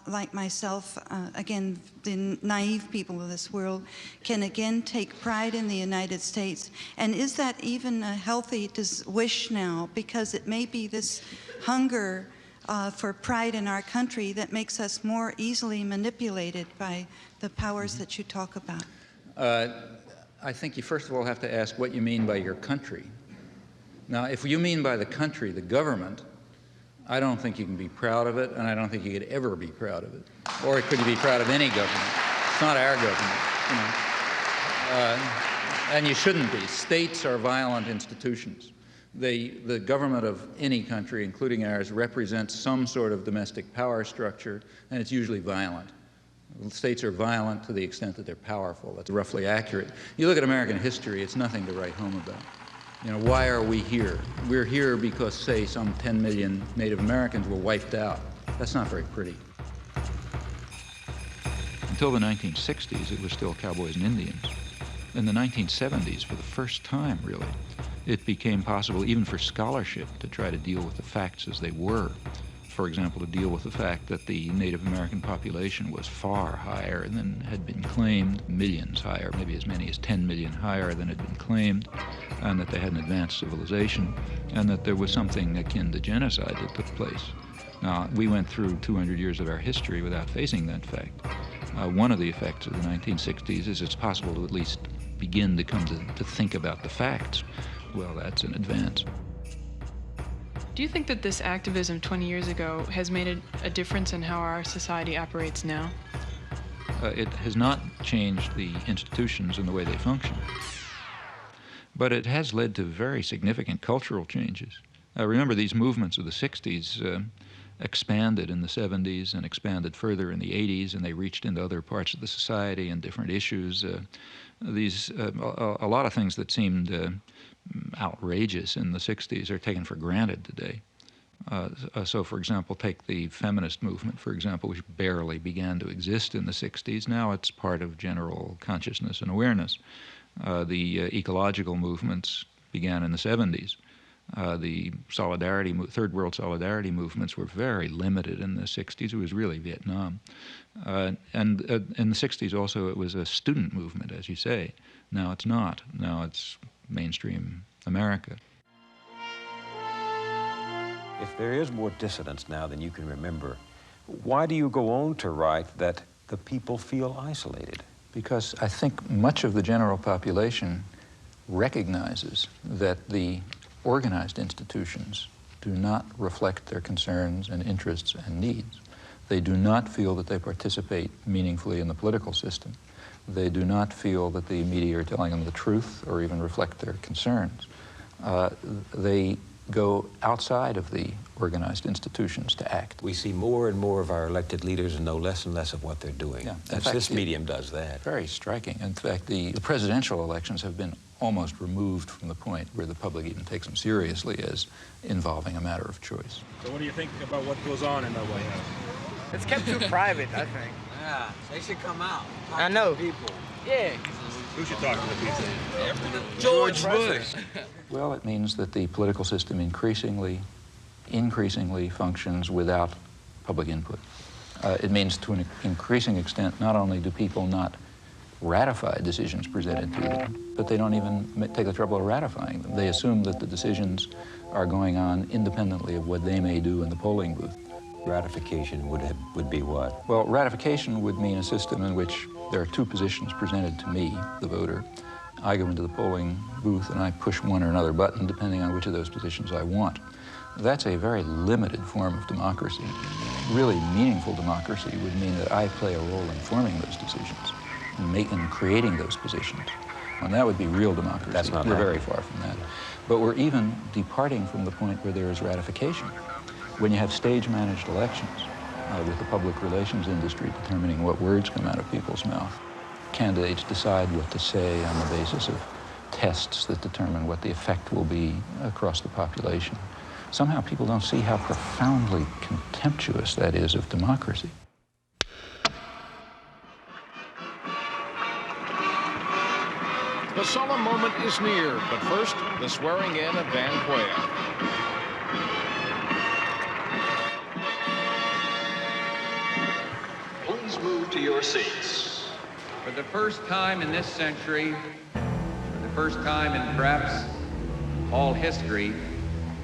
like myself, again, the naive people of this world, can again take pride in the United States. And is that even a healthy wish now? Because it may be this hunger for pride in our country that makes us more easily manipulated by the powers that you talk about. I think you first of all have to ask what you mean by your country. Now, if you mean by the country, the government, I don't think you can be proud of it, and I don't think you could ever be proud of it. Or could you be proud of any government? It's not our government, you know. And you shouldn't be. States are violent institutions. The government of any country, including ours, represents some sort of domestic power structure, and it's usually violent. States are violent to the extent that they're powerful. That's roughly accurate. You look at American history, it's nothing to write home about. You know, why are we here? We're here because, say, some 10 million Native Americans were wiped out. That's not very pretty. Until the 1960s, it was still cowboys and Indians. In the 1970s, for the first time, really, it became possible even for scholarship to try to deal with the facts as they were. For example, to deal with the fact that the Native American population was far higher than had been claimed, millions higher, maybe as many as 10 million higher than had been claimed, and that they had an advanced civilization, and that there was something akin to genocide that took place. Now, we went through 200 years of our history without facing that fact. One of the effects of the 1960s is it's possible to at least begin to come to think about the facts. Well, that's an advance. Do you think that this activism 20 years ago has made a difference in how our society operates now? It has not changed the institutions and the way they function, but it has led to very significant cultural changes. Remember, these movements of the 60s expanded in the 70s and expanded further in the 80s, and they reached into other parts of the society and different issues. A lot of things that seemed outrageous in the 60s are taken for granted today. So, for example, take the feminist movement, for example, which barely began to exist in the 60s. Now it's part of general consciousness and awareness. The ecological movements began in the 70s. The third world solidarity movements were very limited in the 60s. It was really Vietnam. And in the 60s also it was a student movement, as you say. Now it's not. Now it's mainstream America. If there is more dissidence now than you can remember, why do you go on to write that the people feel isolated? Because I think much of the general population recognizes that the organized institutions do not reflect their concerns and interests and needs. They do not feel that they participate meaningfully in the political system. They do not feel that the media are telling them the truth or even reflect their concerns. They go outside of the organized institutions to act. We see more and more of our elected leaders and know less and less of what they're doing. Yeah. This medium does that. Very striking. In fact, the presidential elections have been almost removed from the point where the public even takes them seriously as involving a matter of choice. So what do you think about what goes on in the White House? It's kept too private, I think. Yeah, they should come out. I know. People. Yeah. Who should talk to the people? George Bush. Well, it means that the political system increasingly functions without public input. It means to an increasing extent, not only do people not ratify decisions presented to them, but they don't even take the trouble of ratifying them. They assume that the decisions are going on independently of what they may do in the polling booth. Ratification would be what? Well, ratification would mean a system in which there are two positions presented to me, the voter. I go into the polling booth and I push one or another button depending on which of those positions I want. That's a very limited form of democracy. Really meaningful democracy would mean that I play a role in forming those decisions and creating those positions. And that would be real democracy. That's not We're happening. very far from that. But we're even departing from the point where there is ratification. When you have stage-managed elections with the public relations industry determining what words come out of people's mouth, candidates decide what to say on the basis of tests that determine what the effect will be across the population. Somehow people don't see how profoundly contemptuous that is of democracy. The solemn moment is near, but first, the swearing in of Van Quayle. Please move to your seats. For the first time in this century, for the first time in perhaps all history,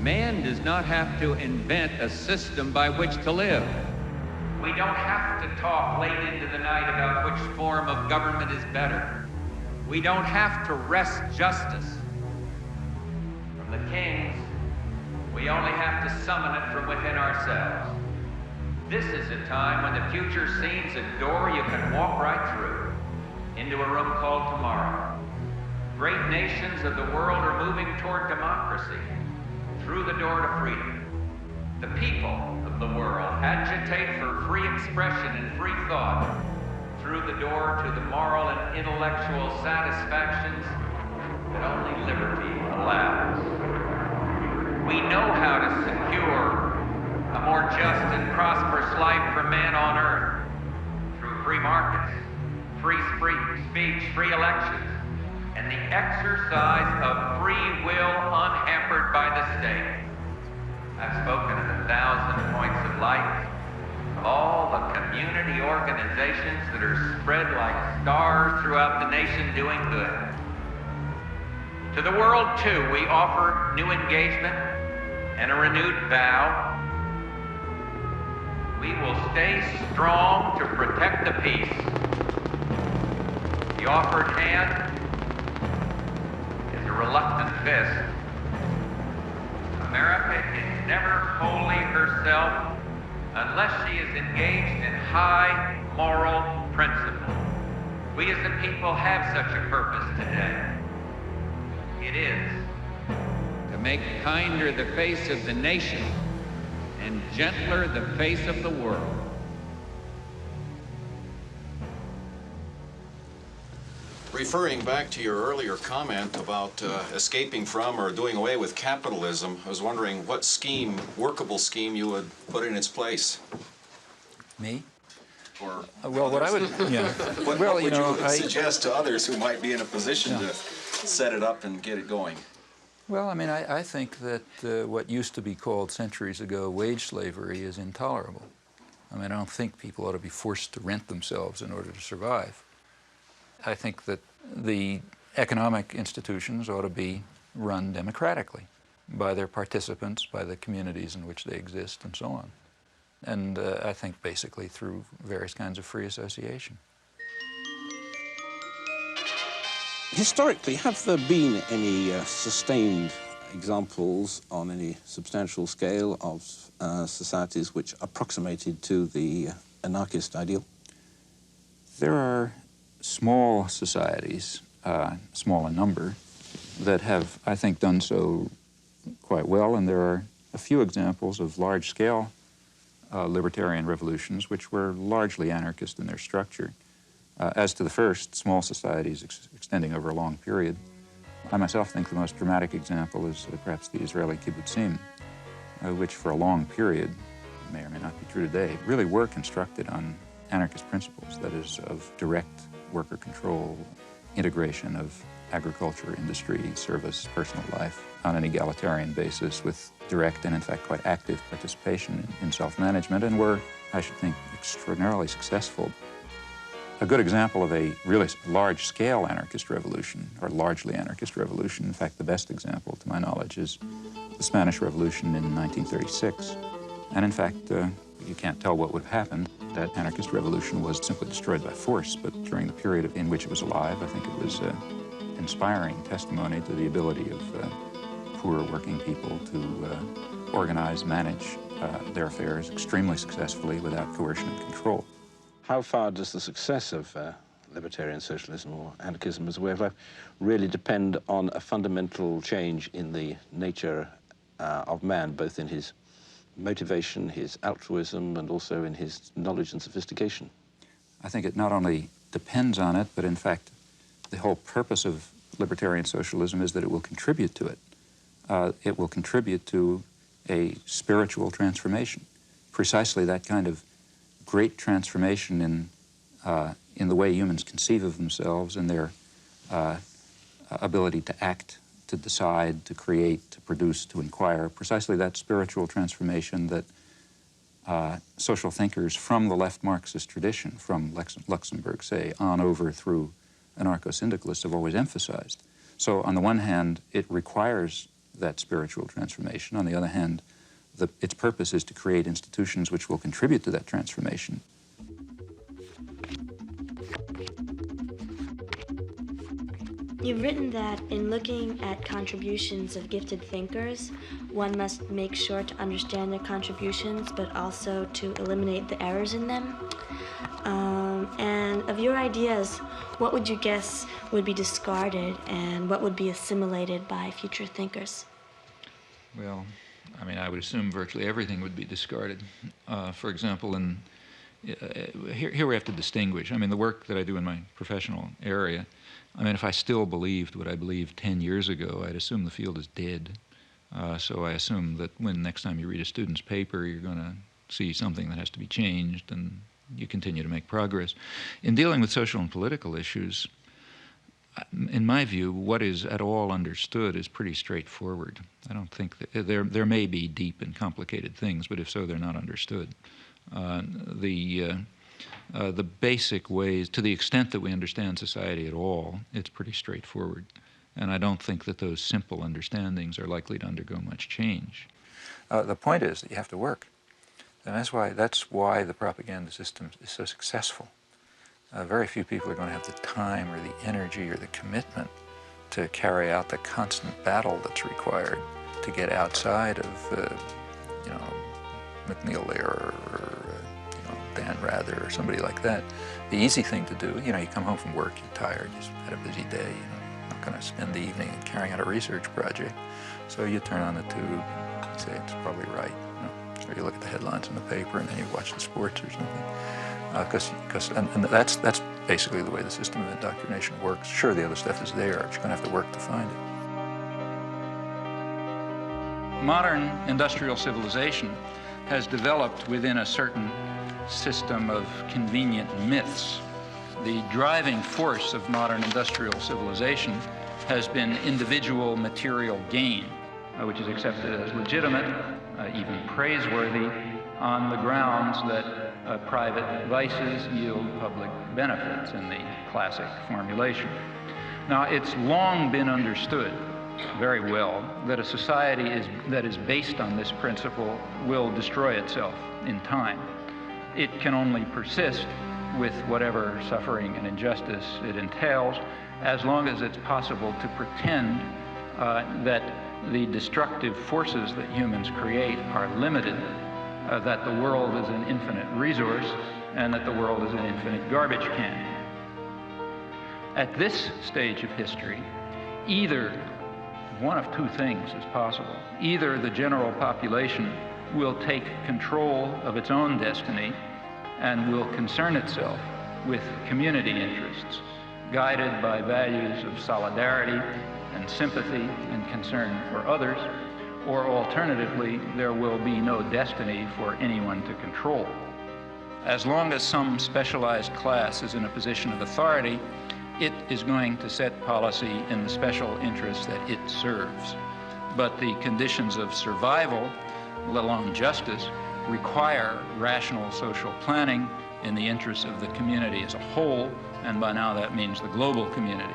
man does not have to invent a system by which to live. We don't have to talk late into the night about which form of government is better. We don't have to wrest justice from the kings. We only have to summon it from within ourselves. This is a time when the future seems a door you can walk right through into a room called tomorrow. Great nations of the world are moving toward democracy through the door to freedom. The people of the world agitate for free expression and free thought through the door to the moral and intellectual satisfactions that only liberty allows. We know how to secure a more just and prosperous life for man on earth through free markets, free speech, free elections, and the exercise of free will unhampered by the state. I've spoken at 1,000 points of light of all the community organizations that are spread like stars throughout the nation doing good. To the world, too, we offer new engagement and a renewed vow. We will stay strong to protect the peace. The offered hand is a reluctant fist. America is never wholly herself unless she is engaged in high moral principle. We as a people have such a purpose today. It is to make kinder the face of the nation and gentler the face of the world. Referring back to your earlier comment about escaping from or doing away with capitalism, I was wondering what scheme, workable scheme, you would put in its place? Me? Or well, what I would, yeah. what well, would you know, you suggest to others who might be in a position to set it up and get it going? Well, I mean, I think that what used to be called centuries ago wage slavery is intolerable. I mean, I don't think people ought to be forced to rent themselves in order to survive. I think that the economic institutions ought to be run democratically by their participants, by the communities in which they exist, and so on. And I think basically through various kinds of free association. Historically, have there been any sustained examples on any substantial scale of societies which approximated to the anarchist ideal? There are small societies, small in number, that have, I think, done so quite well, and there are a few examples of large-scale libertarian revolutions which were largely anarchist in their structure. As to the first, small societies extending over a long period, I myself think the most dramatic example is perhaps the Israeli kibbutzim, which for a long period, may or may not be true today, really were constructed on anarchist principles, that is, of direct worker control, integration of agriculture, industry, service, personal life on an egalitarian basis with direct and, in fact, quite active participation in self-management, and were, I should think, extraordinarily successful. A good example of a really large-scale anarchist revolution, or largely anarchist revolution, in fact, the best example, to my knowledge, is the Spanish Revolution in 1936. And in fact, you can't tell what would have happened. That anarchist revolution was simply destroyed by force, but during the period in which it was alive, I think it was inspiring testimony to the ability of poor working people to organize, manage their affairs extremely successfully without coercion and control. How far does the success of libertarian socialism or anarchism as a way of life really depend on a fundamental change in the nature of man, both in his motivation, his altruism, and also in his knowledge and sophistication? I think it not only depends on it, but in fact, the whole purpose of libertarian socialism is that it will contribute to it. It will contribute to a spiritual transformation, precisely that kind of great transformation in the way humans conceive of themselves and their ability to act, to decide, to create, to produce, to inquire, precisely that spiritual transformation that social thinkers from the left Marxist tradition, from Luxemburg, say, on over through anarcho-syndicalists have always emphasized. So on the one hand, it requires that spiritual transformation. On the other hand, its purpose is to create institutions which will contribute to that transformation. You've written that in looking at contributions of gifted thinkers, one must make sure to understand their contributions, but also to eliminate the errors in them. And of your ideas, what would you guess would be discarded and what would be assimilated by future thinkers? Well, I mean, I would assume virtually everything would be discarded. For example, here we have to distinguish. I mean, the work that I do in my professional area, I mean, if I still believed what I believed 10 years ago, I'd assume the field is dead. So I assume that when next time you read a student's paper, you're going to see something that has to be changed, and you continue to make progress. In dealing with social and political issues, in my view, what is at all understood is pretty straightforward. I don't think that there may be deep and complicated things, but if so, they're not understood. The basic ways, to the extent that we understand society at all, it's pretty straightforward. And I don't think that those simple understandings are likely to undergo much change. The point is that you have to work. And that's why the propaganda system is so successful. Very few people are going to have the time or the energy or the commitment to carry out the constant battle that's required to get outside of, McNeil Lehrer or Dan Rather or somebody like that. The easy thing to do, you come home from work, you're tired, you've had a busy day, you're not going to spend the evening carrying out a research project. So you turn on the tube and say, it's probably right. Or you look at the headlines in the paper and then you watch the sports or something. And that's basically the way the system of indoctrination works. Sure, the other stuff is there, but you're going to have to work to find it. Modern industrial civilization has developed within a certain system of convenient myths. The driving force of modern industrial civilization has been individual material gain, which is accepted as legitimate, even praiseworthy, on the grounds that private vices yield public benefits in the classic formulation. Now, it's long been understood very well that a society that is based on this principle will destroy itself in time. It can only persist with whatever suffering and injustice it entails, as long as it's possible to pretend that the destructive forces that humans create are limited, that the world is an infinite resource, and that the world is an infinite garbage can. At this stage of history, either one of two things is possible. Either the general population will take control of its own destiny and will concern itself with community interests, guided by values of solidarity and sympathy and concern for others, or alternatively, there will be no destiny for anyone to control. As long as some specialized class is in a position of authority, it is going to set policy in the special interests that it serves. But the conditions of survival, let alone justice, require rational social planning in the interests of the community as a whole, and by now that means the global community.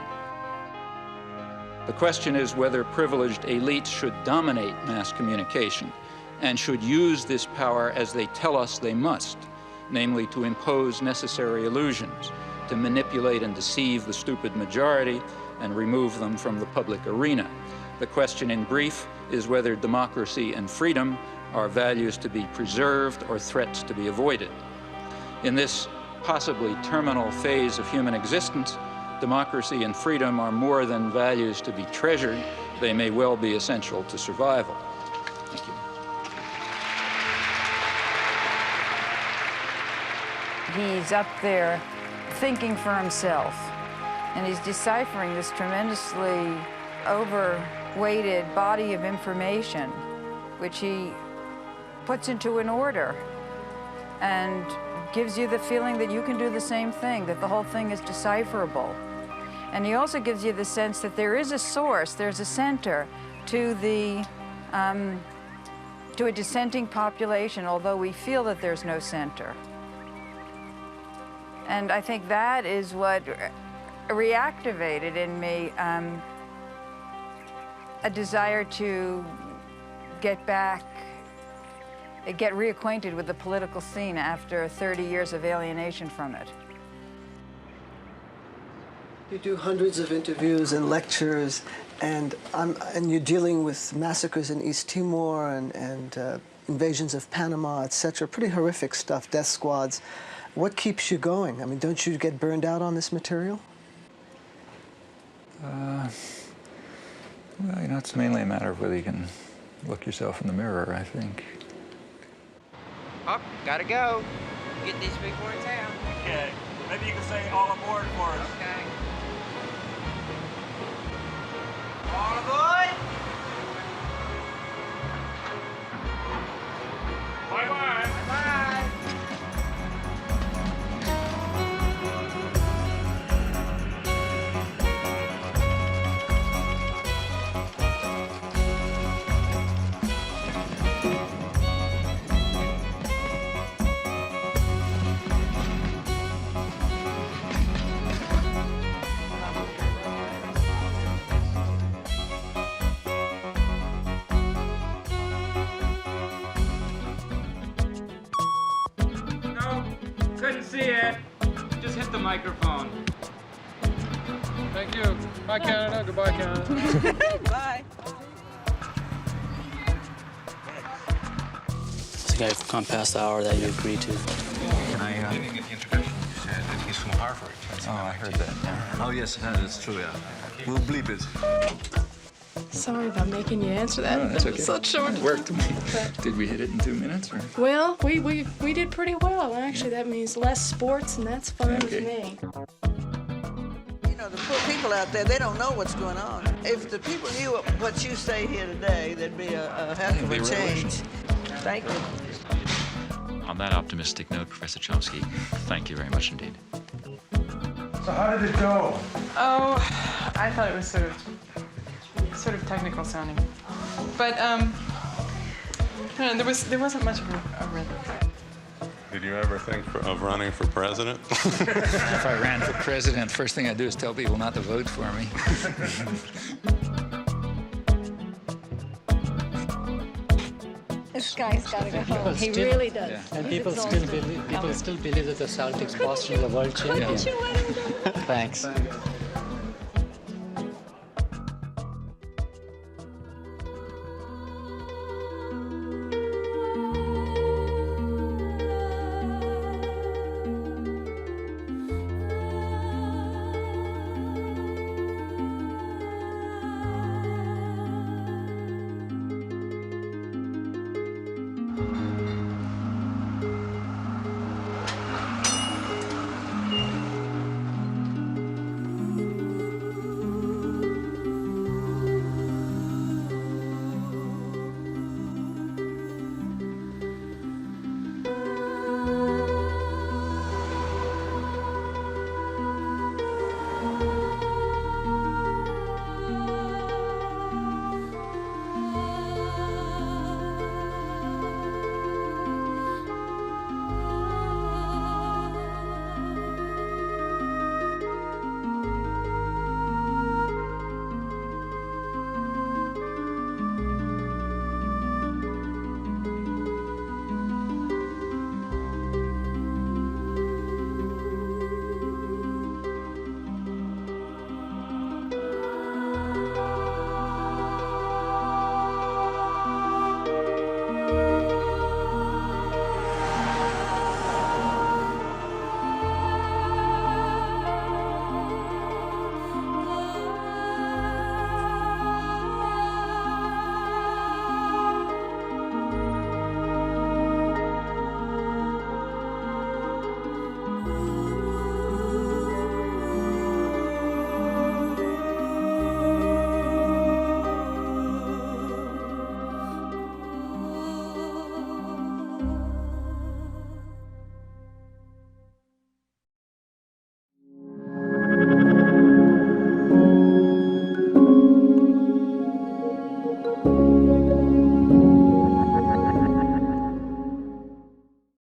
The question is whether privileged elites should dominate mass communication and should use this power as they tell us they must, namely to impose necessary illusions, to manipulate and deceive the stupid majority and remove them from the public arena. The question in brief is whether democracy and freedom are values to be preserved or threats to be avoided. In this possibly terminal phase of human existence, democracy and freedom are more than values to be treasured. They may well be essential to survival. Thank you. He's up there thinking for himself, and he's deciphering this tremendously overweighted body of information, which he puts into an order and gives you the feeling that you can do the same thing, that the whole thing is decipherable. And he also gives you the sense that there is a source, there's a center to a dissenting population, although we feel that there's no center. And I think that is what reactivated in me a desire to get reacquainted with the political scene after 30 years of alienation from it. You do hundreds of interviews and lectures, and you're dealing with massacres in East Timor and invasions of Panama, etc. Pretty horrific stuff, death squads. What keeps you going? I mean, don't you get burned out on this material? Well, you know, it's mainly a matter of whether you can look yourself in the mirror, I think. Oh, gotta go. Get these people in town. Okay. Maybe you can say all aboard for us. Okay. All aboard! Bye-bye. Bye-bye. Couldn't see it. Just hit the microphone. Thank you. Bye, Canada. Goodbye, Canada. Bye. It's the guy who's gone past the hour that you agreed to. Can I get the introduction? You said that he's from Harvard. Oh, I heard that. Oh, yes, that's true, yeah. We'll bleep it. Sorry about making you answer that. Oh, that's okay. So short. It worked. Did we hit it in 2 minutes? Or? Well, we did pretty well. Actually, that means less sports, and that's fine with me. You know, the poor people out there, they don't know what's going on. If the people knew what you say here today, there'd be a heck of a change. Thank you. On that optimistic note, Professor Chomsky, thank you very much indeed. So how did it go? Oh, I thought it was sort of technical sounding, but I don't know, there wasn't much of a rhythm. Did you ever think of running for president? If I ran for president, first thing I'd do is tell people not to vote for me. This guy's got to go home. He really does. Yeah. And people still believe that the Celtics, Boston, are the world champions. Couldn't you let him go? Thanks.